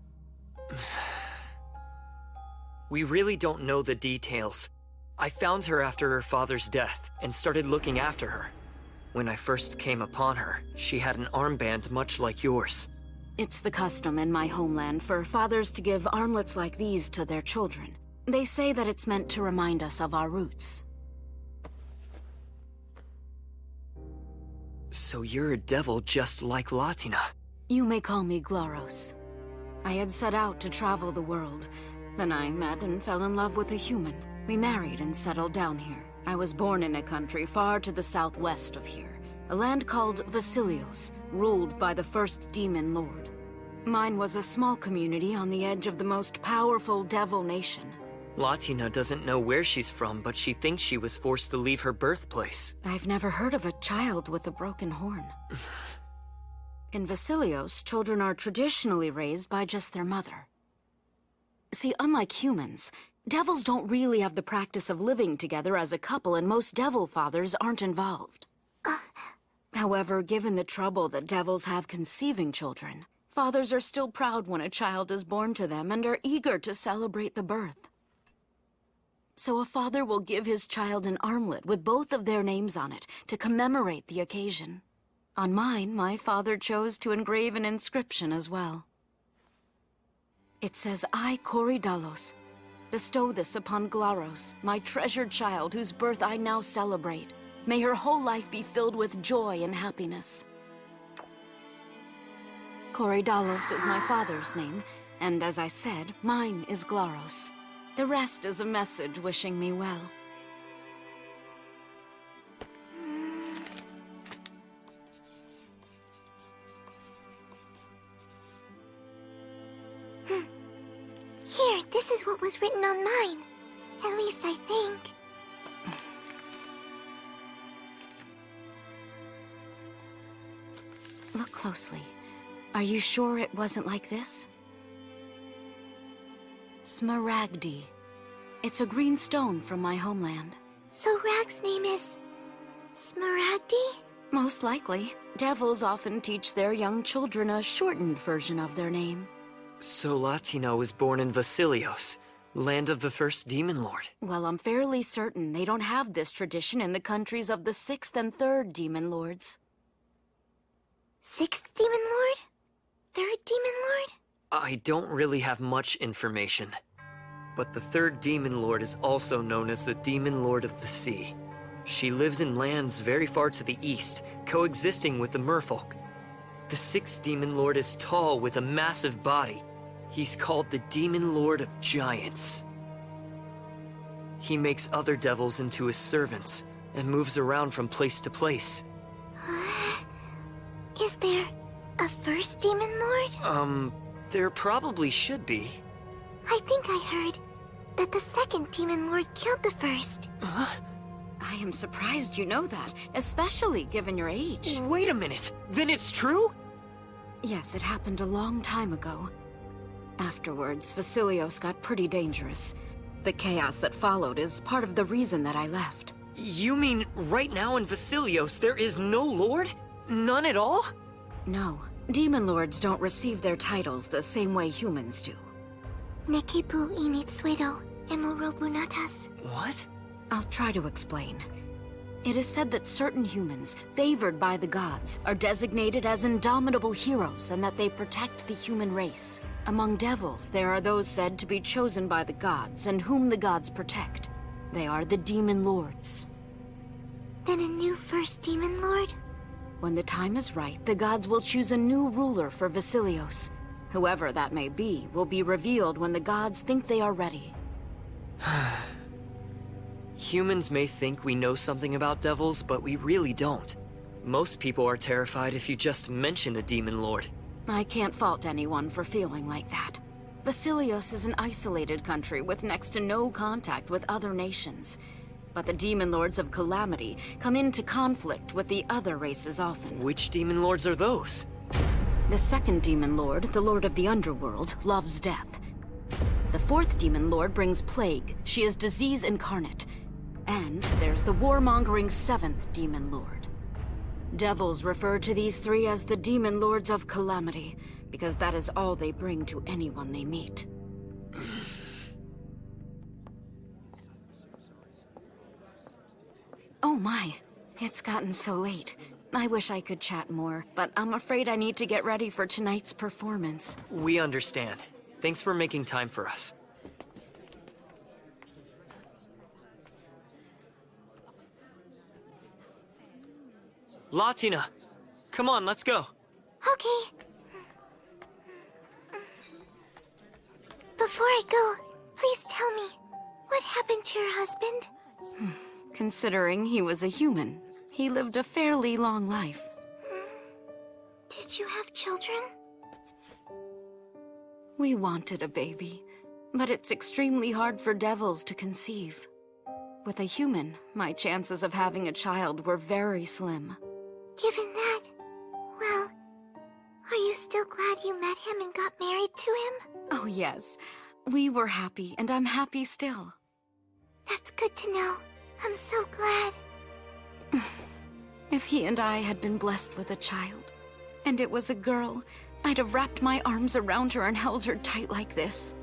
We really don't know the details. I found her after her father's death and started looking after her. When I first came upon her, she had an armband much like yours. It's the custom in my homeland for fathers to give armlets like these to their children. They say that it's meant to remind us of our roots. So you're a devil just like Latina. You may call me Glaros. I had set out to travel the world. Then I met and fell in love with a human. We married and settled down here. I was born in a country far to the southwest of here. A land called Vasilios, ruled by the first demon lord. Mine was a small community on the edge of the most powerful devil nation. Latina doesn't know where she's from, but she thinks she was forced to leave her birthplace. I've never heard of a child with a broken horn. In Vasilios, children are traditionally raised by just their mother. See, unlike humans, devils don't really have the practice of living together as a couple, and most devil fathers aren't involved. However, given the trouble that devils have conceiving children, fathers are still proud when a child is born to them and are eager to celebrate the birth. So a father will give his child an armlet with both of their names on it to commemorate the occasion. On mine, my father chose to engrave an inscription as well. It says, I, Korydallos, bestow this upon Glaros, my treasured child whose birth I now celebrate. May her whole life be filled with joy and happiness. Korydallos is my father's name, and as I said, mine is Glaros. The rest is a message wishing me well. Here, this is what was written on mine. At least I think. Look closely. Are you sure it wasn't like this? Smaragdi. It's a green stone from my homeland. So Rag's name is... Smaragdi? Most likely. Devils often teach their young children a shortened version of their name. So Latina was born in Vasilios, land of the first demon lord. Well, I'm fairly certain they don't have this tradition in the countries of the 6th and 3rd demon lords. 6th demon lord? 3rd demon lord? I don't really have much information. But the 3rd demon lord is also known as the demon lord of the sea. She lives in lands very far to the east, coexisting with the merfolk. The 6th demon lord is tall with a massive body. He's called the Demon Lord of Giants. He makes other devils into his servants and moves around from place to place. Is there a first demon lord? There probably should be. I think I heard that the 2nd demon lord killed the first. I am surprised you know that, especially given your age. Wait a minute! Then it's true? Yes, it happened a long time ago. Afterwards, Vasilios got pretty dangerous. The chaos that followed is part of the reason that I left. You mean right now in Vasilios there is no lord? None at all? No. Demon lords don't receive their titles the same way humans do. Nekipu init suedo, emorobunatas. What? I'll try to explain. It is said that certain humans, favored by the gods, are designated as indomitable heroes and that they protect the human race. Among devils, there are those said to be chosen by the gods and whom the gods protect. They are the demon lords. Then a new first demon lord? When the time is right, the gods will choose a new ruler for Vasilios. Whoever that may be will be revealed when the gods think they are ready. Humans may think we know something about devils, but we really don't. Most people are terrified if you just mention a demon lord. I can't fault anyone for feeling like that. Vasilios is an isolated country with next to no contact with other nations. But the demon lords of Calamity come into conflict with the other races often. Which demon lords are those? The 2nd demon lord, the lord of the underworld, loves death. The 4th demon lord brings plague. She is disease incarnate. And there's the warmongering 7th demon lord. Devils refer to these 3 as the demon lords of Calamity, because that is all they bring to anyone they meet. Oh my, it's gotten so late. I wish I could chat more, but I'm afraid I need to get ready for tonight's performance. We understand. Thanks for making time for us. Latina, come on, let's go. Okay. Before I go, please tell me, what happened to your husband? Considering he was a human, he lived a fairly long life. Did you have children? We wanted a baby, but it's extremely hard for devils to conceive. With a human, my chances of having a child were very slim. Given that, well, are you still glad you met him and got married to him? Oh yes, we were happy, and I'm happy still. That's good to know. I'm so glad. If he and I had been blessed with a child, and it was a girl, I'd have wrapped my arms around her and held her tight like this.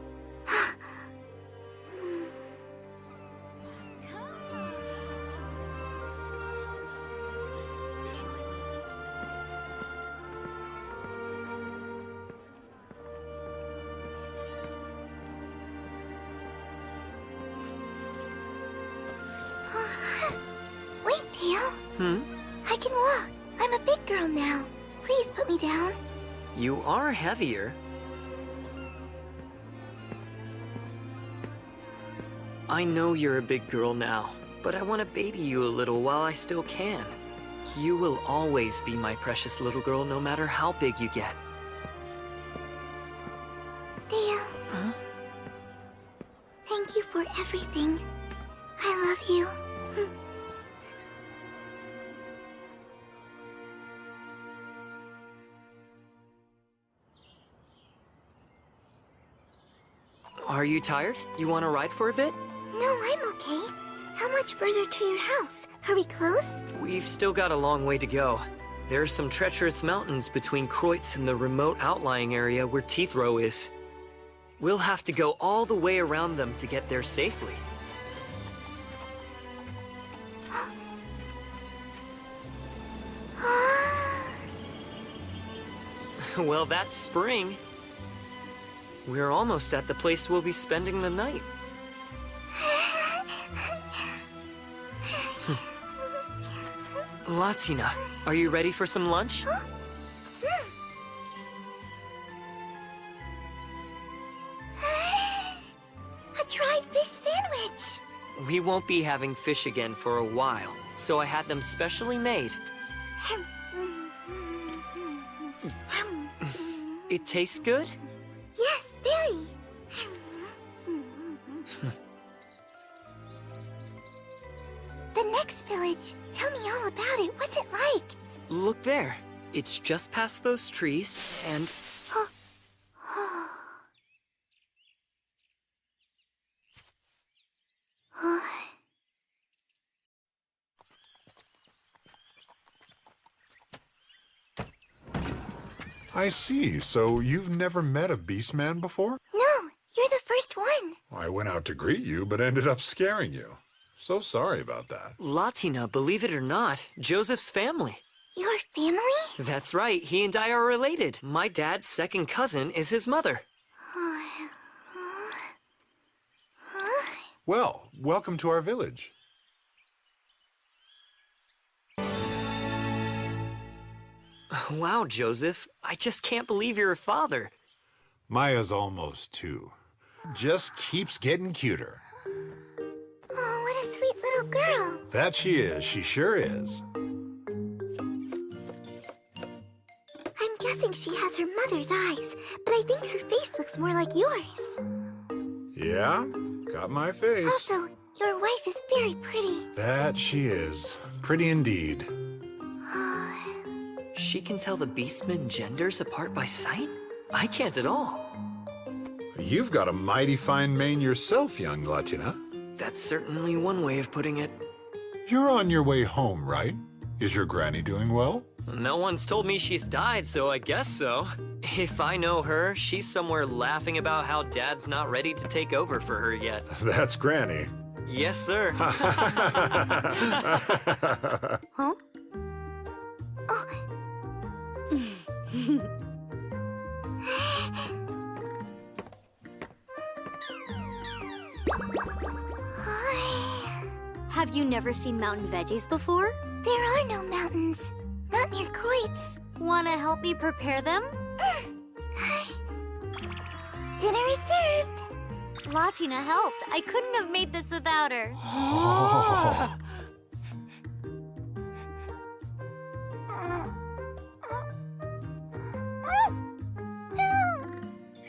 Wait, Dale. I can walk. I'm a big girl now. Please put me down. You are heavier. I know you're a big girl now, but I want to baby you a little while I still can. You will always be my precious little girl, no matter how big you get. Dale. Huh? Thank you for everything. I love you. Are you tired? You want to ride for a bit? No, I'm okay. How much further to your house? Are we close? We've still got a long way to go. There are some treacherous mountains between Kreutz and the remote outlying area where Teethrow is. We'll have to go all the way around them to get there safely. Well, that's spring. We're almost at the place we'll be spending the night. Latina, are you ready for some lunch? A dried fish sandwich! We won't be having fish again for a while, so I had them specially made. It tastes good? Yes, very. The next village. Tell me all about it. What's it like? Look there. It's just past those trees, and... I see. So you've never met a Beastman before? No, you're the first one. I went out to greet you, but ended up scaring you. So sorry about that. Latina, believe it or not, Joseph's family. Your family? That's right, he and I are related. My dad's second cousin is his mother. Well, welcome to our village. Wow, Joseph, I just can't believe you're a father. Maya's almost 2. Just keeps getting cuter. Oh, what a sweet little girl. That she is. She sure is. I'm guessing she has her mother's eyes, but I think her face looks more like yours. Yeah, got my face. Also, your wife is very pretty. That she is. Pretty indeed. She can tell the Beastmen genders apart by sight? I can't at all. You've got a mighty fine mane yourself, young Latina. That's certainly one way of putting it. You're on your way home, right? Is your granny doing well? No one's told me she's died, so I guess so. If I know her, she's somewhere laughing about how Dad's not ready to take over for her yet. That's Granny. Yes, sir. Huh? Have you never seen mountain veggies before? There are no mountains. out near Kreutz. Wanna help me prepare them? Dinner is served. Latina helped. I couldn't have made this without her.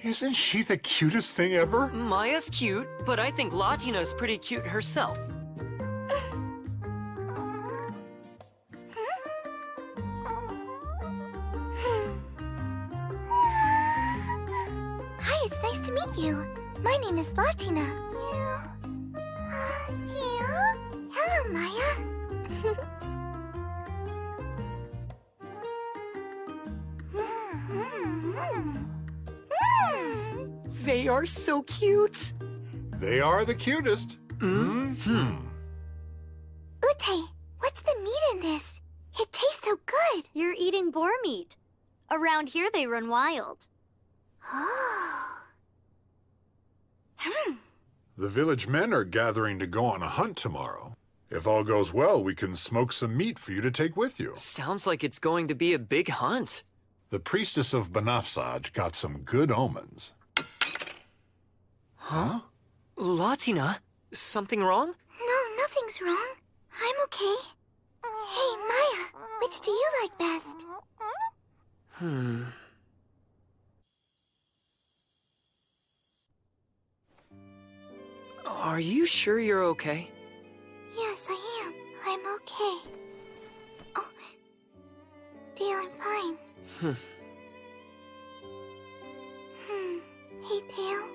Isn't she the cutest thing ever? Maya's cute, but I think Latina's pretty cute herself. Hi, it's nice to meet you. My name is Latina. Hello, Maya. They are so cute. They are the cutest. Ute, what's the meat in this? It tastes so good. You're eating boar meat. Around here, they run wild. Oh. The village men are gathering to go on a hunt tomorrow. If all goes well, we can smoke some meat for you to take with you. Sounds like it's going to be a big hunt. The priestess of Banafsaj got some good omens. Huh? Latina, something wrong? No, nothing's wrong. I'm okay. Hey, Maya, which do you like best? Are you sure you're okay? Yes, I am. I'm okay. Oh, Dale, I'm fine. Hey, Dale.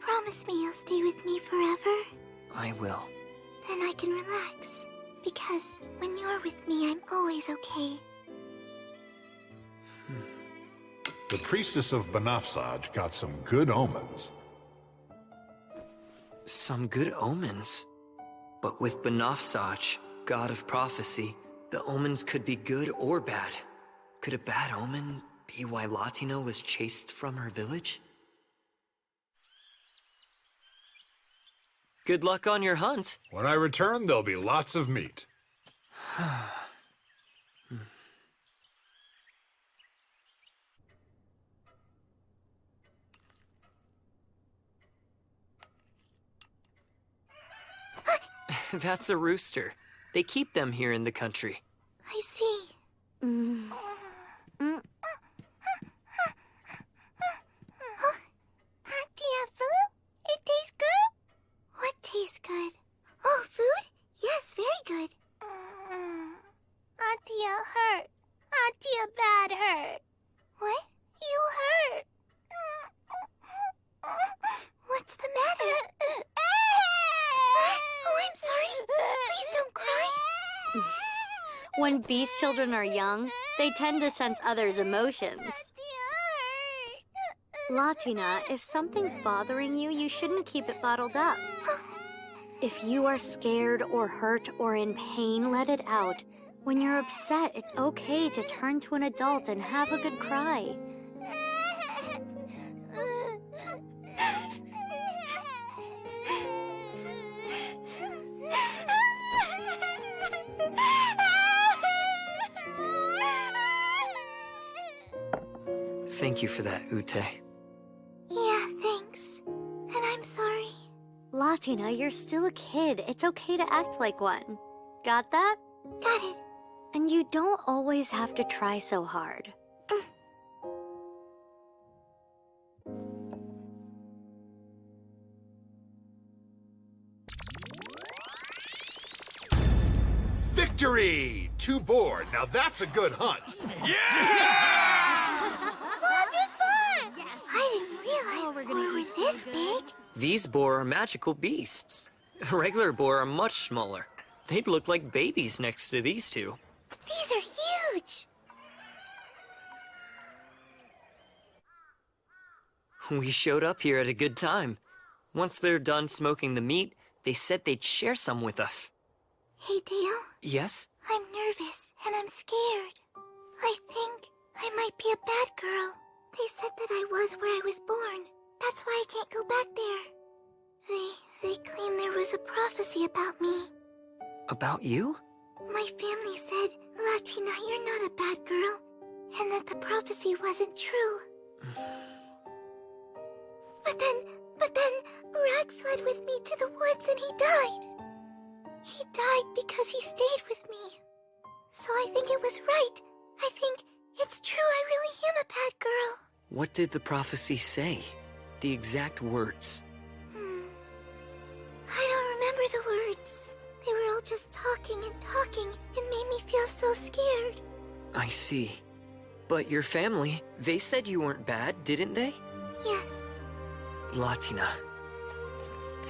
Promise me you'll stay with me forever? I will. Then I can relax. Because when you're with me, I'm always okay. The priestess of Banafsaj got some good omens. Some good omens? But with Banafsaj, god of prophecy, the omens could be good or bad. Could a bad omen be why Latina was chased from her village? Good luck on your hunt. When I return, there'll be lots of meat. That's a rooster. They keep them here in the country. I see. It tastes good? What tastes good? Oh, food? Yes, very good. Auntie hurt. Auntie bad hurt. What? You hurt. What's the matter? Oh, I'm sorry. Please don't cry. When beast children are young, they tend to sense others' emotions. Latina, if something's bothering you, you shouldn't keep it bottled up. If you are scared or hurt or in pain, let it out. When you're upset, it's okay to turn to an adult and have a good cry. Thank you for that, Ute. Yeah, thanks. And I'm sorry. Latina, you're still a kid. It's okay to act like one. Got that? Got it. And you don't always have to try so hard. Victory! 2 boar. Now that's a good hunt. I didn't realize boar were this big. These boar are magical beasts. Regular boar are much smaller. They'd look like babies next to these two. These are huge. We showed up here at a good time. Once they're done smoking the meat, they said they'd share some with us. Hey, Dale. Yes? I'm nervous and I'm scared. I think I might be a bad girl. They said that I was where I was born. That's why I can't go back there. They claim there was a prophecy about me. About you? My family said, Latina, you're not a bad girl, and that the prophecy wasn't true. But then, Rag fled with me to the woods and he died. He died because he stayed with me. So I think it was right. I think it's true I really am a bad girl. What did the prophecy say? The exact words. I don't remember the words. They were all just talking and talking. It made me feel so scared. I see. But your family, they said you weren't bad, didn't they? Yes. Latina.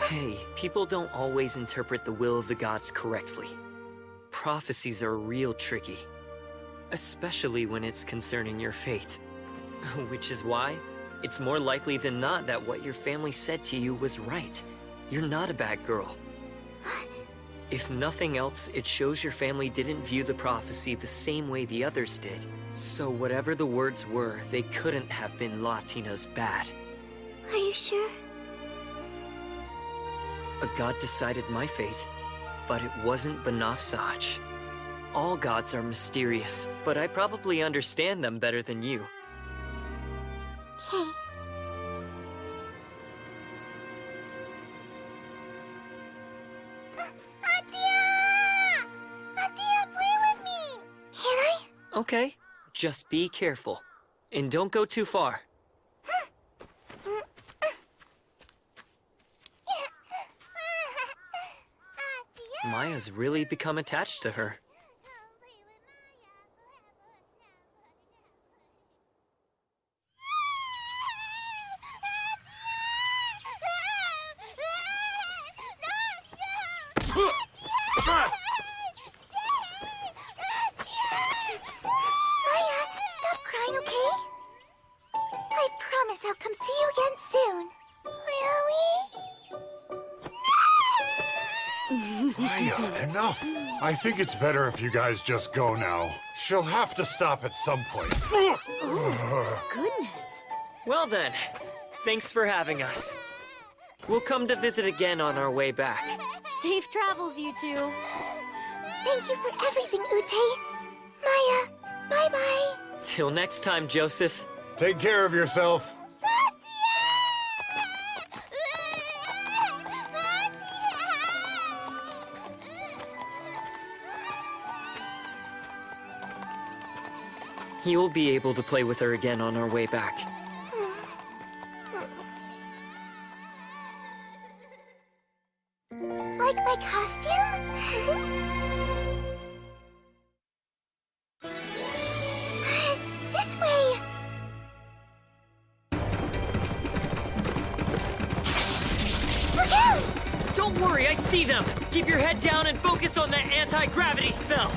Hey, people don't always interpret the will of the gods correctly. Prophecies are real tricky. Especially when it's concerning your fate. Which is why it's more likely than not that what your family said to you was right. You're not a bad girl. If nothing else, it shows your family didn't view the prophecy the same way the others did. So whatever the words were, they couldn't have been Latina's bad. Are you sure? A god decided my fate, but it wasn't Banafsaj. All gods are mysterious, but I probably understand them better than you. Okay. Atia, play with me! Can I? Okay, just be careful. And don't go too far. Maya's really become attached to her. Maya, stop crying, okay? I promise I'll come see you again soon. Really? Maya, enough. I think it's better if you guys just go now. She'll have to stop at some point. Goodness. Well then, thanks for having us. We'll come to visit again on our way back. Safe travels, you two. Thank you for everything, Ute. Maya, bye-bye. Till next time, Joseph. Take care of yourself. You'll be able to play with her again on our way back. Like my costume? This way! Look out! Don't worry, I see them! Keep your head down and focus on that anti-gravity spell!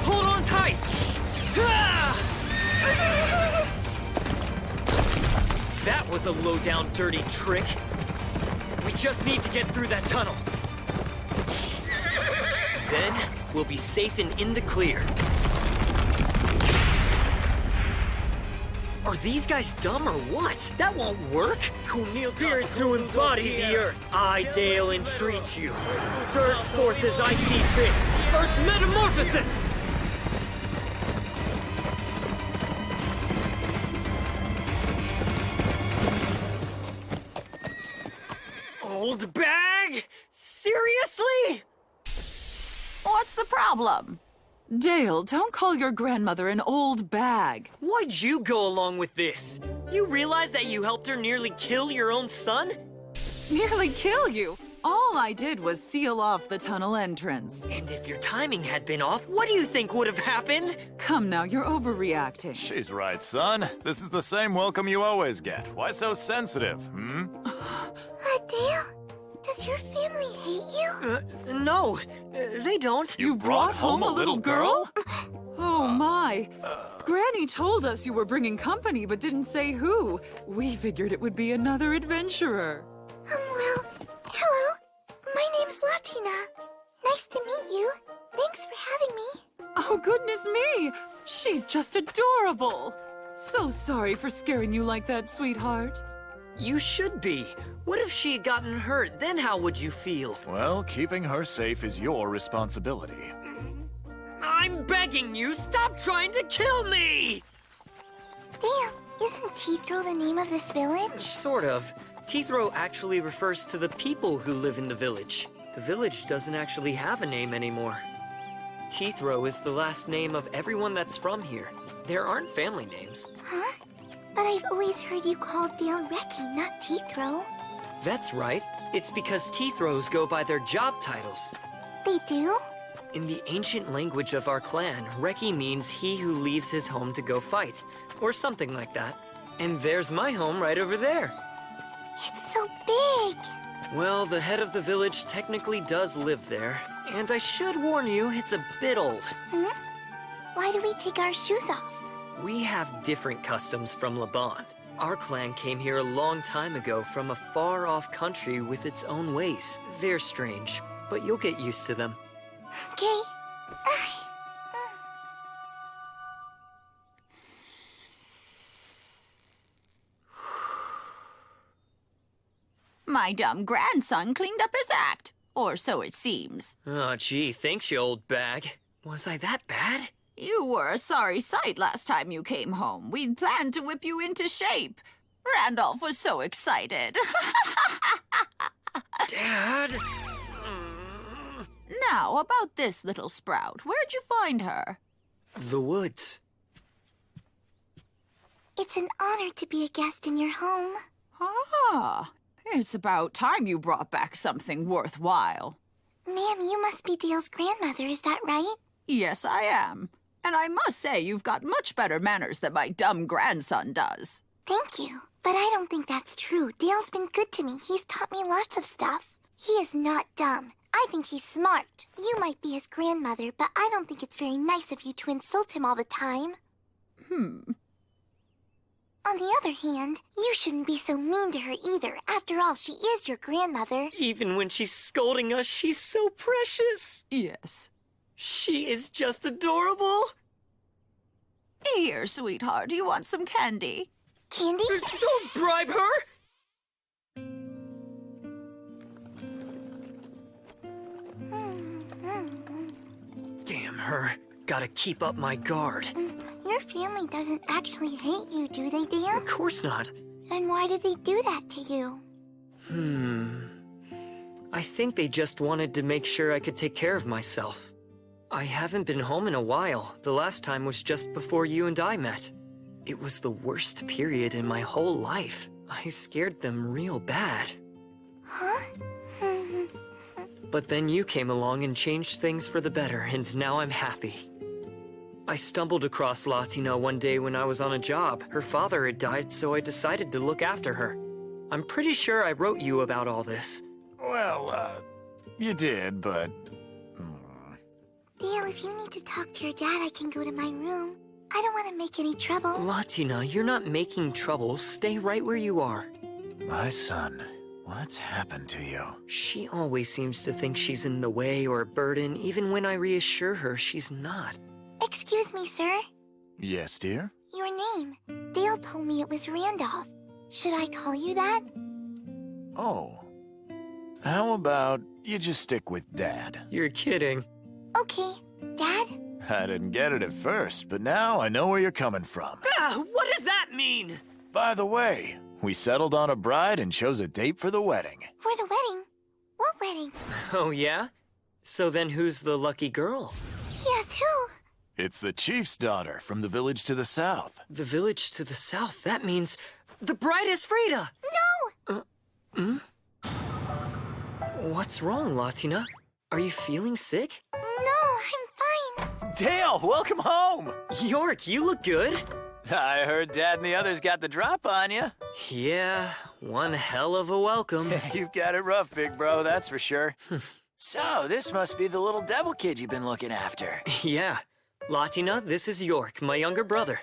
Hold on tight! That was a low-down, dirty trick. We just need to get through that tunnel. Then, we'll be safe and in the clear. Are these guys dumb or what? That won't work! Spirits who embody the earth, I, Dale, entreat you. Surge forth as I see fit. Earth metamorphosis! Old bag? Seriously? What's the problem? Dale, don't call your grandmother an old bag. Why'd you go along with this? You realize that you helped her nearly kill your own son? Nearly kill you? All I did was seal off the tunnel entrance. And if your timing had been off, what do you think would have happened? Come now, you're overreacting. She's right, son. This is the same welcome you always get. Why so sensitive, Dale, does your family hate you? No, they don't. You brought home a little girl? Oh my. Granny told us you were bringing company but didn't say who. We figured it would be another adventurer. Well, hello. My name's Latina. Nice to meet you. Thanks for having me. Oh, goodness me! She's just adorable! So sorry for scaring you like that, sweetheart. You should be. What if she had gotten hurt? Then how would you feel? Well, keeping her safe is your responsibility. I'm begging you, stop trying to kill me! Dale, isn't Teethro the name of this village? Sort of. Teethro actually refers to the people who live in the village. The village doesn't actually have a name anymore. Teethro is the last name of everyone that's from here. There aren't family names. Huh? But I've always heard you call Dale Reki, not Teethro. That's right. It's because Teethros go by their job titles. They do? In the ancient language of our clan, Reki means he who leaves his home to go fight, or something like that. And there's my home right over there. It's so big! Well, the head of the village technically does live there, and I should warn you, it's a bit old. Hmm? Why do we take our shoes off? We have different customs from Laband. Our clan came here a long time ago from a far-off country with its own ways. They're strange, but you'll get used to them. Okay. My dumb grandson cleaned up his act. Or so it seems. Oh, gee, thanks, you old bag. Was I that bad? You were a sorry sight last time you came home. We'd planned to whip you into shape. Randolph was so excited. Dad? Now, about this little sprout. Where'd you find her? The woods. It's an honor to be a guest in your home. Ah, it's about time you brought back something worthwhile. Ma'am, you must be Dale's grandmother, is that right? Yes, I am. And I must say you've got much better manners than my dumb grandson does. Thank you. But I don't think that's true. Dale's been good to me. He's taught me lots of stuff. He is not dumb. I think he's smart. You might be his grandmother, but I don't think it's very nice of you to insult him all the time. On the other hand, you shouldn't be so mean to her either. After all, she is your grandmother. Even when she's scolding us, she's so precious. Yes. She is just adorable. Here, sweetheart, do you want some candy? Candy? Don't bribe her! Damn her. Gotta keep up my guard. Your family doesn't actually hate you, do they, Dale? Of course not. Then why did they do that to you? I think they just wanted to make sure I could take care of myself. I haven't been home in a while. The last time was just before you and I met. It was the worst period in my whole life. I scared them real bad. Huh? But then you came along and changed things for the better, and now I'm happy. I stumbled across Latina one day when I was on a job. Her father had died, so I decided to look after her. I'm pretty sure I wrote you about all this. Well, you did, but... Dale, if you need to talk to your dad, I can go to my room. I don't want to make any trouble. Latina, you're not making trouble. Stay right where you are. My son, what's happened to you? She always seems to think she's in the way or a burden, even when I reassure her she's not. Excuse me, sir. Yes, dear? Your name. Dale told me it was Randolph. Should I call you that? Oh. How about you just stick with Dad? You're kidding. Okay. Dad? I didn't get it at first, but now I know where you're coming from. What does that mean? By the way, we settled on a bride and chose a date for the wedding. For the wedding? What wedding? Oh, yeah? So then who's the lucky girl? Yes, who? It's the chief's daughter from the village to the south. The village to the south? That means the bride is Frida! No! What's wrong, Latina? Are you feeling sick? No, I'm fine. Dale, welcome home! York, you look good. I heard Dad and the others got the drop on you. Yeah, one hell of a welcome. You've got it rough, big bro, that's for sure. So, this must be the little devil kid you've been looking after. Yeah. Latina, this is York, my younger brother.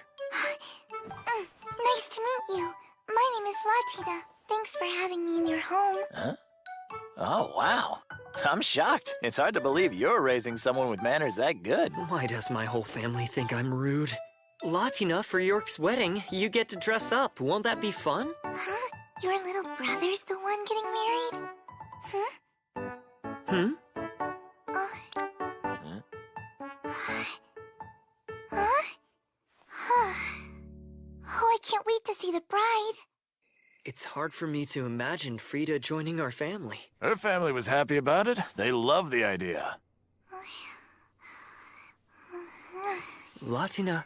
Nice to meet you. My name is Latina. Thanks for having me in your home. Huh? Oh, wow. I'm shocked. It's hard to believe you're raising someone with manners that good. Why does my whole family think I'm rude? Latina, for York's wedding, you get to dress up. Won't that be fun? Huh? Your little brother's the one getting married? Hmm? Oh, I can't wait to see the bride. It's hard for me to imagine Frida joining our family. Her family was happy about it. They love the idea. Latina.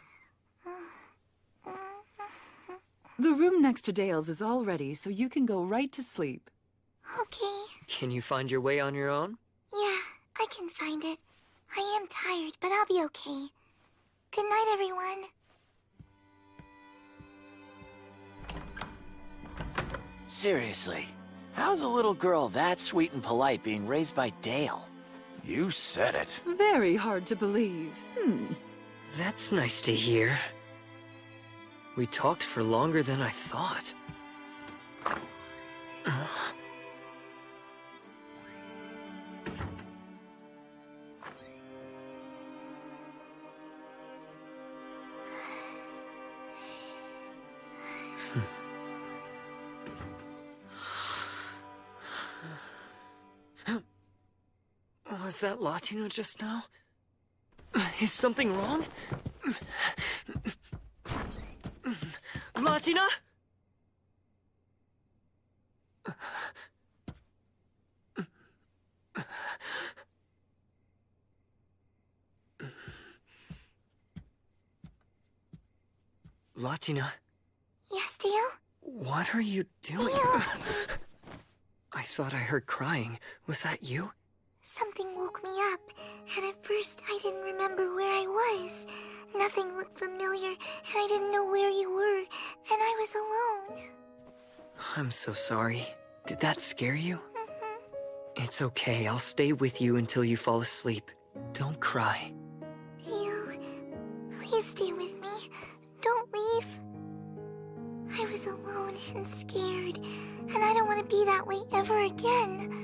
The room next to Dale's is all ready, so you can go right to sleep. Okay. Can you find your way on your own? Yeah, I can find it. I am tired, but I'll be okay. Good night, everyone. Seriously, how's a little girl that sweet and polite being raised by Dale? You said it. Very hard to believe. That's nice to hear. We talked for longer than I thought. Was that Latino just now? Is something wrong? Latina? Latina? Yes, Dale? What are you doing? Dale! I thought I heard crying. Was that you? Something woke me up, and at first I didn't remember where I was. Nothing looked familiar, and I didn't know where you were, and I was alone. I'm so sorry. Did that scare you? It's okay. I'll stay with you until you fall asleep. Don't cry. Dale, please stay with me. Don't leave. I was alone and scared, and I don't want to be that way ever again.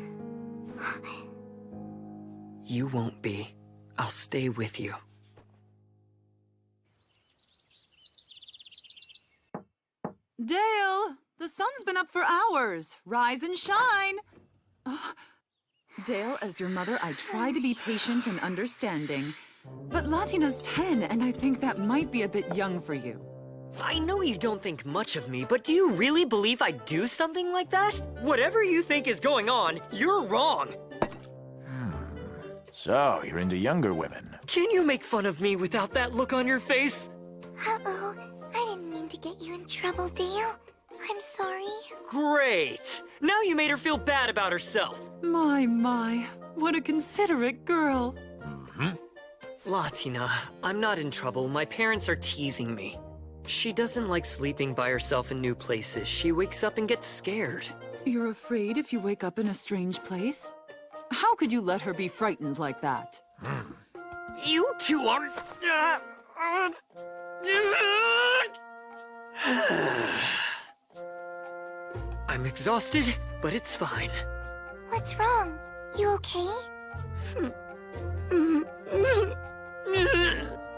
You won't be. I'll stay with you. Dale, the sun's been up for hours. Rise and shine. Oh, Dale, as your mother, I try to be patient and understanding. But Latina's 10, and I think that might be a bit young for you. I know you don't think much of me, but do you really believe I'd do something like that? Whatever you think is going on, you're wrong. So, you're into younger women. Can you make fun of me without that look on your face? Uh-oh. I didn't mean to get you in trouble, Dale. I'm sorry. Great! Now you made her feel bad about herself. My, what a considerate girl. Latina, I'm not in trouble. My parents are teasing me. She doesn't like sleeping by herself in new places. She wakes up and gets scared. You're afraid if you wake up in a strange place? How could you let her be frightened like that? You two are... I'm exhausted, but it's fine. What's wrong? You okay?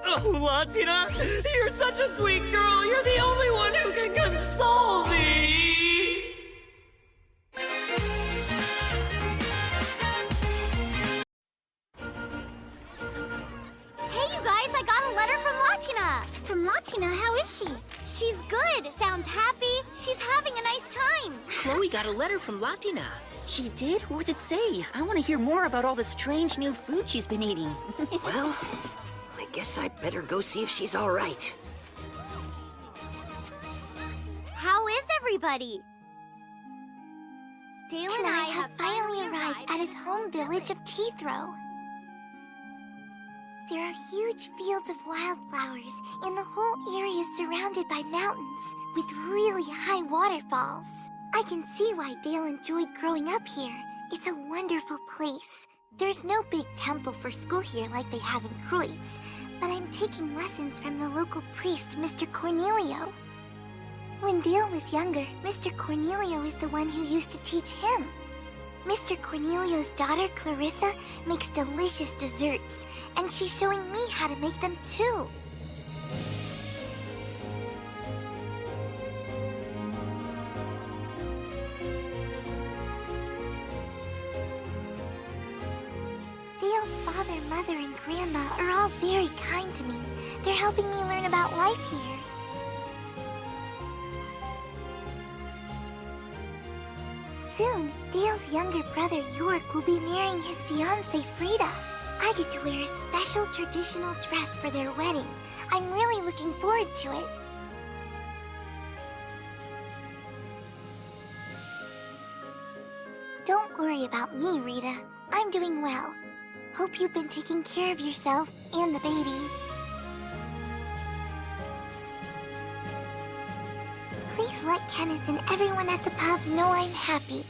Oh, Latina, you're such a sweet girl. You're the only one who can console me. Hey, you guys, I got a letter from Latina. From Latina? How is she? She's good. Sounds happy. She's having a nice time. Chloe got a letter from Latina. She did? What did it say? I want to hear more about all the strange new food she's been eating. Well, I guess I better go see if she's all right. How is everybody? Dale and I have finally arrived at his home village of Teethrow. There are huge fields of wildflowers, and the whole area is surrounded by mountains with really high waterfalls. I can see why Dale enjoyed growing up here. It's a wonderful place. There's no big temple for school here like they have in Kreutz, but I'm taking lessons from the local priest, Mr. Cornelio. When Dale was younger, Mr. Cornelio is the one who used to teach him. Mr. Cornelio's daughter, Clarissa, makes delicious desserts, and she's showing me how to make them too. Dale's father, mother, and grandma are all very kind to me. They're helping me learn about life here. Soon, Dale's younger brother York will be marrying his fiancée Frida. I get to wear a special traditional dress for their wedding. I'm really looking forward to it. Don't worry about me, Rita. I'm doing well. Hope you've been taking care of yourself and the baby. Please let Kenneth and everyone at the pub know I'm happy.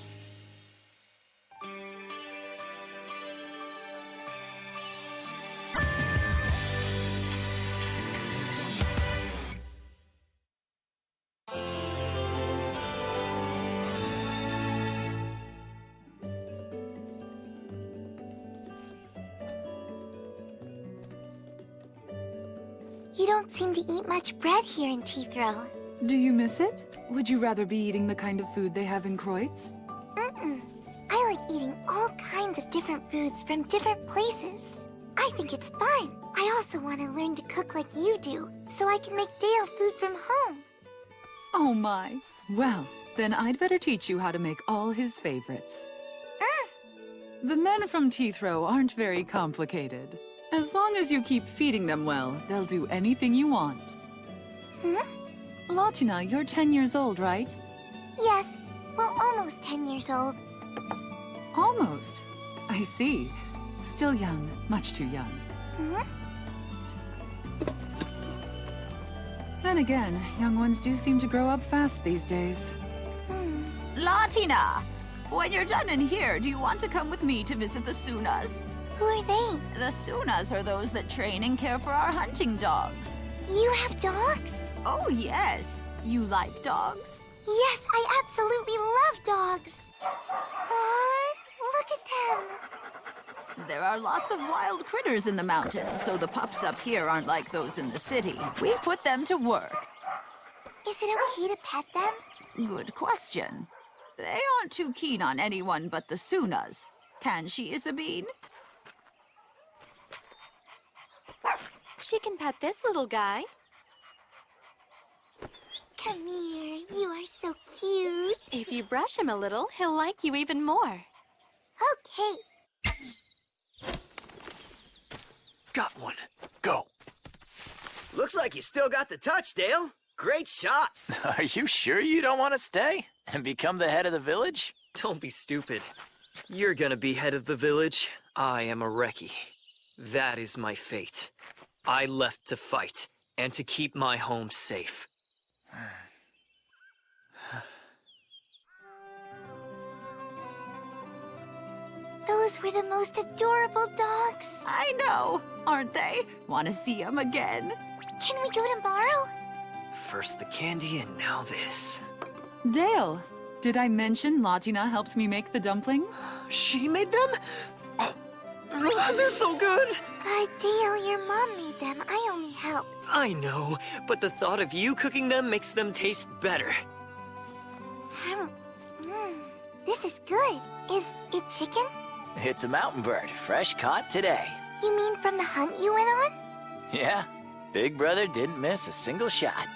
You don't seem to eat much bread here in Teethrow. Do you miss it? Would you rather be eating the kind of food they have in Kreutz? I like eating all kinds of different foods from different places. I think it's fun. I also want to learn to cook like you do, so I can make Dale food from home. Oh my. Well, then I'd better teach you how to make all his favorites. The men from Teethrow aren't very complicated. As long as you keep feeding them well, they'll do anything you want. Latina, you're 10 years old, right? Yes. Well, almost 10 years old. Almost. I see. Still young. Much too young. Then again, young ones do seem to grow up fast these days. Latina! When you're done in here, do you want to come with me to visit the Sunas? Who are they? The Sunas are those that train and care for our hunting dogs. You have dogs? Oh, yes. You like dogs? Yes, I absolutely love dogs. Aww, look at them. There are lots of wild critters in the mountains, so the pups up here aren't like those in the city. We put them to work. Is it okay to pet them? Good question. They aren't too keen on anyone but the Sunas. Can she, Isabine? She can pet this little guy. Come here, you are so cute. If you brush him a little, he'll like you even more. Okay. Got one. Go. Looks like you still got the touch, Dale. Great shot. Are you sure you don't want to stay and become the head of the village? Don't be stupid. You're gonna be head of the village. I am a Reki. That is my fate. I left to fight and to keep my home safe. Those were the most adorable dogs. I know, aren't they? Want to see them again? Can we go tomorrow? First the candy and now this. Dale, did I mention Latina helped me make the dumplings? She made them? Oh, they're so good! Dale, your mom made them. I only helped. I know, but the thought of you cooking them makes them taste better. This is good. Is it chicken? It's a mountain bird, fresh caught today. You mean from the hunt you went on? Yeah, Big Brother didn't miss a single shot.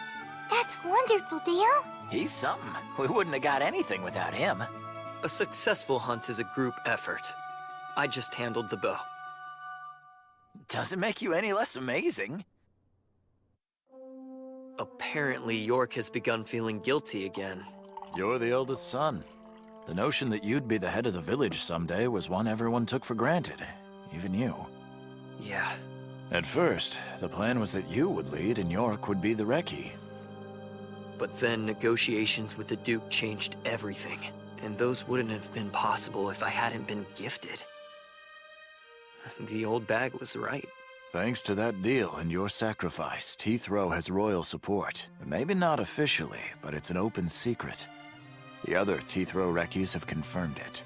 That's wonderful, Dale. He's something. We wouldn't have got anything without him. A successful hunt is a group effort. I just handled the bow. Doesn't make you any less amazing. Apparently, York has begun feeling guilty again. You're the eldest son. The notion that you'd be the head of the village someday was one everyone took for granted, even you. Yeah. At first, the plan was that you would lead and York would be the Reki. But then negotiations with the Duke changed everything, and those wouldn't have been possible if I hadn't been gifted. The old bag was right. Thanks to that deal and your sacrifice, Teethrow has royal support. Maybe not officially, but it's an open secret. The other Teethrow Rekis have confirmed it.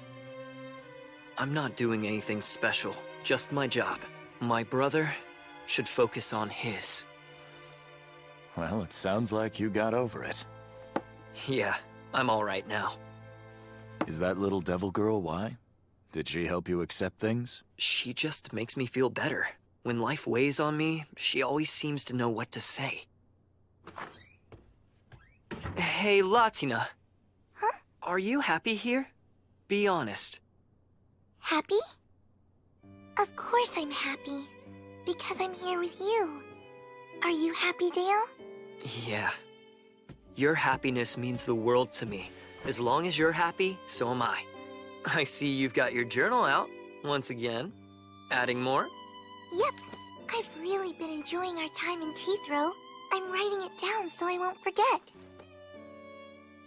I'm not doing anything special, just my job. My brother should focus on his. Well, it sounds like you got over it. Yeah, I'm all right now. Is that little devil girl why? Did she help you accept things? She just makes me feel better. When life weighs on me, she always seems to know what to say. Hey, Latina. Huh? Are you happy here? Be honest. Happy? Of course I'm happy. Because I'm here with you. Are you happy, Dale? Yeah. Your happiness means the world to me. As long as you're happy, so am I. I see you've got your journal out, once again. Adding more? Yep. I've really been enjoying our time in Teethrow. I'm writing it down so I won't forget.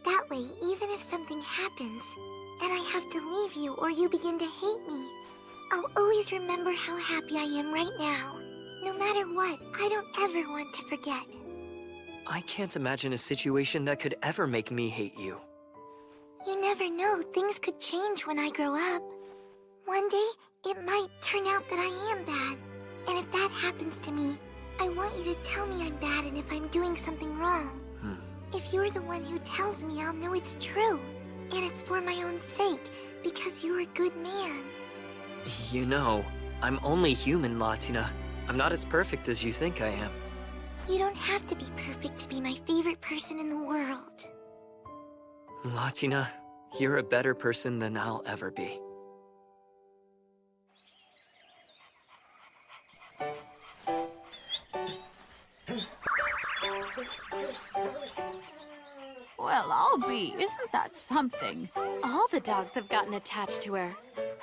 That way, even if something happens, and I have to leave you or you begin to hate me, I'll always remember how happy I am right now. No matter what, I don't ever want to forget. I can't imagine a situation that could ever make me hate you. You never know, things could change when I grow up. One day, it might turn out that I am bad. And if that happens to me, I want you to tell me I'm bad and if I'm doing something wrong. If you're the one who tells me, I'll know it's true. And it's for my own sake, because you're a good man. You know, I'm only human, Latina. I'm not as perfect as you think I am. You don't have to be perfect to be my favorite person in the world. Latina, you're a better person than I'll ever be. Well, I'll be. Isn't that something? All the dogs have gotten attached to her.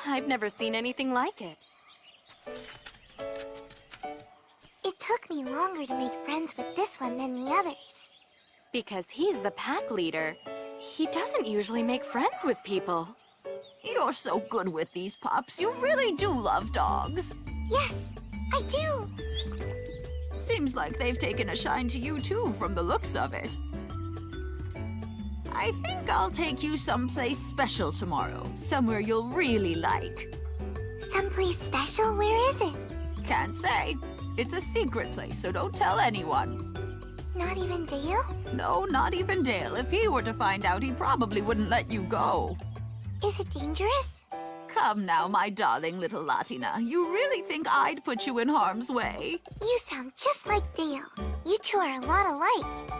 I've never seen anything like it. It took me longer to make friends with this one than the others. Because he's the pack leader. He doesn't usually make friends with people. You're so good with these pups. You really do love dogs. Yes, I do. Seems like they've taken a shine to you too, from the looks of it. I think I'll take you someplace special tomorrow. Somewhere you'll really like. Someplace special? Where is it? Can't say. It's a secret place, so don't tell anyone. Not even Dale? No, not even Dale. If he were to find out, he probably wouldn't let you go. Is it dangerous? Come now, my darling little Latina. You really think I'd put you in harm's way? You sound just like Dale. You two are a lot alike.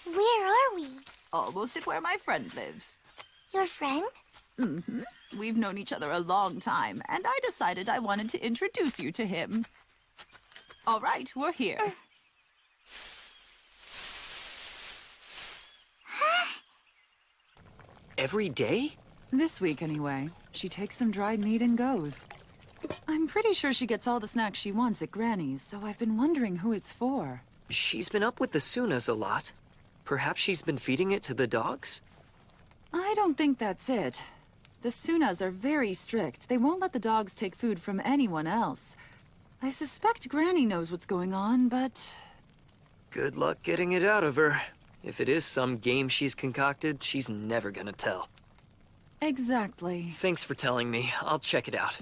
Where are we? Almost at where my friend lives. Your friend? Mm-hmm. We've known each other a long time, and I decided I wanted to introduce you to him. All right, we're here. Every day? This week, anyway. She takes some dried meat and goes. I'm pretty sure she gets all the snacks she wants at Granny's, so I've been wondering who it's for. She's been up with the Sunas a lot. Perhaps she's been feeding it to the dogs? I don't think that's it. The Sunas are very strict. They won't let the dogs take food from anyone else. I suspect Granny knows what's going on, but... Good luck getting it out of her. If it is some game she's concocted, she's never gonna tell. Exactly. Thanks for telling me. I'll check it out.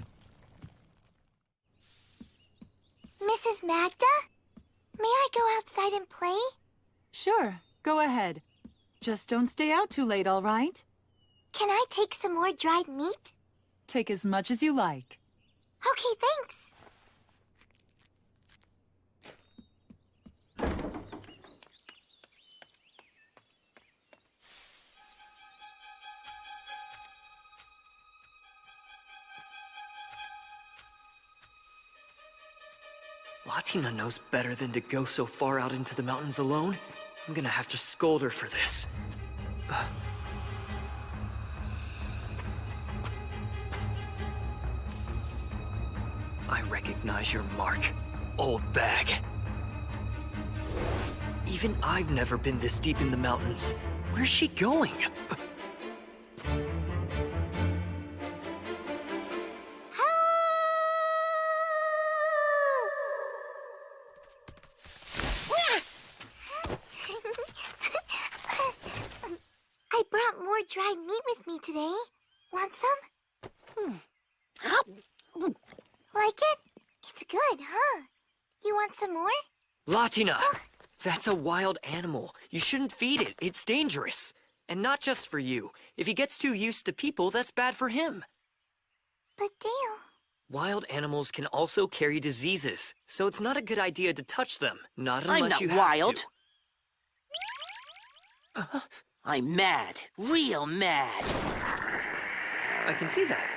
Mrs. Magda? May I go outside and play? Sure, go ahead. Just don't stay out too late, all right? Can I take some more dried meat? Take as much as you like. Okay, thanks. Latina knows better than to go so far out into the mountains alone. I'm gonna have to scold her for this. I recognize your mark, old bag. Even I've never been this deep in the mountains. Where's she going? dried meat with me today. Want some? Like it? It's good, huh? You want some more? Latina! That's a wild animal. You shouldn't feed it. It's dangerous. And not just for you. If he gets too used to people, that's bad for him. But Dale... Wild animals can also carry diseases, so it's not a good idea to touch them. Not unless I'm not you have wild. to. I'm mad. Real mad. I can see that.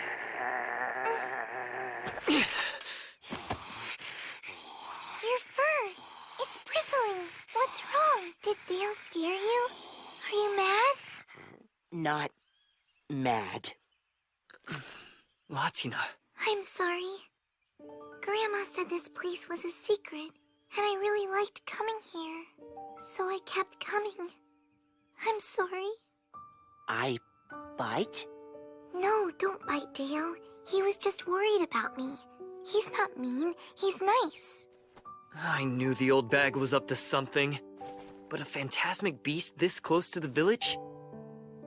Your fur. It's bristling. What's wrong? Did Dale scare you? Are you mad? Not mad. Latina. I'm sorry. Grandma said this place was a secret, and I really liked coming here. So I kept coming. I'm sorry. I bite? No, don't bite Dale. He was just worried about me. He's not mean. He's nice. I knew the old bag was up to something. But a phantasmic beast this close to the village?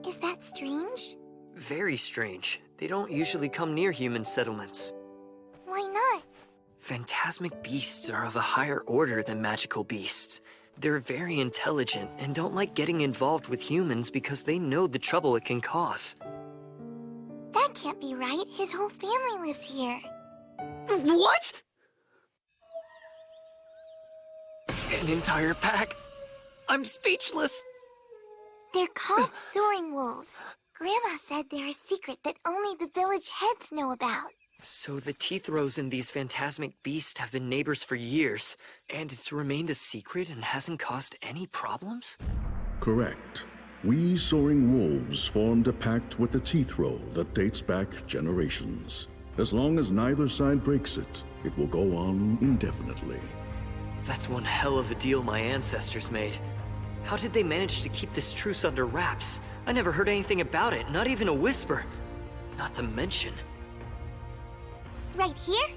Is that strange? Very strange. They don't usually come near human settlements. Why not? Phantasmic beasts are of a higher order than magical beasts. They're very intelligent and don't like getting involved with humans because they know the trouble it can cause. That can't be right. His whole family lives here. What? An entire pack? I'm speechless. They're called soaring wolves. Grandma said they're a secret that only the village heads know about. So the teeth rows in these phantasmic beasts have been neighbors for years, and it's remained a secret and hasn't caused any problems? Correct. We soaring wolves formed a pact with the teeth row that dates back generations. As long as neither side breaks it, it will go on indefinitely. That's one hell of a deal my ancestors made. How did they manage to keep this truce under wraps? I never heard anything about it, not even a whisper. Not to mention... Right here?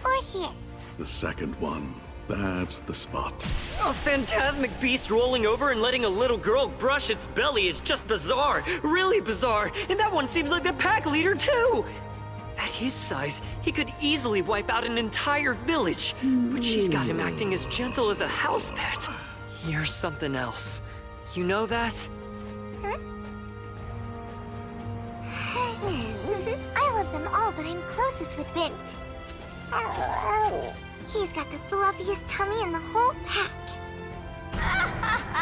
Or here? The second one. That's the spot. A phantasmic beast rolling over and letting a little girl brush its belly is just bizarre. Really bizarre. And that one seems like the pack leader, too! At his size, he could easily wipe out an entire village. But she's got him acting as gentle as a house pet. Here's something else. You know that? Huh? I love them all, but I'm closest with Bint. He's got the fluffiest tummy in the whole pack.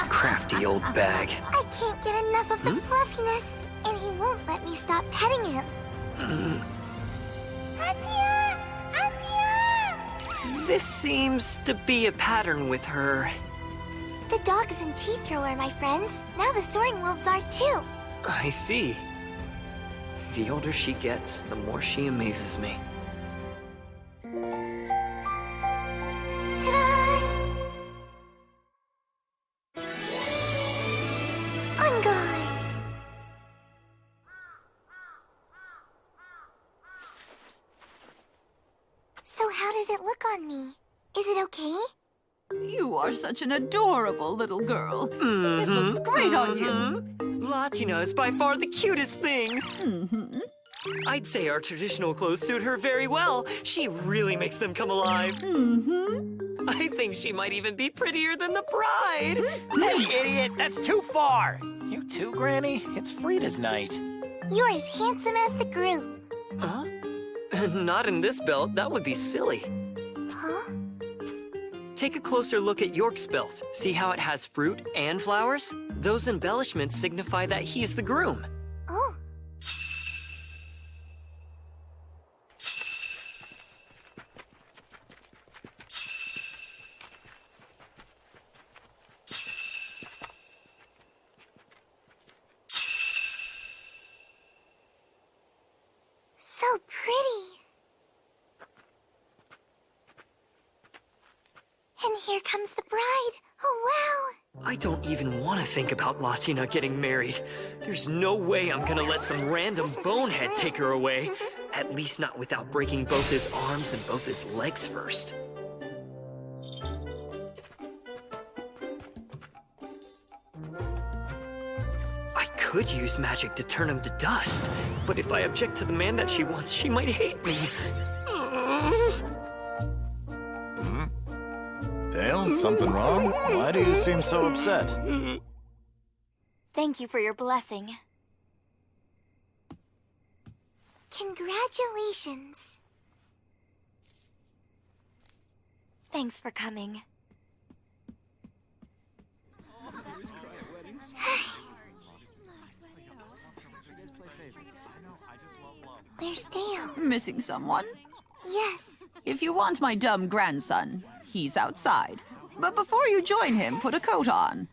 Crafty old bag. I can't get enough of the fluffiness, and he won't let me stop petting him. Atia! Atia! This seems to be a pattern with her. The dogs and teeth row are my friends. Now the soaring wolves are too. I see. The older she gets, the more she amazes me. Ta-da! On guard. So how does it look on me? Is it okay? You are such an adorable little girl. It looks great on you. Latina is by far the cutest thing. I'd say our traditional clothes suit her very well. She really makes them come alive. I think she might even be prettier than the bride. Hey, idiot! That's too far! You too, Granny? It's Frida's night. You're as handsome as the groom. Huh? Not in this belt. That would be silly. Huh? Take a closer look at York's belt. See how it has fruit and flowers? Those embellishments signify that he's the groom. Oh. So pretty. And here comes the bride. Oh, wow. I don't even want to think about Latina getting married. There's no way I'm gonna let some random bonehead take her away. At least not without breaking both his arms and both his legs first. could use magic to turn him to dust, but if I object to the man that she wants, she might hate me. Dale, something wrong? Why do you seem so upset? Thank you for your blessing. Congratulations. Thanks for coming. Where's Dale? Missing someone? Yes. If you want my dumb grandson, he's outside. But before you join him, put a coat on.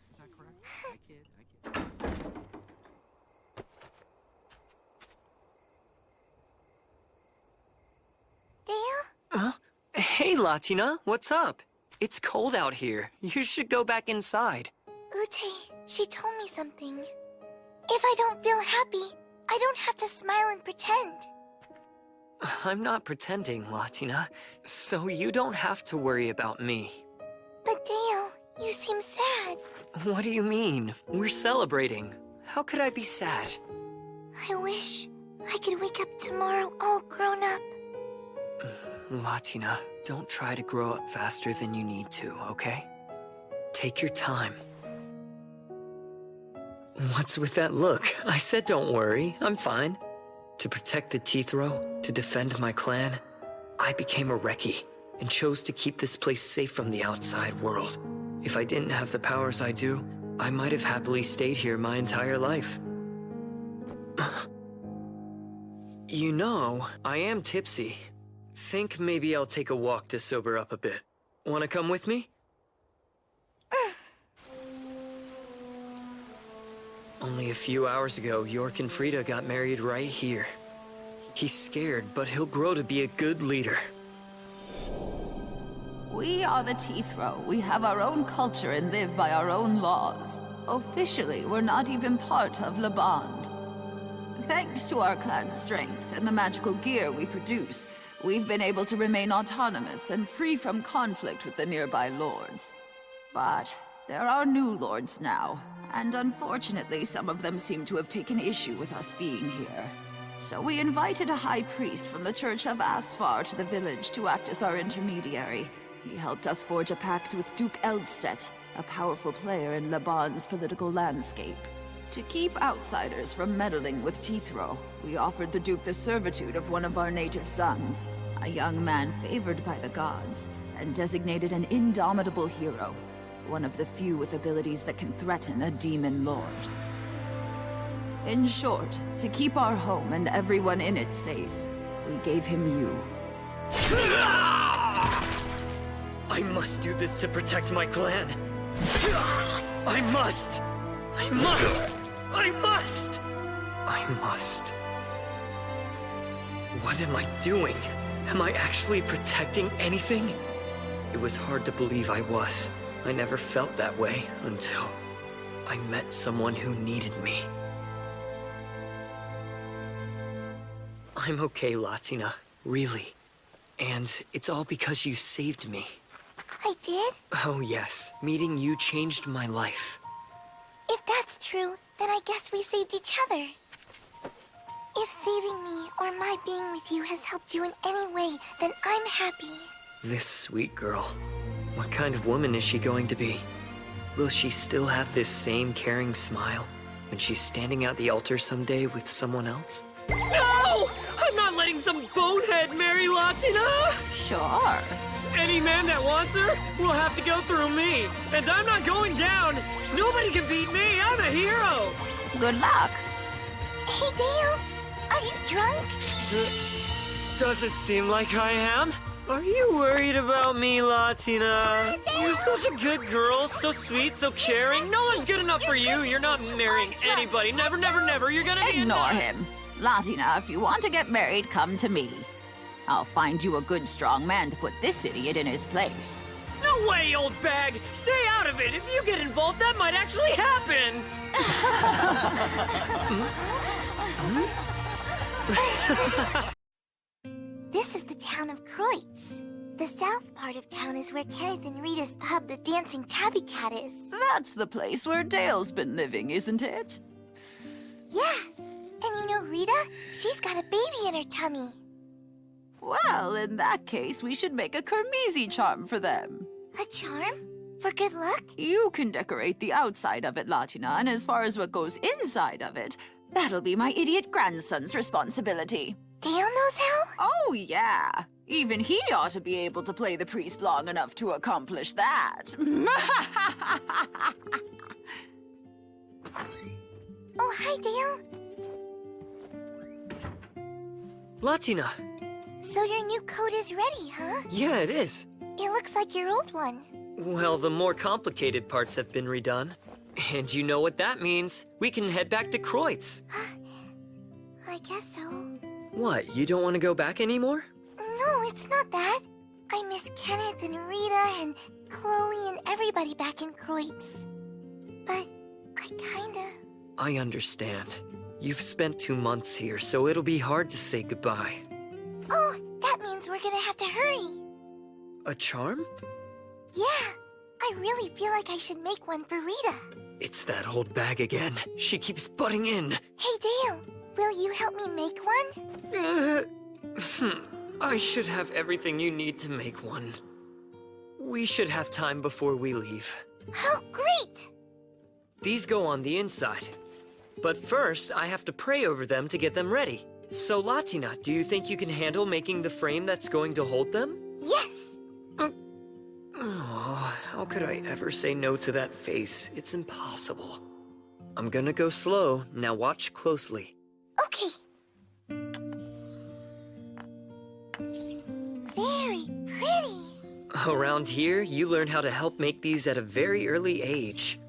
Dale? Hey, Latina, what's up? It's cold out here. You should go back inside. Ute, she told me something. If I don't feel happy, I don't have to smile and pretend. I'm not pretending, Latina, so you don't have to worry about me. But Dale, you seem sad. What do you mean? We're celebrating. How could I be sad? I wish I could wake up tomorrow all grown up. Latina, don't try to grow up faster than you need to, okay? Take your time. What's with that look? I said don't worry, I'm fine. To protect the Teeth Row, to defend my clan, I became a Reki and chose to keep this place safe from the outside world. If I didn't have the powers I do, I might have happily stayed here my entire life. You know, I am tipsy. Think maybe I'll take a walk to sober up a bit. Wanna come with me? Only a few hours ago, York and Frida got married right here. He's scared, but he'll grow to be a good leader. We are the Teeth Row. We have our own culture and live by our own laws. Officially, we're not even part of Le Bond. Thanks to our clan's strength and the magical gear we produce, we've been able to remain autonomous and free from conflict with the nearby lords. But there are new lords now, and unfortunately some of them seem to have taken issue with us being here. So we invited a high priest from the Church of Asfar to the village to act as our intermediary. He helped us forge a pact with Duke Eldstedt, a powerful player in Le Bond's political landscape. To keep outsiders from meddling with Teeth Row, we offered the Duke the servitude of one of our native sons, a young man favored by the gods, and designated an indomitable hero, one of the few with abilities that can threaten a demon lord. In short, to keep our home and everyone in it safe, we gave him you. I must do this to protect my clan. I must! I must! I must! I must. What am I doing? Am I actually protecting anything? It was hard to believe I was. I never felt that way until I met someone who needed me. I'm okay, Latina. Really. And it's all because you saved me. I did? Oh yes. Meeting you changed my life. If that's true, then I guess we saved each other. If saving me or my being with you has helped you in any way, then I'm happy. This sweet girl. What kind of woman is she going to be? Will she still have this same caring smile when she's standing at the altar someday with someone else? No! I'm not letting some bonehead marry Latina! Sure. Any man that wants her will have to go through me. And I'm not going down. Nobody can beat me. I'm a hero. Good luck. Hey, Dale. Are you drunk? Does it seem like I am? Are you worried about me, Latina? You're such a good girl, so sweet, so caring. No one's good enough for you. You're not marrying anybody. Never, never, never. You're gonna be Ignore him. Latina, if you want to get married, come to me. I'll find you a good, strong man to put this idiot in his place. No way, old bag! Stay out of it! If you get involved, that might actually happen! This is the town of Kreutz. The south part of town is where Kenneth and Rita's pub, the Dancing Tabby Cat, is. That's the place where Dale's been living, isn't it? Yeah. And you know Rita? She's got a baby in her tummy. Well, in that case, we should make a Kermesi charm for them. A charm? For good luck? You can decorate the outside of it, Latina, and as far as what goes inside of it, that'll be my idiot grandson's responsibility. Dale knows how? Oh, yeah. Even he ought to be able to play the priest long enough to accomplish that. Oh, hi, Dale. Latina! So your new coat is ready, huh? Yeah, it is. It looks like your old one. Well, the more complicated parts have been redone. And you know what that means. We can head back to Kreutz. I guess so. What, you don't want to go back anymore? No, it's not that. I miss Kenneth and Rita and Chloe and everybody back in Kreutz. But I kinda... I understand. You've spent 2 months here, so it'll be hard to say goodbye. Oh, that means we're gonna have to hurry. A charm? Yeah, I really feel like I should make one for Rita. It's that old bag again. She keeps butting in. Hey, Dale, will you help me make one? I should have everything you need to make one. We should have time before we leave. Oh, great! These go on the inside. But first, I have to pray over them to get them ready. So, Latina, do you think you can handle making the frame that's going to hold them? Yes! Oh, how could I ever say no to that face? It's impossible. I'm gonna go slow. Now watch closely. Okay. Very pretty. Around here, you learn how to help make these at a very early age.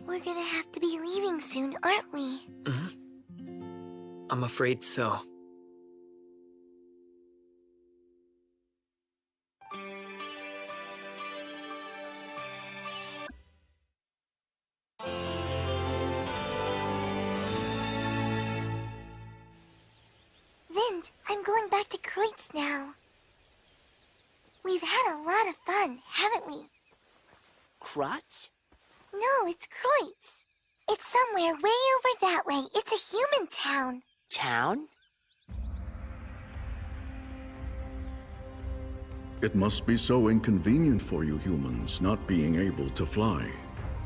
We're gonna have to be leaving soon, aren't we? I'm afraid so. Vint, I'm going back to Kreutz now. We've had a lot of fun, haven't we? Kreutz? No, it's Kreutz. It's somewhere way over that way. It's a human town. Town? It must be so inconvenient for you humans not being able to fly.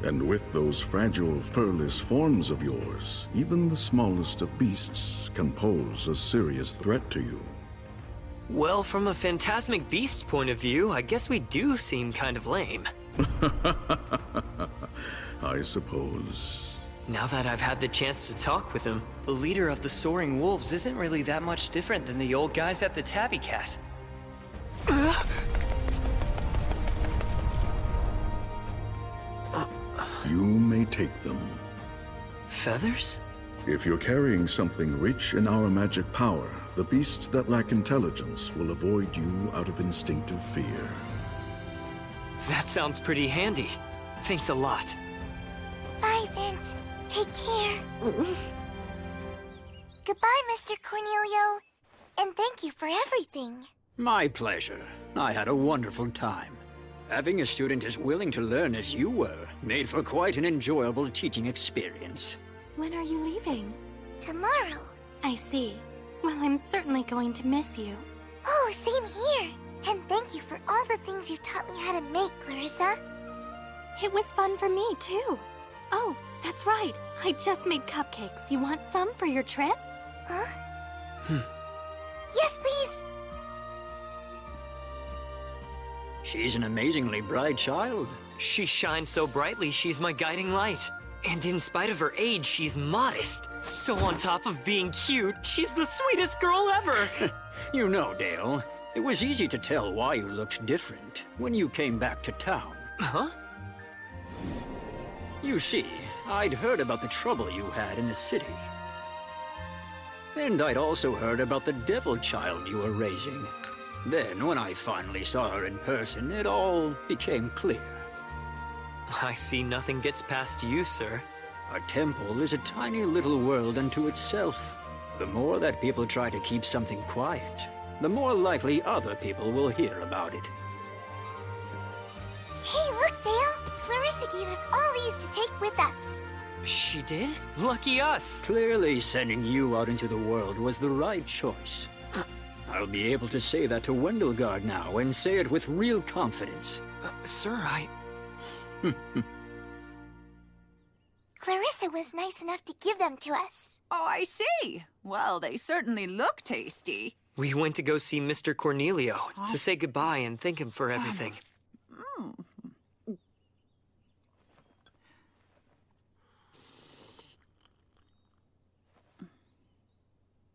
And with those fragile, furless forms of yours, even the smallest of beasts can pose a serious threat to you. Well, from a Phantasmic Beast point of view, I guess we do seem kind of lame. I suppose. Now that I've had the chance to talk with him, the leader of the Soaring Wolves isn't really that much different than the old guys at the Tabby Cat. You may take them. Feathers? If you're carrying something rich in our magic power, the beasts that lack intelligence will avoid you out of instinctive fear. That sounds pretty handy. Thanks a lot. Bye, Vint. Take care. Goodbye, Mr. Cornelio. And thank you for everything. My pleasure. I had a wonderful time. Having a student as willing to learn as you were made for quite an enjoyable teaching experience. When are you leaving? Tomorrow. I see. Well, I'm certainly going to miss you. Oh, same here. And thank you for all the things you taught me how to make, Clarissa. It was fun for me, too. Oh, that's right. I just made cupcakes. You want some for your trip? Huh? Yes, please. She's an amazingly bright child. She shines so brightly, she's my guiding light. And in spite of her age, she's modest. So on top of being cute, she's the sweetest girl ever. You know, Dale, it was easy to tell why you looked different when you came back to town. Huh? You see, I'd heard about the trouble you had in the city. And I'd also heard about the devil child you were raising. Then, when I finally saw her in person, it all became clear. I see nothing gets past you, sir. A temple is a tiny little world unto itself. The more that people try to keep something quiet, the more likely other people will hear about it. Hey, look, Dale! Clarissa gave us all these to take with us. She did? Lucky us! Clearly, sending you out into the world was the right choice. I'll be able to say that to Wendelgard now, and say it with real confidence. Sir, Clarissa was nice enough to give them to us. Oh, I see. Well, they certainly look tasty. We went to go see Mr. Cornelio to say goodbye and thank him for everything.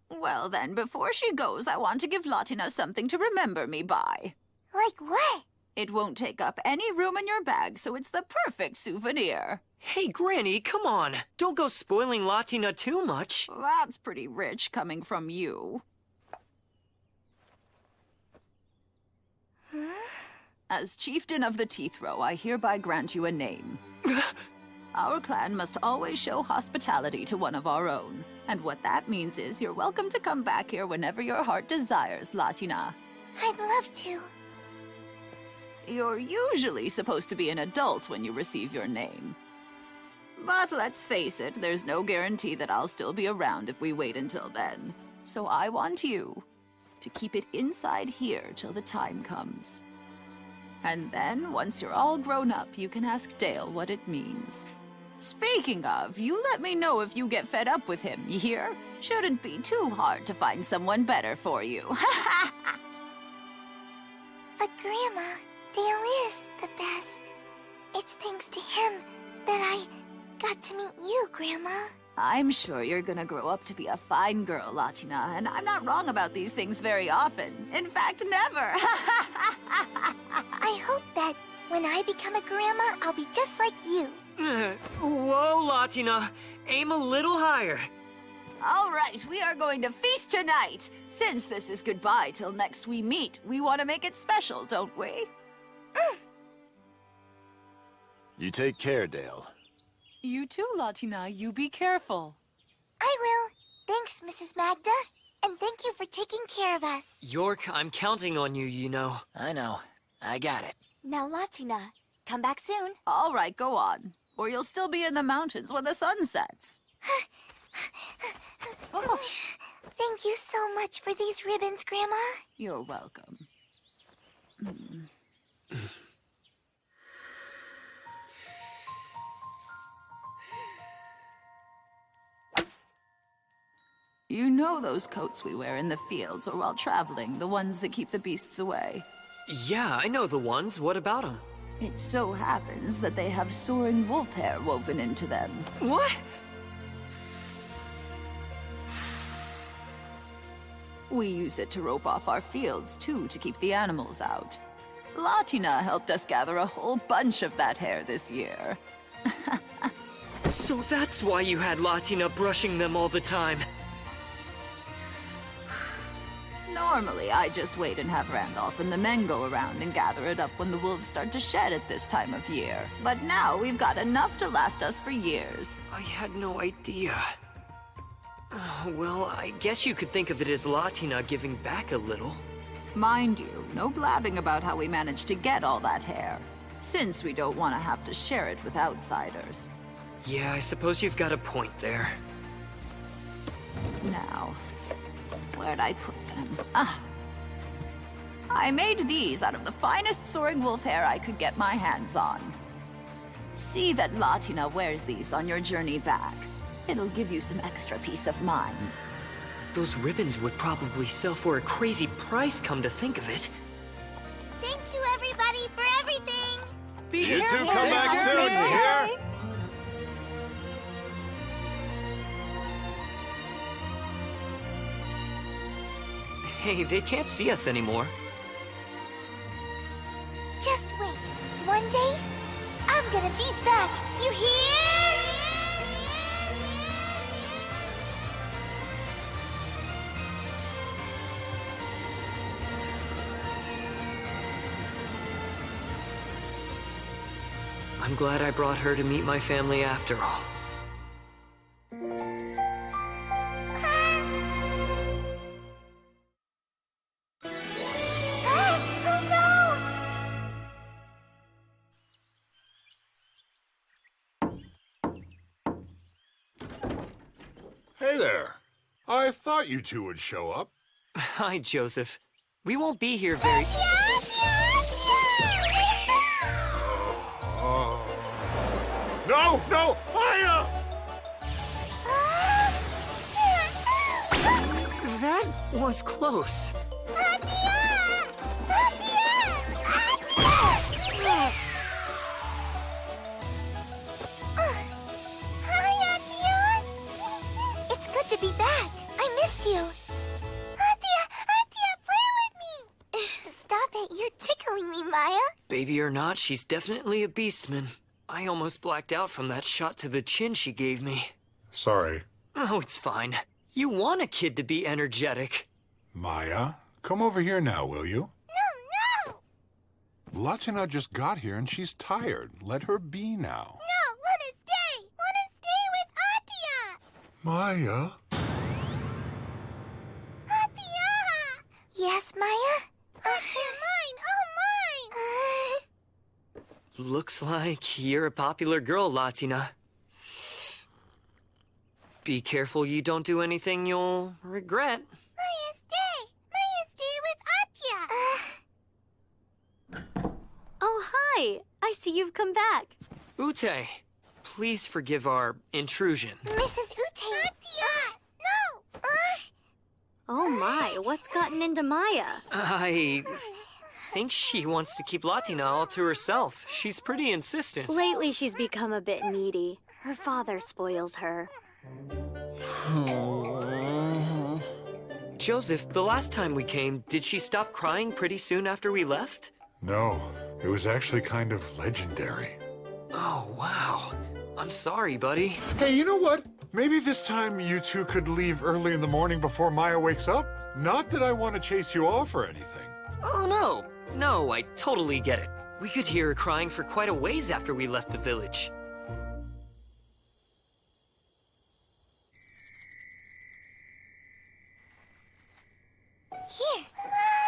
Well then, before she goes, I want to give Latina something to remember me by. Like what? It won't take up any room in your bag, so it's the perfect souvenir. Hey, Granny, come on! Don't go spoiling Latina too much! That's pretty rich coming from you. As chieftain of the Teeth Row, I hereby grant you a name. Our clan must always show hospitality to one of our own. And what that means is you're welcome to come back here whenever your heart desires, Latina. I'd love to. You're usually supposed to be an adult when you receive your name. But let's face it, there's no guarantee that I'll still be around if we wait until then. So I want you to keep it inside here till the time comes. And then, once you're all grown up, you can ask Dale what it means. Speaking of, you let me know if you get fed up with him, you hear? Shouldn't be too hard to find someone better for you. But Grandma, Dale is the best. It's thanks to him that I got to meet you, Grandma. I'm sure you're gonna grow up to be a fine girl, Latina, and I'm not wrong about these things very often. In fact, never. I hope that when I become a grandma, I'll be just like you. Whoa, Latina! Aim a little higher! All right, we are going to feast tonight. Since this is goodbye till next we meet, we want to make it special, don't we? You take care, Dale. You too, Latina. You be careful. I will. Thanks, Mrs. Magda. And thank you for taking care of us. York, I'm counting on you, you know. I know. I got it. Now, Latina, come back soon. All right, go on. Or you'll still be in the mountains when the sun sets. Oh. Thank you so much for these ribbons, Grandma. You're welcome. You know those coats we wear in the fields or while traveling, the ones that keep the beasts away? Yeah, I know the ones. What about them? It so happens that they have soaring wolf hair woven into them. What? We use it to rope off our fields, too, to keep the animals out. Latina helped us gather a whole bunch of that hair this year. So that's why you had Latina brushing them all the time. Normally, I just wait and have Randolph and the men go around and gather it up when the wolves start to shed at this time of year. But now we've got enough to last us for years. I had no idea. Well, I guess you could think of it as Latina giving back a little. Mind you, no blabbing about how we managed to get all that hair, since we don't want to have to share it with outsiders. Yeah, I suppose you've got a point there. Now, where'd I put them? Ah. I made these out of the finest soaring wolf hair I could get my hands on. See that Latina wears these on your journey back. It'll give you some extra peace of mind. Those ribbons would probably sell for a crazy price, come to think of it. Thank you, everybody, for everything. You two come back soon, you hear? Hey, they can't see us anymore. Just wait. One day, I'm gonna be back. You hear? I'm glad I brought her to meet my family after all. Hey there. I thought you two would show up. Hi, Joseph. We won't be here very... No, no, Maya! That was close. It's good to be back. I missed you. Atia, play with me. Stop it, you're tickling me, Maya. Baby or not, she's definitely a beastman. I almost blacked out from that shot to the chin she gave me. Sorry. Oh, it's fine. You want a kid to be energetic. Maya, come over here now, will you? No! Latina just got here and she's tired. Let her be now. No, let us stay! Let us stay with Atia! Maya? Atia! Yes, Maya? Atia, mine! Oh, mine! Looks like you're a popular girl, Latina. Be careful you don't do anything you'll regret. Maya, stay! Maya, stay with Atia! Oh, hi! I see you've come back. Ute, please forgive our intrusion. Mrs. Ute! Atia! No! Oh my, what's gotten into Maya? I think she wants to keep Latina all to herself. She's pretty insistent. Lately, she's become a bit needy. Her father spoils her. Joseph, the last time we came, did she stop crying pretty soon after we left? No, it was actually kind of legendary. Oh, wow. I'm sorry, buddy. Hey, you know what? Maybe this time you two could leave early in the morning before Maya wakes up? Not that I want to chase you off or anything. Oh, no. No, I totally get it. We could hear her crying for quite a ways after we left the village. Here.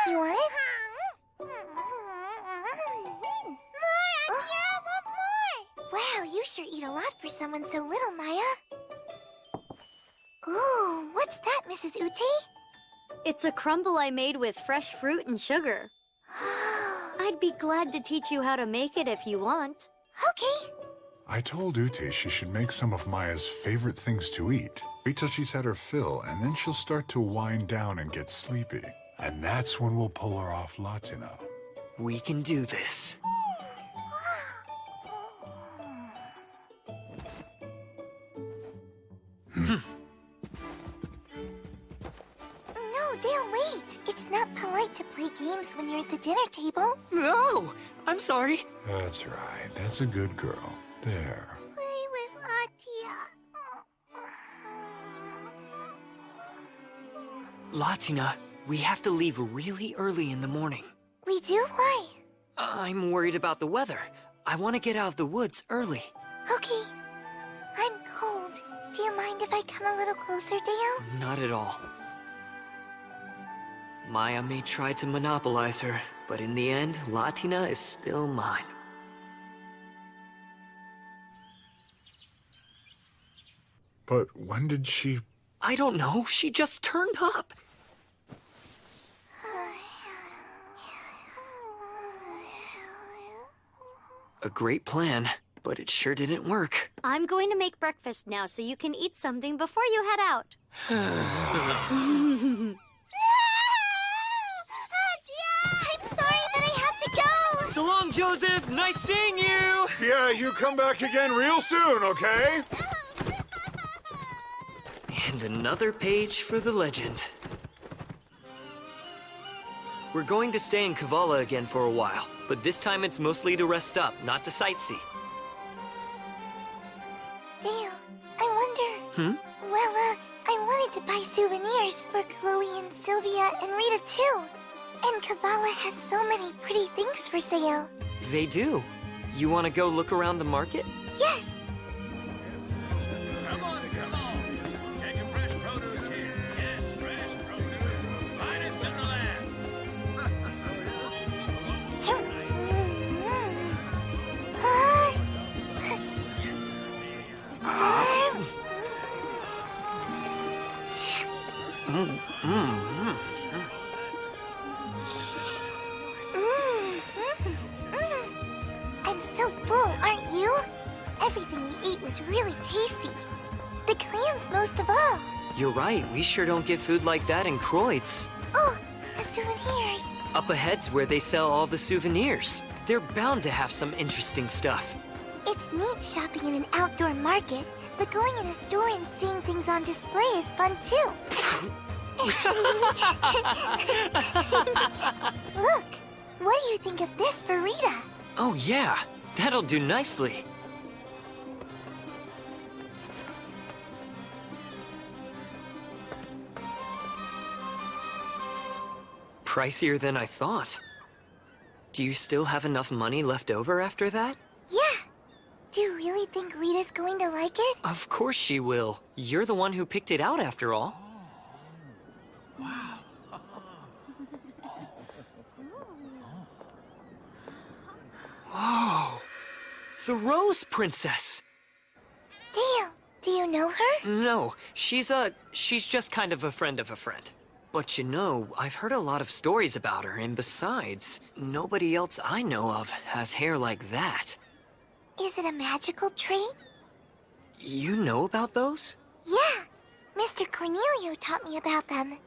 You want it? More! Wow, you sure eat a lot for someone so little, Maya. Ooh, what's that, Mrs. Ute? It's a crumble I made with fresh fruit and sugar. I'd be glad to teach you how to make it if you want. Okay. I told Ute she should make some of Maya's favorite things to eat. Wait till she's had her fill, and then she'll start to wind down and get sleepy. And that's when we'll pull her off Latina. We can do this. No, Dale, wait. It's not polite to play games when you're at the dinner table. No! I'm sorry. That's right. That's a good girl. There. Play with Atia. Latina, we have to leave really early in the morning. We do? Why? I'm worried about the weather. I want to get out of the woods early. Okay. I'm cold. Do you mind if I come a little closer, Dale? Not at all. Maya may try to monopolize her, but in the end, Latina is still mine. But when did she... I don't know. She just turned up. A great plan, but it sure didn't work. I'm going to make breakfast now so you can eat something before you head out. I'm sorry, but I have to go. So long, Joseph. Nice seeing you. Yeah, you come back again real soon, okay? And another page for the legend. We're going to stay in Kavala again for a while, but this time it's mostly to rest up, not to sightsee. Dale, I wonder... Well, I wanted to buy souvenirs for Chloe and Sylvia and Rita too. And Kavala has so many pretty things for sale. They do. You want to go look around the market? Yes. Come on. Getting fresh produce here. Yes, fresh produce. Finest in the land. so full, aren't you? Everything we ate was really tasty. The clams most of all. You're right, we sure don't get food like that in Kreutz. Oh, the souvenirs. Up ahead's where they sell all the souvenirs. They're bound to have some interesting stuff. It's neat shopping in an outdoor market, but going in a store and seeing things on display is fun too. Look, what do you think of this for Rita? Oh yeah, that'll do nicely. Pricier than I thought. Do you still have enough money left over after that? Yeah. Do you really think Rita's going to like it? Of course she will. You're the one who picked it out after all. Whoa! The Rose Princess! Dale, do you know her? No, she's just kind of a friend of a friend. But you know, I've heard a lot of stories about her, and besides, nobody else I know of has hair like that. Is it a magical trait? You know about those? Yeah, Mr. Cornelio taught me about them.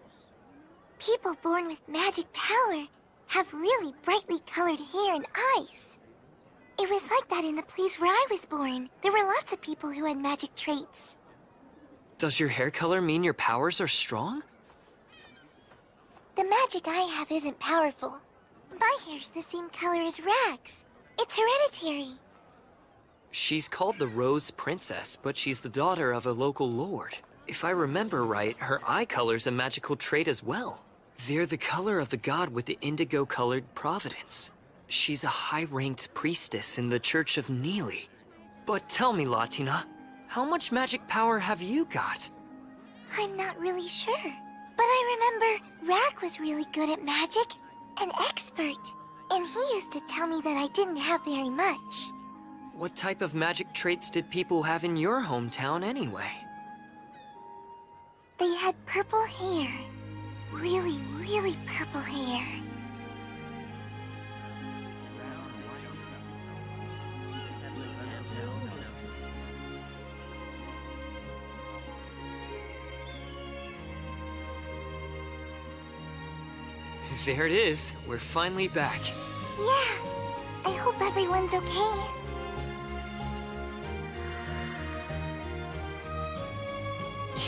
People born with magic power have really brightly colored hair and eyes. It was like that in the place where I was born. There were lots of people who had magic traits. Does your hair color mean your powers are strong? The magic I have isn't powerful. My hair's the same color as Rag's. It's hereditary. She's called the Rose Princess, but she's the daughter of a local lord. If I remember right, her eye color's a magical trait as well. They're the color of the god with the indigo-colored providence. She's a high-ranked priestess in the Church of Neely. But tell me, Latina, how much magic power have you got? I'm not really sure. But I remember Rag was really good at magic, an expert. And he used to tell me that I didn't have very much. What type of magic traits did people have in your hometown anyway? They had purple hair. Really, really purple hair. There it is. We're finally back. Yeah. I hope everyone's okay.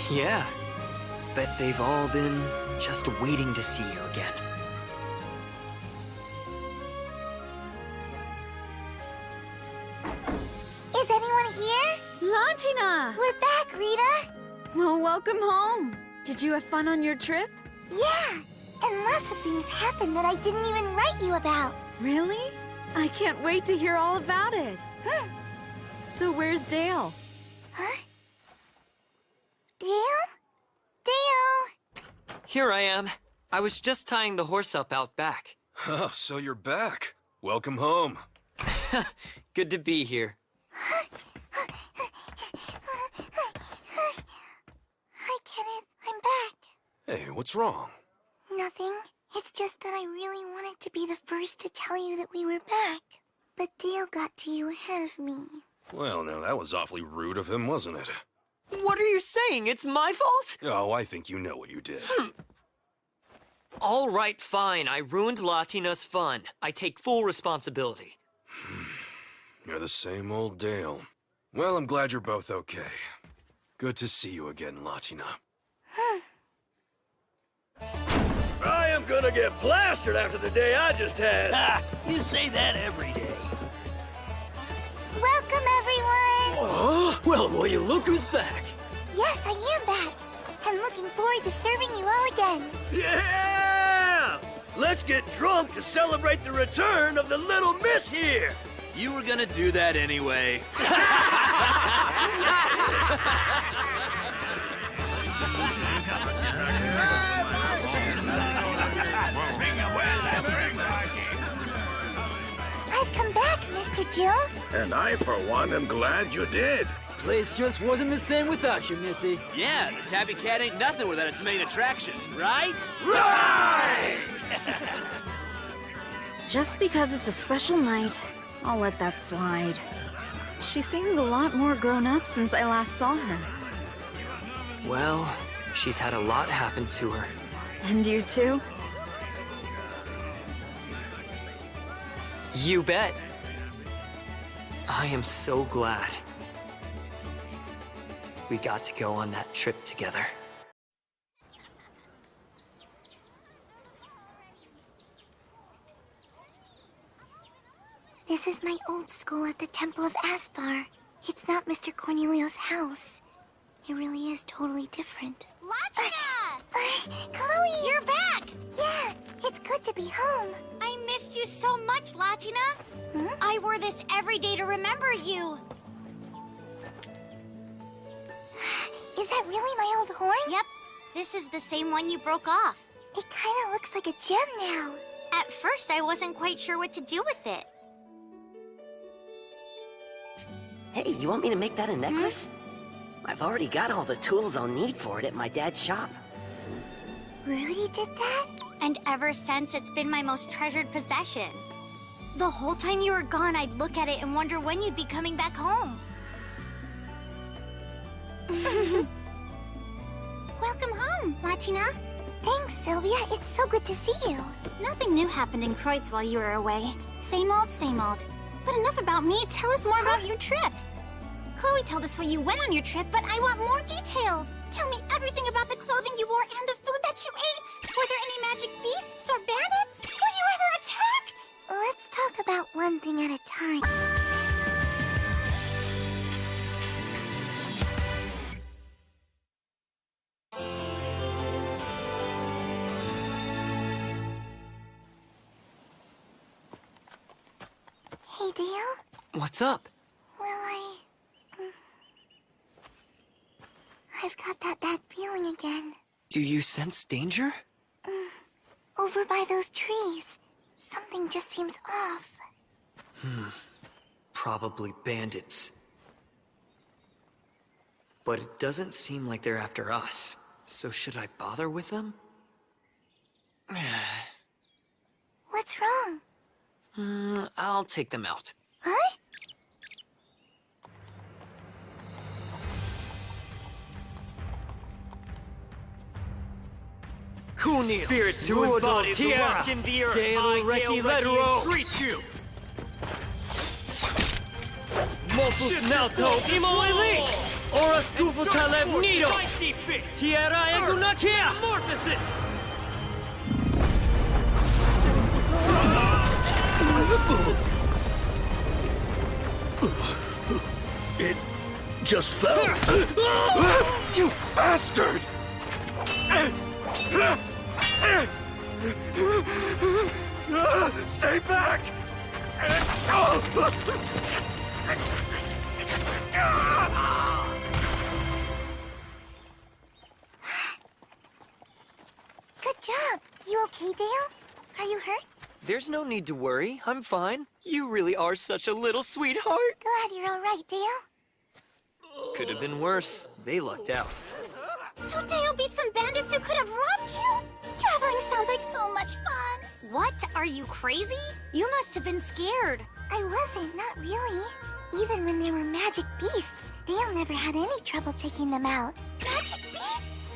Yeah. Bet they've all been just waiting to see you again. Is anyone here? Latina! We're back, Rita! Well, welcome home. Did you have fun on your trip? Yeah! And lots of things happened that I didn't even write you about. Really? I can't wait to hear all about it. So where's Dale? Huh? Dale? Dale! Here I am. I was just tying the horse up out back. Oh, so you're back. Welcome home. Good to be here. Hi, Kenneth. I'm back. Hey, what's wrong? Nothing. It's just that I really wanted to be the first to tell you that we were back. But Dale got to you ahead of me. Well, now that was awfully rude of him, wasn't it? What are you saying? It's my fault? Oh, I think you know what you did. All right, fine. I ruined Latina's fun. I take full responsibility. You're the same old Dale. Well, I'm glad you're both okay. Good to see you again, Latina. I am gonna get plastered after the day I just had. Ha! You say that every day. Welcome, everyone! Oh, well, will you look who's back? Yes, I am back. I'm looking forward to serving you all again. Yeah! Let's get drunk to celebrate the return of the little miss here. You were gonna do that anyway. I've come back, Mr. Jill. And I, for one, am glad you did. Place just wasn't the same without you, Missy. Yeah, the Tabby Cat ain't nothing without its main attraction, right? Right! Just because it's a special night, I'll let that slide. She seems a lot more grown up since I last saw her. Well, she's had a lot happen to her. And you too? You bet. I am so glad we got to go on that trip together. This is my old school at the Temple of Aspar. It's not Mr. Cornelio's house. It really is totally different. Latina! Chloe! You're back! Yeah, it's good to be home. I missed you so much, Latina. Hmm? I wore this every day to remember you. Is that really my old horn? Yep. This is the same one you broke off. It kinda looks like a gem now. At first, I wasn't quite sure what to do with it. Hey, you want me to make that a necklace? I've already got all the tools I'll need for it at my dad's shop. Rudy did that? And ever since, it's been my most treasured possession. The whole time you were gone, I'd look at it and wonder when you'd be coming back home. Welcome home, Latina. Thanks, Sylvia. It's so good to see you. Nothing new happened in Kreutz while you were away. Same old, same old. But enough about me. Tell us more about your trip. Chloe told us where you went on your trip, but I want more details. Tell me everything about the clothing you wore and the food that you ate. Were there any magic beasts or bandits? Were you ever attacked? Let's talk about one thing at a time. Hey, Dale? What's up? Well, I've got that bad feeling again. Do you sense danger? Over by those trees. Something just seems off. Probably bandits. But it doesn't seem like they're after us. So should I bother with them? What's wrong? I'll take them out. Huh? Kunir, Spirits who embody the rock in the earth, I, Dale Reki, entreat you! Mofus Nauto Imo Ora Scufo Taleb Nido! Tierra Egunakia! Morphosis! It just fell. You bastard! Stay back! Good job. You okay, Dale? Are you hurt? There's no need to worry. I'm fine. You really are such a little sweetheart. Glad you're all right, Dale. Could have been worse. They lucked out. So Dale beat some bandits who could have robbed you? Traveling sounds like so much fun. What? Are you crazy? You must have been scared. I wasn't, not really. Even when there were magic beasts, Dale never had any trouble taking them out. Magic beasts?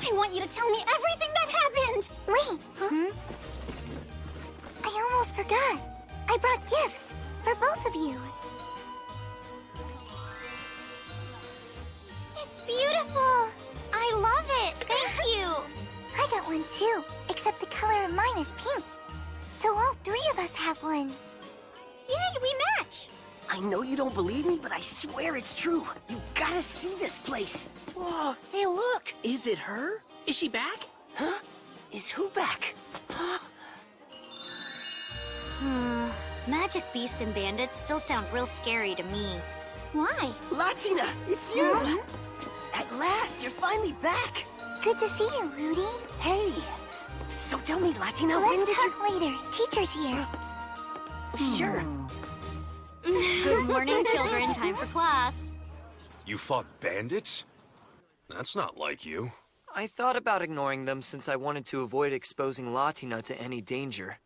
I want you to tell me everything that happened. Wait. Huh? I almost forgot. I brought gifts for both of you. It's beautiful. I love it. Thank you. I got one too, except the color of mine is pink. So all three of us have one. Yay, we match. I know you don't believe me, but I swear it's true. You gotta see this place. Whoa, hey, look. Is it her? Is she back? Huh? Is who back? Magic beasts and bandits still sound real scary to me. Why? Latina, it's you! At last, you're finally back! Good to see you, Rudy. Hey! So tell me, Latina, when Let's did you... talk later. Teacher's here. Sure. Good morning, children. Time for class. You fought bandits? That's not like you. I thought about ignoring them since I wanted to avoid exposing Latina to any danger.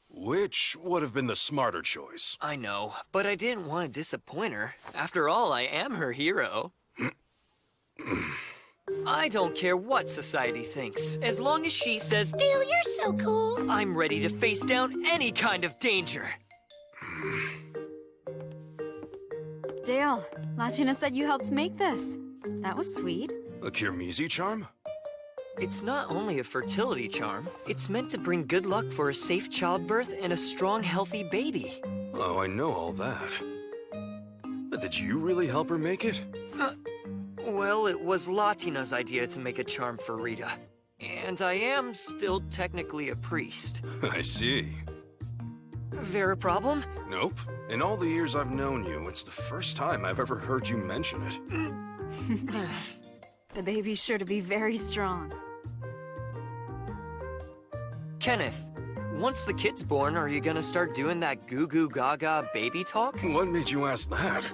Which would have been the smarter choice. I know, but I didn't want to disappoint her. After all, I am her hero. I don't care what society thinks, as long as she says, Dale, you're so cool. I'm ready to face down any kind of danger. Dale, Latina said you helped make this. That was sweet. A Kirmizi charm? It's not only a fertility charm, it's meant to bring good luck for a safe childbirth and a strong, healthy baby. Oh, I know all that. But did you really help her make it? Well, it was Latina's idea to make a charm for Rita. And I am still technically a priest. I see. There a problem? Nope. In all the years I've known you, it's the first time I've ever heard you mention it. The baby's sure to be very strong. Kenneth, once the kid's born, are you gonna start doing that goo goo gaga baby talk? What made you ask that?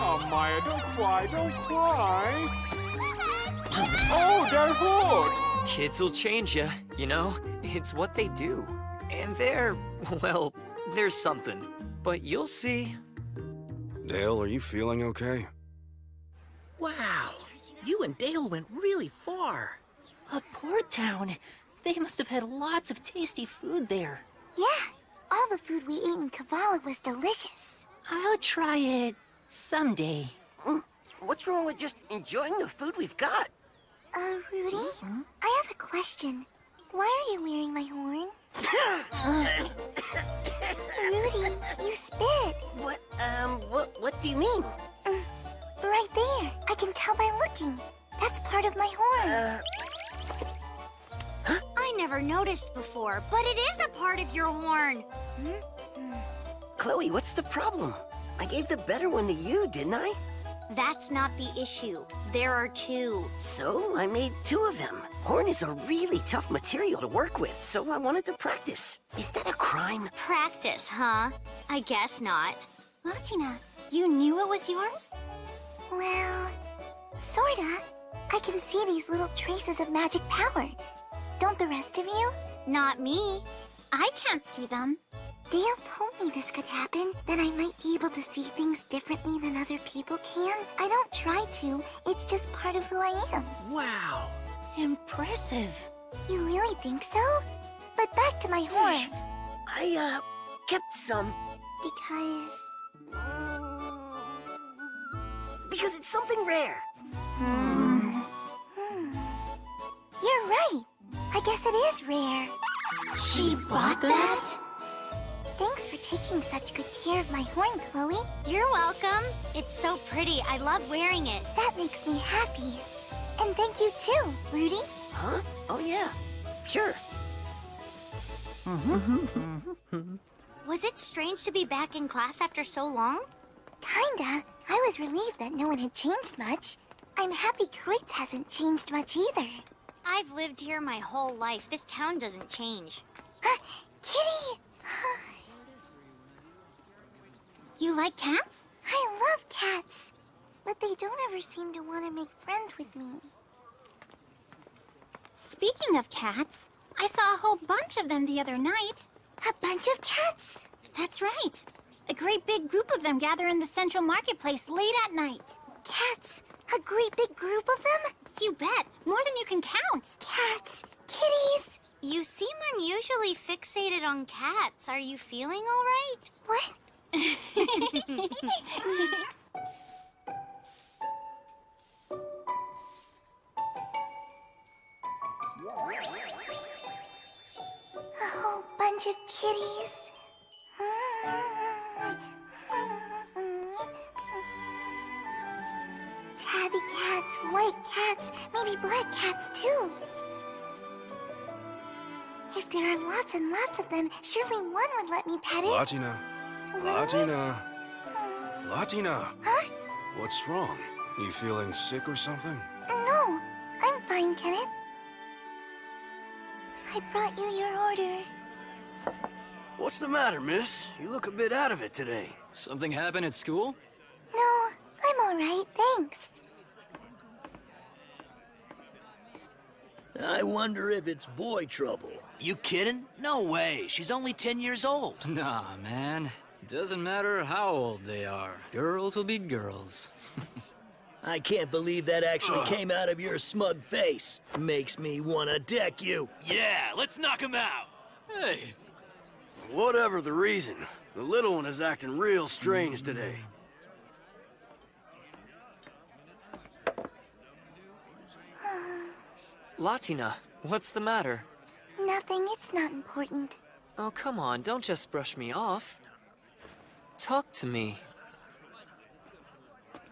Oh, Maya, don't cry, don't cry. Oh, they're good. Kids will change you, you know? It's what they do. And well, there's something. But you'll see. Dale, are you feeling okay? Wow, you and Dale went really far. A port town. They must have had lots of tasty food there. Yeah, all the food we ate in Kavala was delicious. I'll try it someday. What's wrong with just enjoying the food we've got? Rudy? I have a question. Why are you wearing my horn? Rudy, you spit. What do you mean? Right there. I can tell by looking. That's part of my horn. I never noticed before, but it is a part of your horn. Chloe, what's the problem? I gave the better one to you, didn't I? That's not the issue. There are two. So I made two of them. Horn is a really tough material to work with, so I wanted to practice. Is that a crime? Practice, huh? I guess not. Latina, you knew it was yours? Well, sorta. I can see these little traces of magic power. Don't the rest of you? Not me. I can't see them. Dale told me this could happen, that I might be able to see things differently than other people can. I don't try to. It's just part of who I am. Wow, impressive. You really think so? But back to my horn. I, kept some. Because it's something rare. You're right. I guess it is rare. She bought that? Thanks for taking such good care of my horn, Chloe. You're welcome. It's so pretty. I love wearing it. That makes me happy. And thank you too, Rudy. Huh? Oh yeah. Sure. Was it strange to be back in class after so long? Kinda. I was relieved that no one had changed much. I'm happy Kreutz hasn't changed much either. I've lived here my whole life. This town doesn't change. Kitty! You like cats? I love cats. But they don't ever seem to want to make friends with me. Speaking of cats, I saw a whole bunch of them the other night. A bunch of cats? That's right. A great big group of them gather in the central marketplace late at night. Cats? A great big group of them? You bet. More than you can count. Cats. Kitties. You seem unusually fixated on cats. Are you feeling all right? What? A whole bunch of kitties. Tabby cats, white cats, maybe black cats too. If there are lots and lots of them, surely one would let me pet it. Latina. Latina. Latina. Huh? What's wrong? You feeling sick or something? No, I'm fine, Kenneth. I brought you your order. What's the matter, miss? You look a bit out of it today. Something happened at school? No, I'm all right, thanks. I wonder if it's boy trouble. You kidding? No way. She's only 10 years old. Nah, man. Doesn't matter how old they are. Girls will be girls. I can't believe that actually came out of your smug face. Makes me want to deck you. Yeah, let's knock him out. Hey. Whatever the reason, the little one is acting real strange today. Latina, what's the matter? Nothing, it's not important. Oh, come on, don't just brush me off. Talk to me.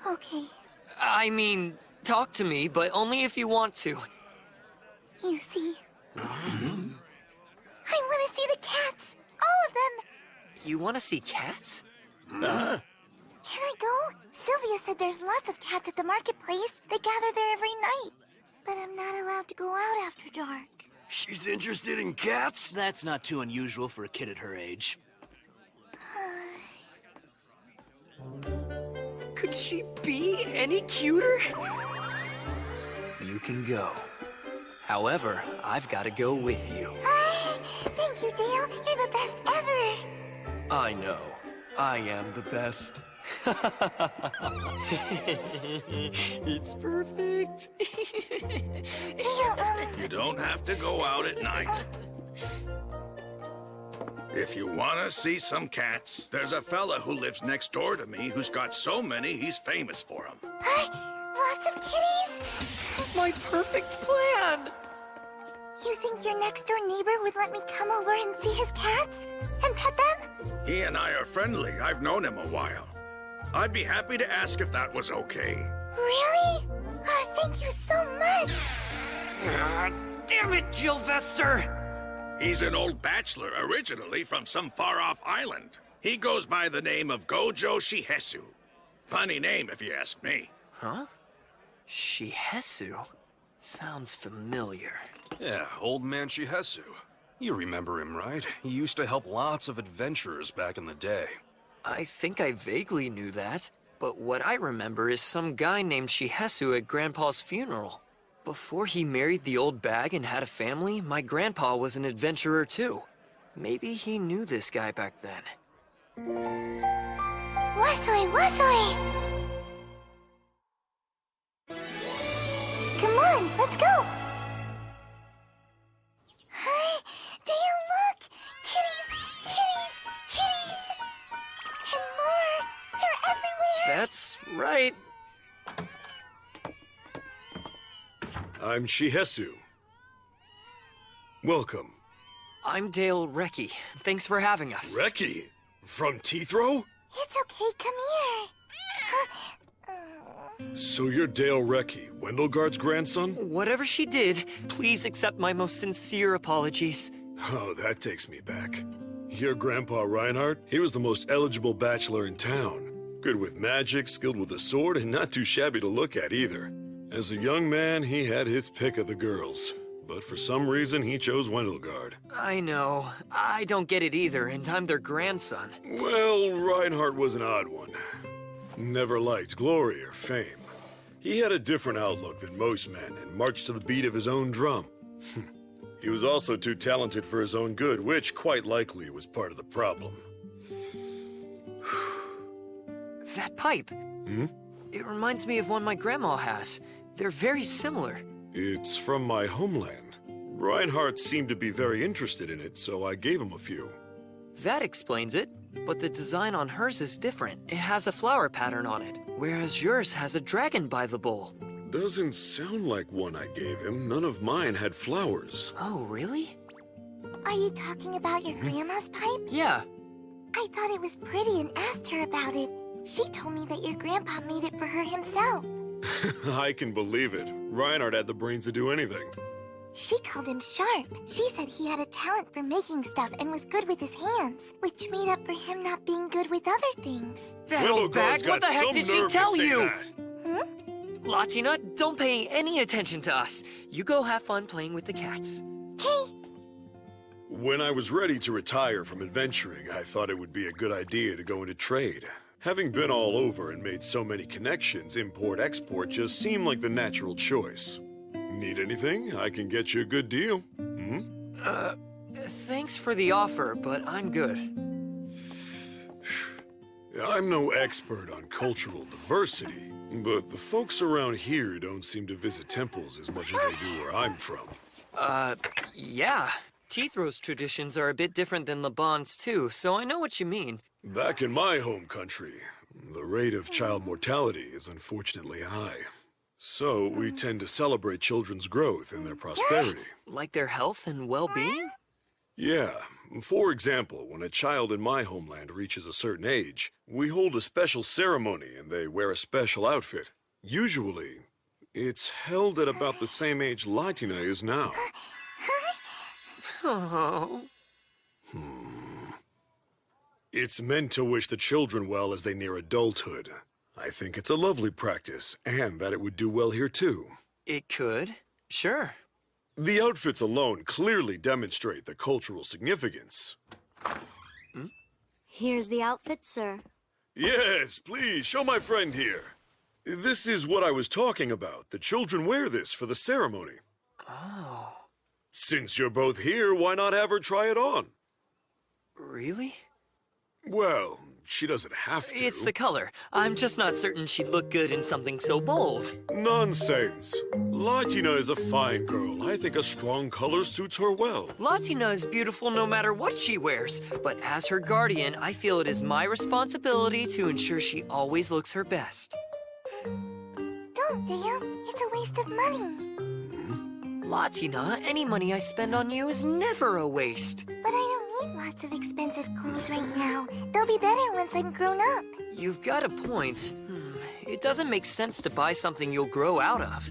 Okay, I mean, talk to me, but only if you want to. you see. I want to see the cats! All of them! You want to see cats? Can I go? Sylvia said there's lots of cats at the marketplace. They gather there every night. But I'm not allowed to go out after dark. She's interested in cats? That's not too unusual for a kid at her age. Could she be any cuter? You can go. However, I've got to go with you. Thank you, Dale. You're the best ever. I know. I am the best. It's perfect. Dale, You don't have to go out at night. If you want to see some cats, there's a fella who lives next door to me who's got so many he's famous for them. Lots of kitties? My perfect plan! You think your next door neighbor would let me come over and see his cats? And pet them? He and I are friendly. I've known him a while. I'd be happy to ask if that was okay. Really? Thank you so much. Damn it, Gilvester! He's an old bachelor, originally from some far-off island. He goes by the name of Gojo Shihesu. Funny name, if you ask me. Huh? Shihesu? Sounds familiar. Yeah, old man Shihesu. You remember him, right? He used to help lots of adventurers back in the day. I think I vaguely knew that, but what I remember is some guy named Shihesu at Grandpa's funeral. Before he married the old bag and had a family, my grandpa was an adventurer too. Maybe he knew this guy back then. Wasoi, wasoi! Come on, let's go! Hi, Dale, look! Kitties, kitties, kitties! And more! They're everywhere! That's right. I'm Shihesu. Welcome. I'm Dale Recce. Thanks for having us. Recce? From Teethrow? It's okay, come here. So you're Dale Recce, Wendelgard's grandson? Whatever she did, please accept my most sincere apologies. Oh, that takes me back. Your grandpa Reinhardt? He was the most eligible bachelor in town. Good with magic, skilled with a sword, and not too shabby to look at either. As a young man, he had his pick of the girls. But for some reason, he chose Wendelgard. I know. I don't get it either, and I'm their grandson. Well, Reinhardt was an odd one. Never liked glory or fame. He had a different outlook than most men and marched to the beat of his own drum. He was also too talented for his own good, which quite likely was part of the problem. That pipe. Hmm? It reminds me of one my grandma has. They're very similar. It's from my homeland. Reinhardt seemed to be very interested in it, so I gave him a few. That explains it. But the design on hers is different. It has a flower pattern on it, whereas yours has a dragon by the bowl. Doesn't sound like one I gave him. None of mine had flowers. Oh, really? Are you talking about your grandma's pipe? Yeah. I thought it was pretty and asked her about it. She told me that your grandpa made it for her himself. I can believe it. Reinhardt had the brains to do anything. She called him sharp. She said he had a talent for making stuff and was good with his hands, which made up for him not being good with other things. That old bag, what the heck did she tell you? Hmm? Latina, don't pay any attention to us. You go have fun playing with the cats. Okay. When I was ready to retire from adventuring, I thought it would be a good idea to go into trade. Having been all over and made so many connections, import-export just seemed like the natural choice. Need anything? I can get you a good deal. Hmm? Thanks for the offer, but I'm good. I'm no expert on cultural diversity, but the folks around here don't seem to visit temples as much as they do where I'm from. Yeah. Teethro's traditions are a bit different than Laban's too, so I know what you mean. Back in my home country, the rate of child mortality is unfortunately high. So we tend to celebrate children's growth and their prosperity. Like their health and well-being? Yeah. For example, when a child in my homeland reaches a certain age, we hold a special ceremony and they wear a special outfit. Usually, it's held at about the same age Latina is now. Oh. It's meant to wish the children well as they near adulthood. I think it's a lovely practice, and that it would do well here too. It could. Sure. The outfits alone clearly demonstrate the cultural significance. Here's the outfit, sir. Yes, please, show my friend here. This is what I was talking about. The children wear this for the ceremony. Oh. Since you're both here, why not have her try it on? Really? Well, she doesn't have to. It's the color. I'm just not certain she'd look good in something so bold. Nonsense. Latina is a fine girl. I think a strong color suits her well. Latina is beautiful no matter what she wears, but as her guardian, I feel it is my responsibility to ensure she always looks her best. Don't, Dale. It's a waste of money. Latina, any money I spend on you is never a waste. But I don't need lots of expensive clothes right now. They'll be better once I'm grown up. You've got a point. It doesn't make sense to buy something you'll grow out of.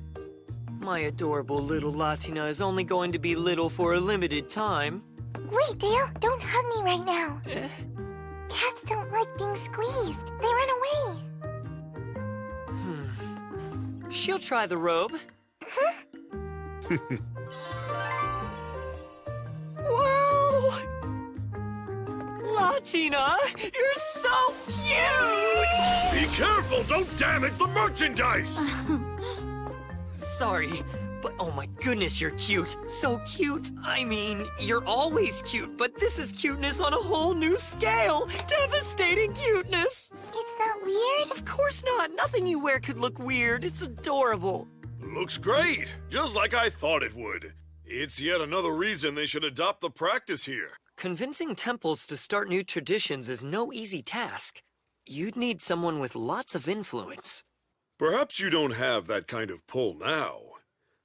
My adorable little Latina is only going to be little for a limited time. Wait, Dale, don't hug me right now. Cats don't like being squeezed. They run away. She'll try the robe. Wow! Latina, you're so cute! Be careful! Don't damage the merchandise! Sorry, but oh my goodness, you're cute. So cute. I mean, you're always cute, but this is cuteness on a whole new scale. Devastating cuteness. It's not weird? Of course not. Nothing you wear could look weird. It's adorable. Looks great, just like I thought it would. It's yet another reason they should adopt the practice here. Convincing temples to start new traditions is no easy task. You'd need someone with lots of influence. Perhaps you don't have that kind of pull now.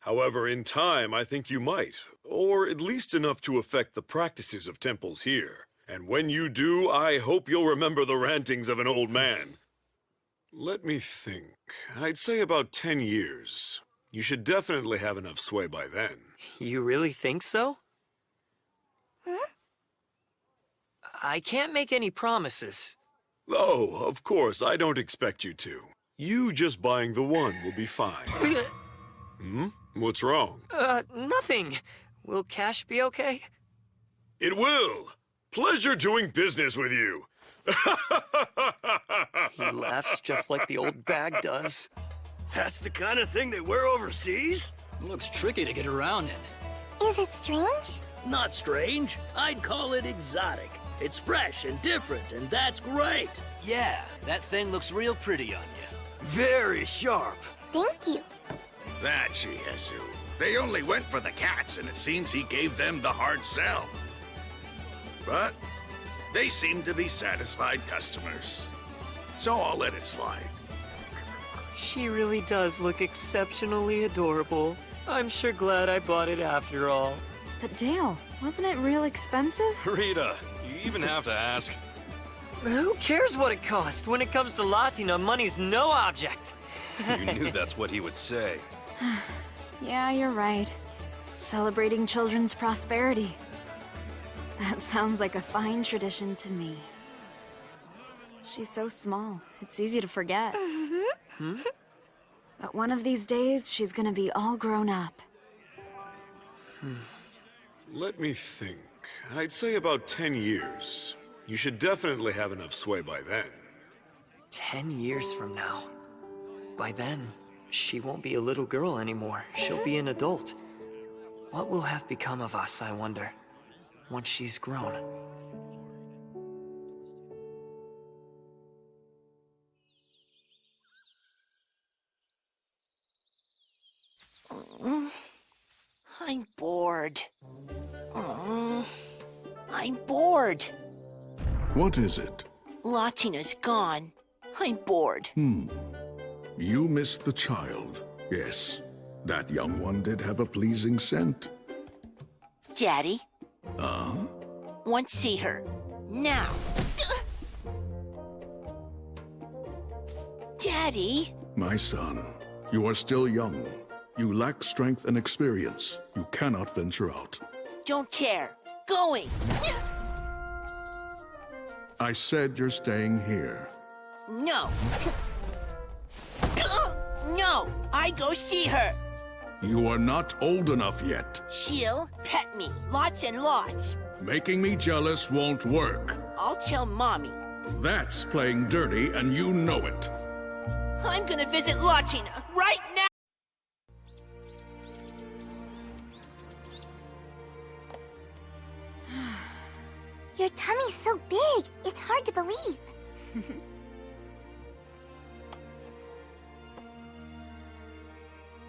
However, in time, I think you might, or at least enough to affect the practices of temples here. And when you do, I hope you'll remember the rantings of an old man. Let me think. I'd say about 10 years. You should definitely have enough sway by then. You really think so? I can't make any promises. Oh, of course, I don't expect you to. You just buying the one will be fine. What's wrong? Nothing. Will cash be okay? It will. Pleasure doing business with you. He laughs just like the old bag does. That's the kind of thing they wear overseas? Looks tricky to get around in. Is it strange? Not strange. I'd call it exotic. It's fresh and different, and that's great. Yeah, that thing looks real pretty on you. Very sharp. Thank you. That Shihesu. They only went for the cats, and it seems he gave them the hard sell. But they seem to be satisfied customers. So I'll let it slide. She really does look exceptionally adorable. I'm sure glad I bought it after all. But Dale, wasn't it real expensive? Rita, you even have to ask. Who cares what it cost? When it comes to Latina, money's no object. You knew that's what he would say. Yeah, you're right. Celebrating children's prosperity. That sounds like a fine tradition to me. She's so small, it's easy to forget. But one of these days, she's gonna be all grown up. Let me think. I'd say about 10 years. You should definitely have enough sway by then. 10 years from now. By then, She won't be a little girl anymore. She'll be an adult. What will have become of us, I wonder, once she's grown? I'm bored. I'm bored. What is it? Latina's gone. I'm bored. You missed the child. Yes, that young one did have a pleasing scent. Daddy, want to see her. Now. Daddy? My son, you are still young. You lack strength and experience. You cannot venture out. Don't care. Going. I said you're staying here. No. No, I go see her. You are not old enough yet. She'll pet me. Lots and lots. Making me jealous won't work. I'll tell Mommy. That's playing dirty, and you know it. I'm gonna visit Latina right now. Your tummy's so big, it's hard to believe.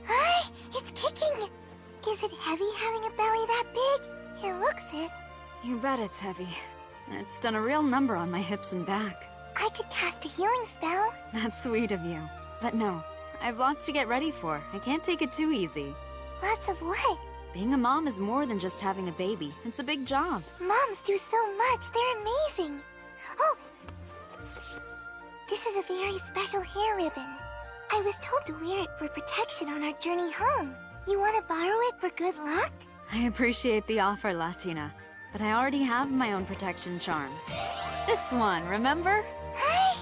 Hi, it's kicking. Is it heavy having a belly that big? It looks it. You bet it's heavy. It's done a real number on my hips and back. I could cast a healing spell. That's sweet of you. But no, I've lots to get ready for. I can't take it too easy. Lots of what? Being a mom is more than just having a baby. It's a big job. Moms do so much, they're amazing. Oh! This is a very special hair ribbon. I was told to wear it for protection on our journey home. You want to borrow it for good luck? I appreciate the offer, Latina, but I already have my own protection charm. This one, remember? Hi!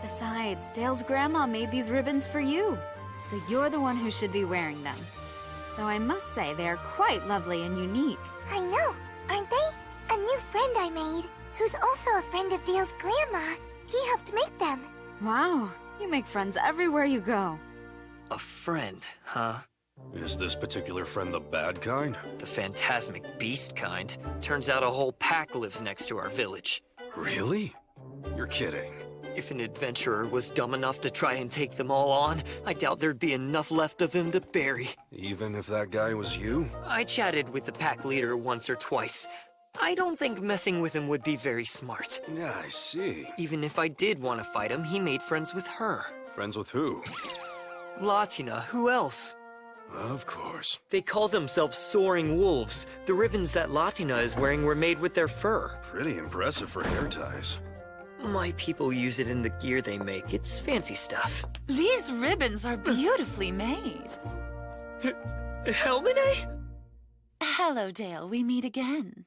Besides, Dale's grandma made these ribbons for you, so you're the one who should be wearing them. Though I must say, they are quite lovely and unique. I know, aren't they? A new friend I made, who's also a friend of Dale's grandma. He helped make them. Wow, you make friends everywhere you go. A friend, huh? Is this particular friend the bad kind? The phantasmic beast kind. Turns out a whole pack lives next to our village. Really? You're kidding. If an adventurer was dumb enough to try and take them all on, I doubt there'd be enough left of him to bury. Even if that guy was you? I chatted with the pack leader once or twice. I don't think messing with him would be very smart. Yeah, I see. Even if I did want to fight him, he made friends with her. Friends with who? Latina, who else? Of course. They call themselves Soaring Wolves. The ribbons that Latina is wearing were made with their fur. Pretty impressive for hair ties. My people use it in the gear they make. It's fancy stuff. These ribbons are beautifully made. Helmine? Hello, Dale. We meet again.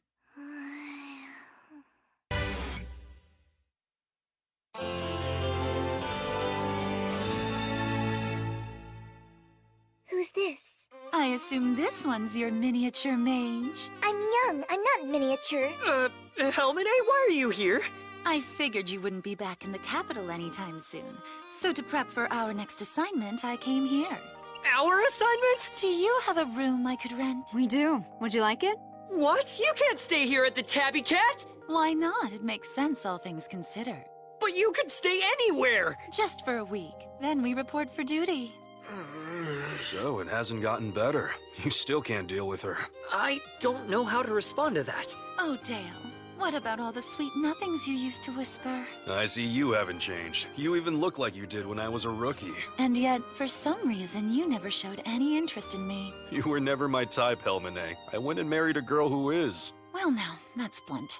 Who's this? I assume this one's your miniature mage. I'm young, I'm not miniature. Helmine, why are you here? I figured you wouldn't be back in the capital anytime soon. So to prep for our next assignment, I came here. Our assignment? Do you have a room I could rent? We do. Would you like it? What? You can't stay here at the Tabby Cat? Why not? It makes sense, all things considered. But you could stay anywhere! Just for a week. Then we report for duty. So it hasn't gotten better. You still can't deal with her. I don't know how to respond to that. Oh, Dale. What about all the sweet nothings you used to whisper? I see you haven't changed. You even look like you did when I was a rookie. And yet, for some reason, you never showed any interest in me. You were never my type, Helmine. I went and married a girl who is. Well now, that's blunt.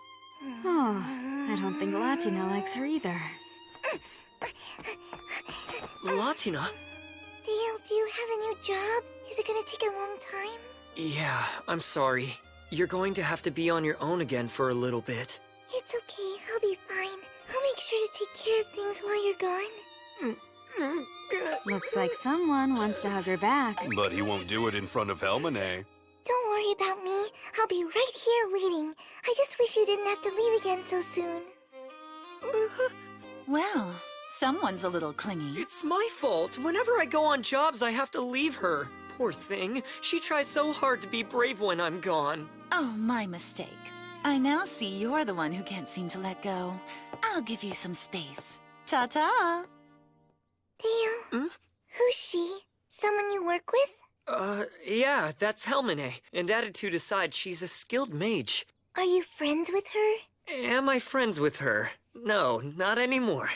Oh, I don't think Latina likes her either. Latina? Dale, do you have a new job? Is it gonna take a long time? Yeah, I'm sorry. You're going to have to be on your own again for a little bit. It's okay, I'll be fine. I'll make sure to take care of things while you're gone. Looks like someone wants to hug her back. But he won't do it in front of Helmine. Don't worry about me. I'll be right here waiting. I just wish you didn't have to leave again so soon. Well, Someone's a little clingy. It's my fault. Whenever I go on jobs, I have to leave her. Poor thing. She tries so hard to be brave when I'm gone. Oh, my mistake. I now see you're the one who can't seem to let go. I'll give you some space. Ta-ta! Dale, who's she? Someone you work with? Yeah, that's Helmine. And attitude aside, she's a skilled mage. Are you friends with her? Am I friends with her? No, not anymore.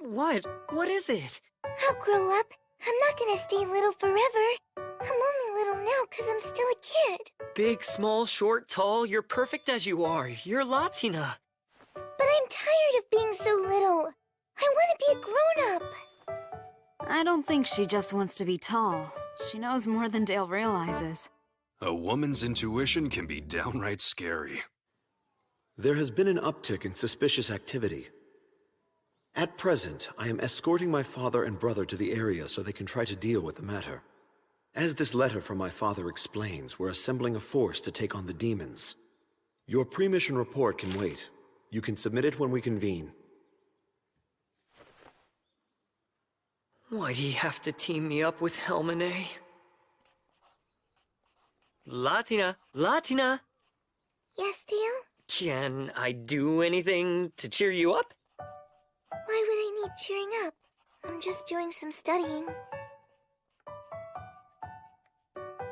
What? What is it? I'll grow up. I'm not gonna stay little forever. I'm only little now because I'm still a kid. Big, small, short, tall, you're perfect as you are. You're Latina. But I'm tired of being so little. I want to be a grown-up. I don't think she just wants to be tall. She knows more than Dale realizes. A woman's intuition can be downright scary. There has been an uptick in suspicious activity. At present, I am escorting my father and brother to the area so they can try to deal with the matter. As this letter from my father explains, we're assembling a force to take on the demons. Your pre-mission report can wait. You can submit it when we convene. Why do you have to team me up with Helmine? Latina! Latina! Yes, Dale? Can I do anything to cheer you up? Why would I need cheering up? I'm just doing some studying.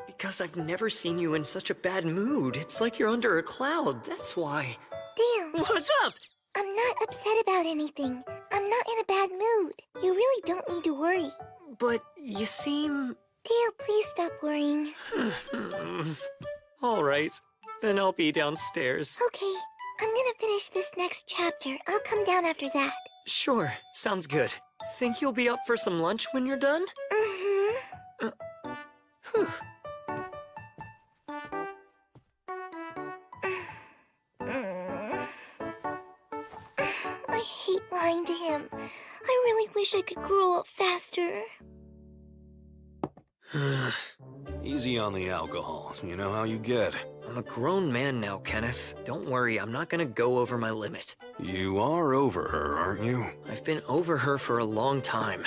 Because I've never seen you in such a bad mood. It's like you're under a cloud, that's why. Dale! What's up? I'm not upset about anything. I'm not in a bad mood. You really don't need to worry. But you seem... Dale, please stop worrying. All right, then I'll be downstairs. Okay, I'm gonna finish this next chapter. I'll come down after that. Sure, sounds good. Think you'll be up for some lunch when you're done? Whew. I hate lying to him. I really wish I could grow up faster. Easy on the alcohol. You know how you get. I'm a grown man now, Kenneth. Don't worry, I'm not gonna go over my limit. You are over her, aren't you? I've been over her for a long time.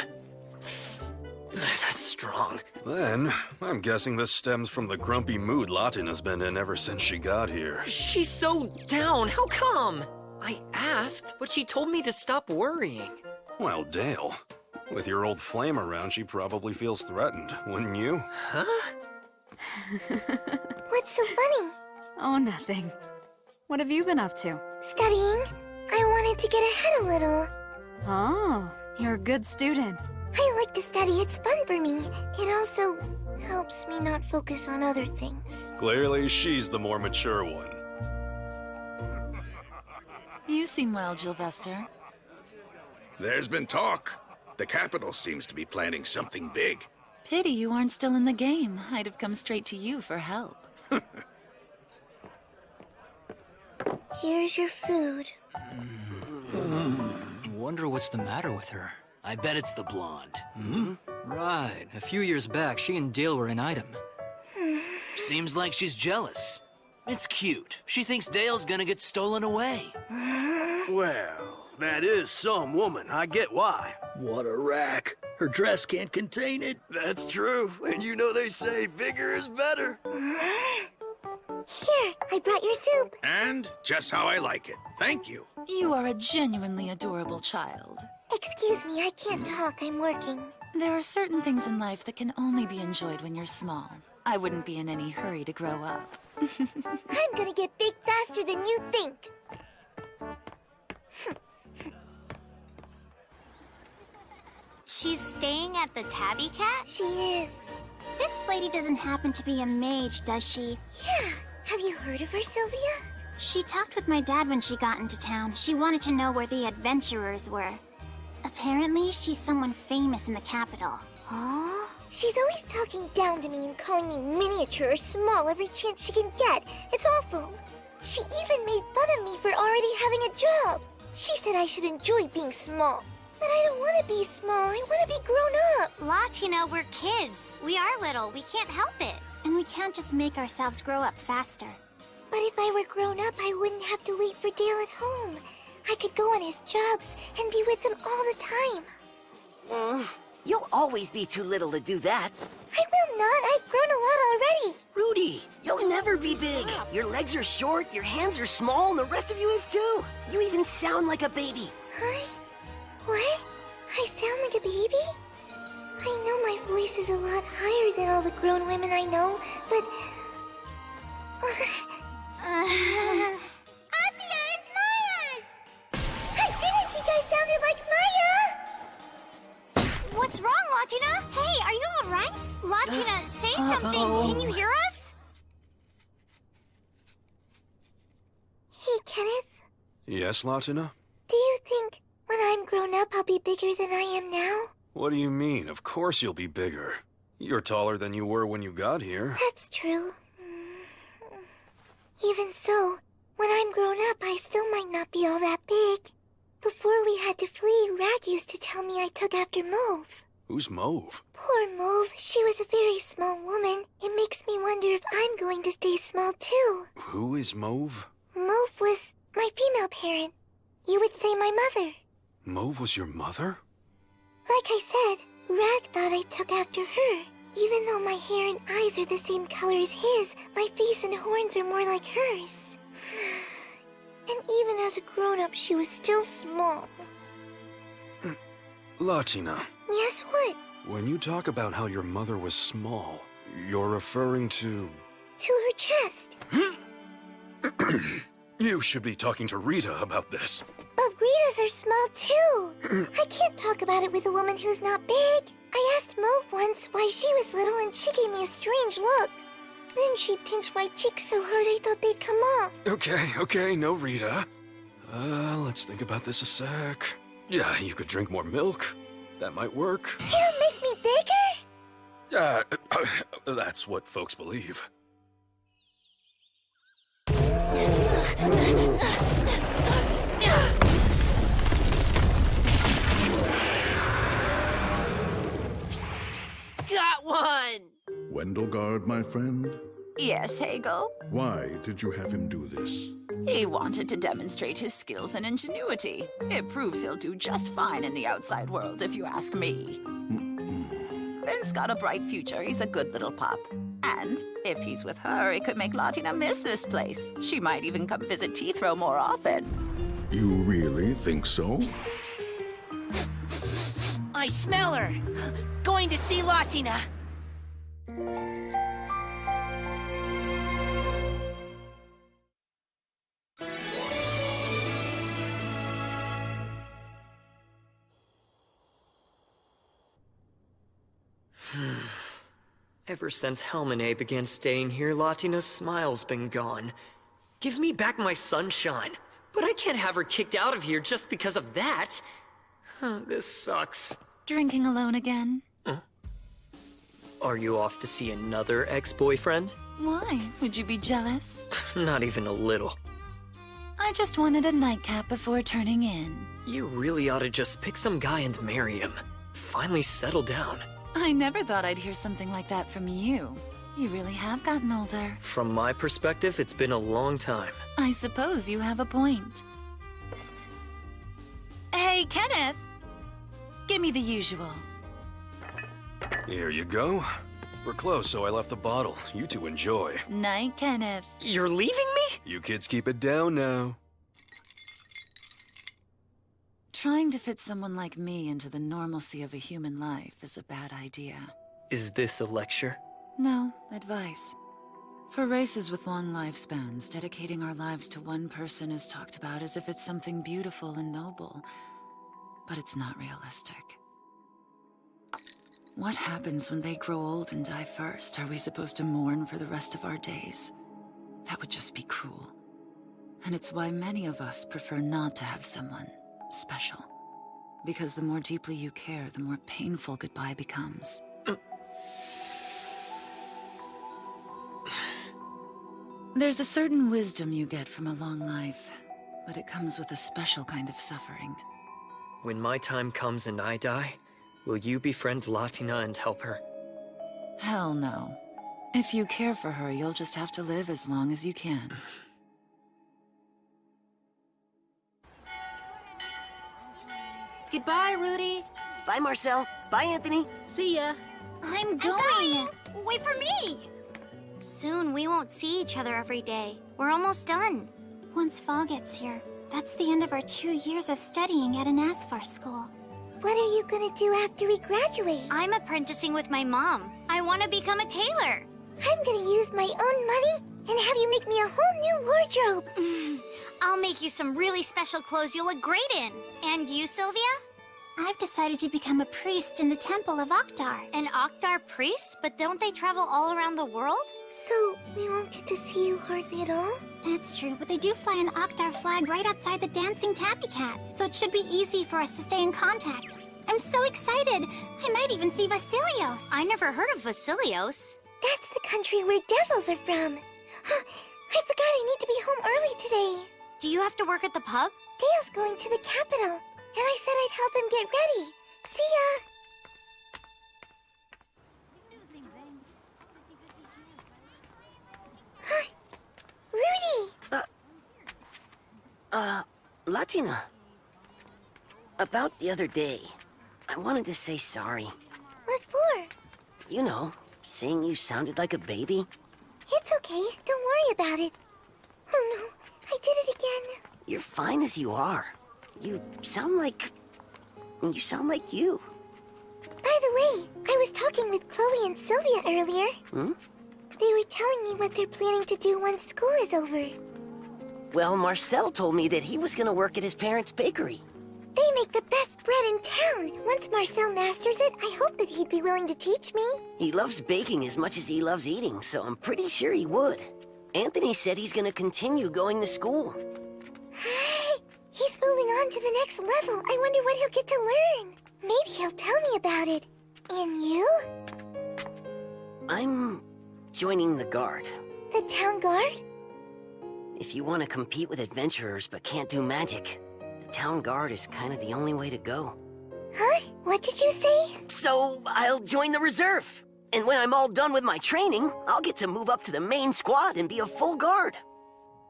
That's strong. Then, I'm guessing this stems from the grumpy mood Latina's been in ever since she got here. She's so down, how come? I asked, but she told me to stop worrying. Well, Dale, with your old flame around, she probably feels threatened, wouldn't you? Huh? What's so funny? Oh, nothing. What have you been up to? Studying. I wanted to get ahead a little. Oh, you're a good student. I like to study. It's fun for me. It also helps me not focus on other things. Clearly, she's the more mature one. You seem well, Gilvester. There's been talk. The capital seems to be planning something big. Pity you aren't still in the game. I'd have come straight to you for help. Here's your food. Wonder what's the matter with her. I bet it's the blonde. Right. A few years back, she and Dale were an item. Seems like she's jealous. It's cute. She thinks Dale's gonna get stolen away. Well, that is some woman. I get why. What a rack. Her dress can't contain it. That's true. And you know they say bigger is better. Here, I brought your soup. And just how I like it. Thank you. You are a genuinely adorable child. Excuse me, I can't talk. I'm working. There are certain things in life that can only be enjoyed when you're small. I wouldn't be in any hurry to grow up. I'm gonna get big faster than you think. She's staying at the Tabby Cat? She is. This lady doesn't happen to be a mage, does she? Yeah. Have you heard of her, Sylvia? She talked with my dad when she got into town. She wanted to know where the adventurers were. Apparently, she's someone famous in the capital. Oh? She's always talking down to me and calling me miniature or small every chance she can get. It's awful. She even made fun of me for already having a job. She said I should enjoy being small. But I don't want to be small. I want to be grown up. Latina, we're kids. We are little. We can't help it. And we can't just make ourselves grow up faster. But if I were grown up, I wouldn't have to wait for Dale at home. I could go on his jobs and be with him all the time. You'll always be too little to do that. I will not. I've grown a lot already. Rudy, you'll never be big. Your legs are short, your hands are small, and the rest of you is too. You even sound like a baby. Huh? What? I sound like a baby? I know my voice is a lot higher than all the grown women I know, but... Athia, it's Maya! I didn't think I sounded like Maya! What's wrong, Latina? Hey, are you alright? Latina, say something. Can you hear us? Hey, Kenneth, Yes, Latina? do you think when I'm grown up I'll be bigger than I am now? What do you mean? Of course you'll be bigger. You're taller than you were when you got here. That's true. Even so, when I'm grown up, I still might not be all that big. Before we had to flee, Rag used to tell me I took after Mauve. Who's Mauve? Poor Mauve, she was a very small woman. It makes me wonder if I'm going to stay small too. Who is Mauve? Mauve was my female parent. You would say my mother. Mauve was your mother? Like I said, Rag thought I took after her. Even though my hair and eyes are the same color as his, my face and horns are more like hers. And even as a grown-up, she was still small. Latina, Yes, what? when you talk about how your mother was small, you're referring to... To her chest. You should be talking to Rita about this. But Ritas are small too. I can't talk about it with a woman who's not big. I asked Mauve once why she was little and she gave me a strange look. Then she pinched my cheeks so hard I thought they'd come off. Okay, no Rita. Let's think about this a sec. Yeah, you could drink more milk. That might work. It'll make me bigger? That's what folks believe. Got one! Wendelgard, my friend? Yes, Hegel? Why did you have him do this? He wanted to demonstrate his skills and ingenuity. It proves he'll do just fine in the outside world, if you ask me. Ben's got a bright future. He's a good little pup. And if he's with her, it could make Latina miss this place. She might even come visit Teethrow more often. You really think so? I smell her! Going to see Latina! Ever since Helmine began staying here, Latina's smile's been gone. Give me back my sunshine. But I can't have her kicked out of here just because of that. This sucks. Drinking alone again? Are you off to see another ex-boyfriend? Why? Would you be jealous? Not even a little. I just wanted a nightcap before turning in. You really ought to just pick some guy and marry him. Finally settle down. I never thought I'd hear something like that from you. You really have gotten older. From my perspective, it's been a long time. I suppose you have a point. Hey, Kenneth! Give me the usual. Here you go. We're close, so I left the bottle. You two enjoy. Night, Kenneth. You're leaving me? You kids keep it down now. Trying to fit someone like me into the normalcy of a human life is a bad idea. Is this a lecture? No, advice. For races with long lifespans, dedicating our lives to one person is talked about as if it's something beautiful and noble. But it's not realistic. What happens when they grow old and die first? Are we supposed to mourn for the rest of our days? That would just be cruel. And it's why many of us prefer not to have someone special. Because the more deeply you care, the more painful goodbye becomes. There's a certain wisdom you get from a long life, but it comes with a special kind of suffering. When my time comes and I die, will you befriend Latina and help her? Hell no. If you care for her, you'll just have to live as long as you can. Goodbye, Rudy. Bye, Marcel. Bye, Anthony. See ya. I'm going. Wait for me! Soon we won't see each other every day. We're almost done. Once fall gets here, that's the end of our 2 years of studying at an Asphar school. What are you gonna do after we graduate? I'm apprenticing with my mom. I want to become a tailor. I'm gonna use my own money and have you make me a whole new wardrobe. I'll make you some really special clothes you'll look great in. And you, Sylvia? I've decided to become a priest in the Temple of Oktar. An Oktar priest? But don't they travel all around the world? So, we won't get to see you hardly at all? That's true, but they do fly an Oktar flag right outside the Dancing Tabby Cat, so it should be easy for us to stay in contact. I'm so excited! I might even see Vasilios! I never heard of Vasilios. That's the country where devils are from. I forgot I need to be home early today. Do you have to work at the pub? Dale's going to the capital, and I said I'd help him get ready. See ya! Rudy! Latina. About the other day, I wanted to say sorry. What for? You know, saying you sounded like a baby. It's okay. Don't worry about it. Oh no, I did it again. You're fine as you are. You sound like you. By the way, I was talking with Chloe and Sylvia earlier. They were telling me what they're planning to do once school is over. Well, Marcel told me that he was gonna work at his parents' bakery. They make the best bread in town. Once Marcel masters it, I hope that he'd be willing to teach me. He loves baking as much as he loves eating, so I'm pretty sure he would. Anthony said he's gonna continue going to school. He's moving on to the next level. I wonder what he'll get to learn. Maybe he'll tell me about it. And you? I'm joining the Guard. The town guard? If you want to compete with adventurers but can't do magic, the town guard is kind of the only way to go. Huh? What did you say? So, I'll join the reserve. And when I'm all done with my training, I'll get to move up to the main squad and be a full guard.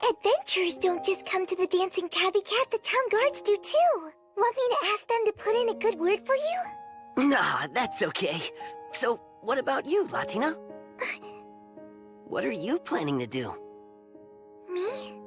Adventurers don't just come to the Dancing Tabby Cat, the town guards do too. Want me to ask them to put in a good word for you? Nah, that's okay. So, what about you, Latina? What are you planning to do?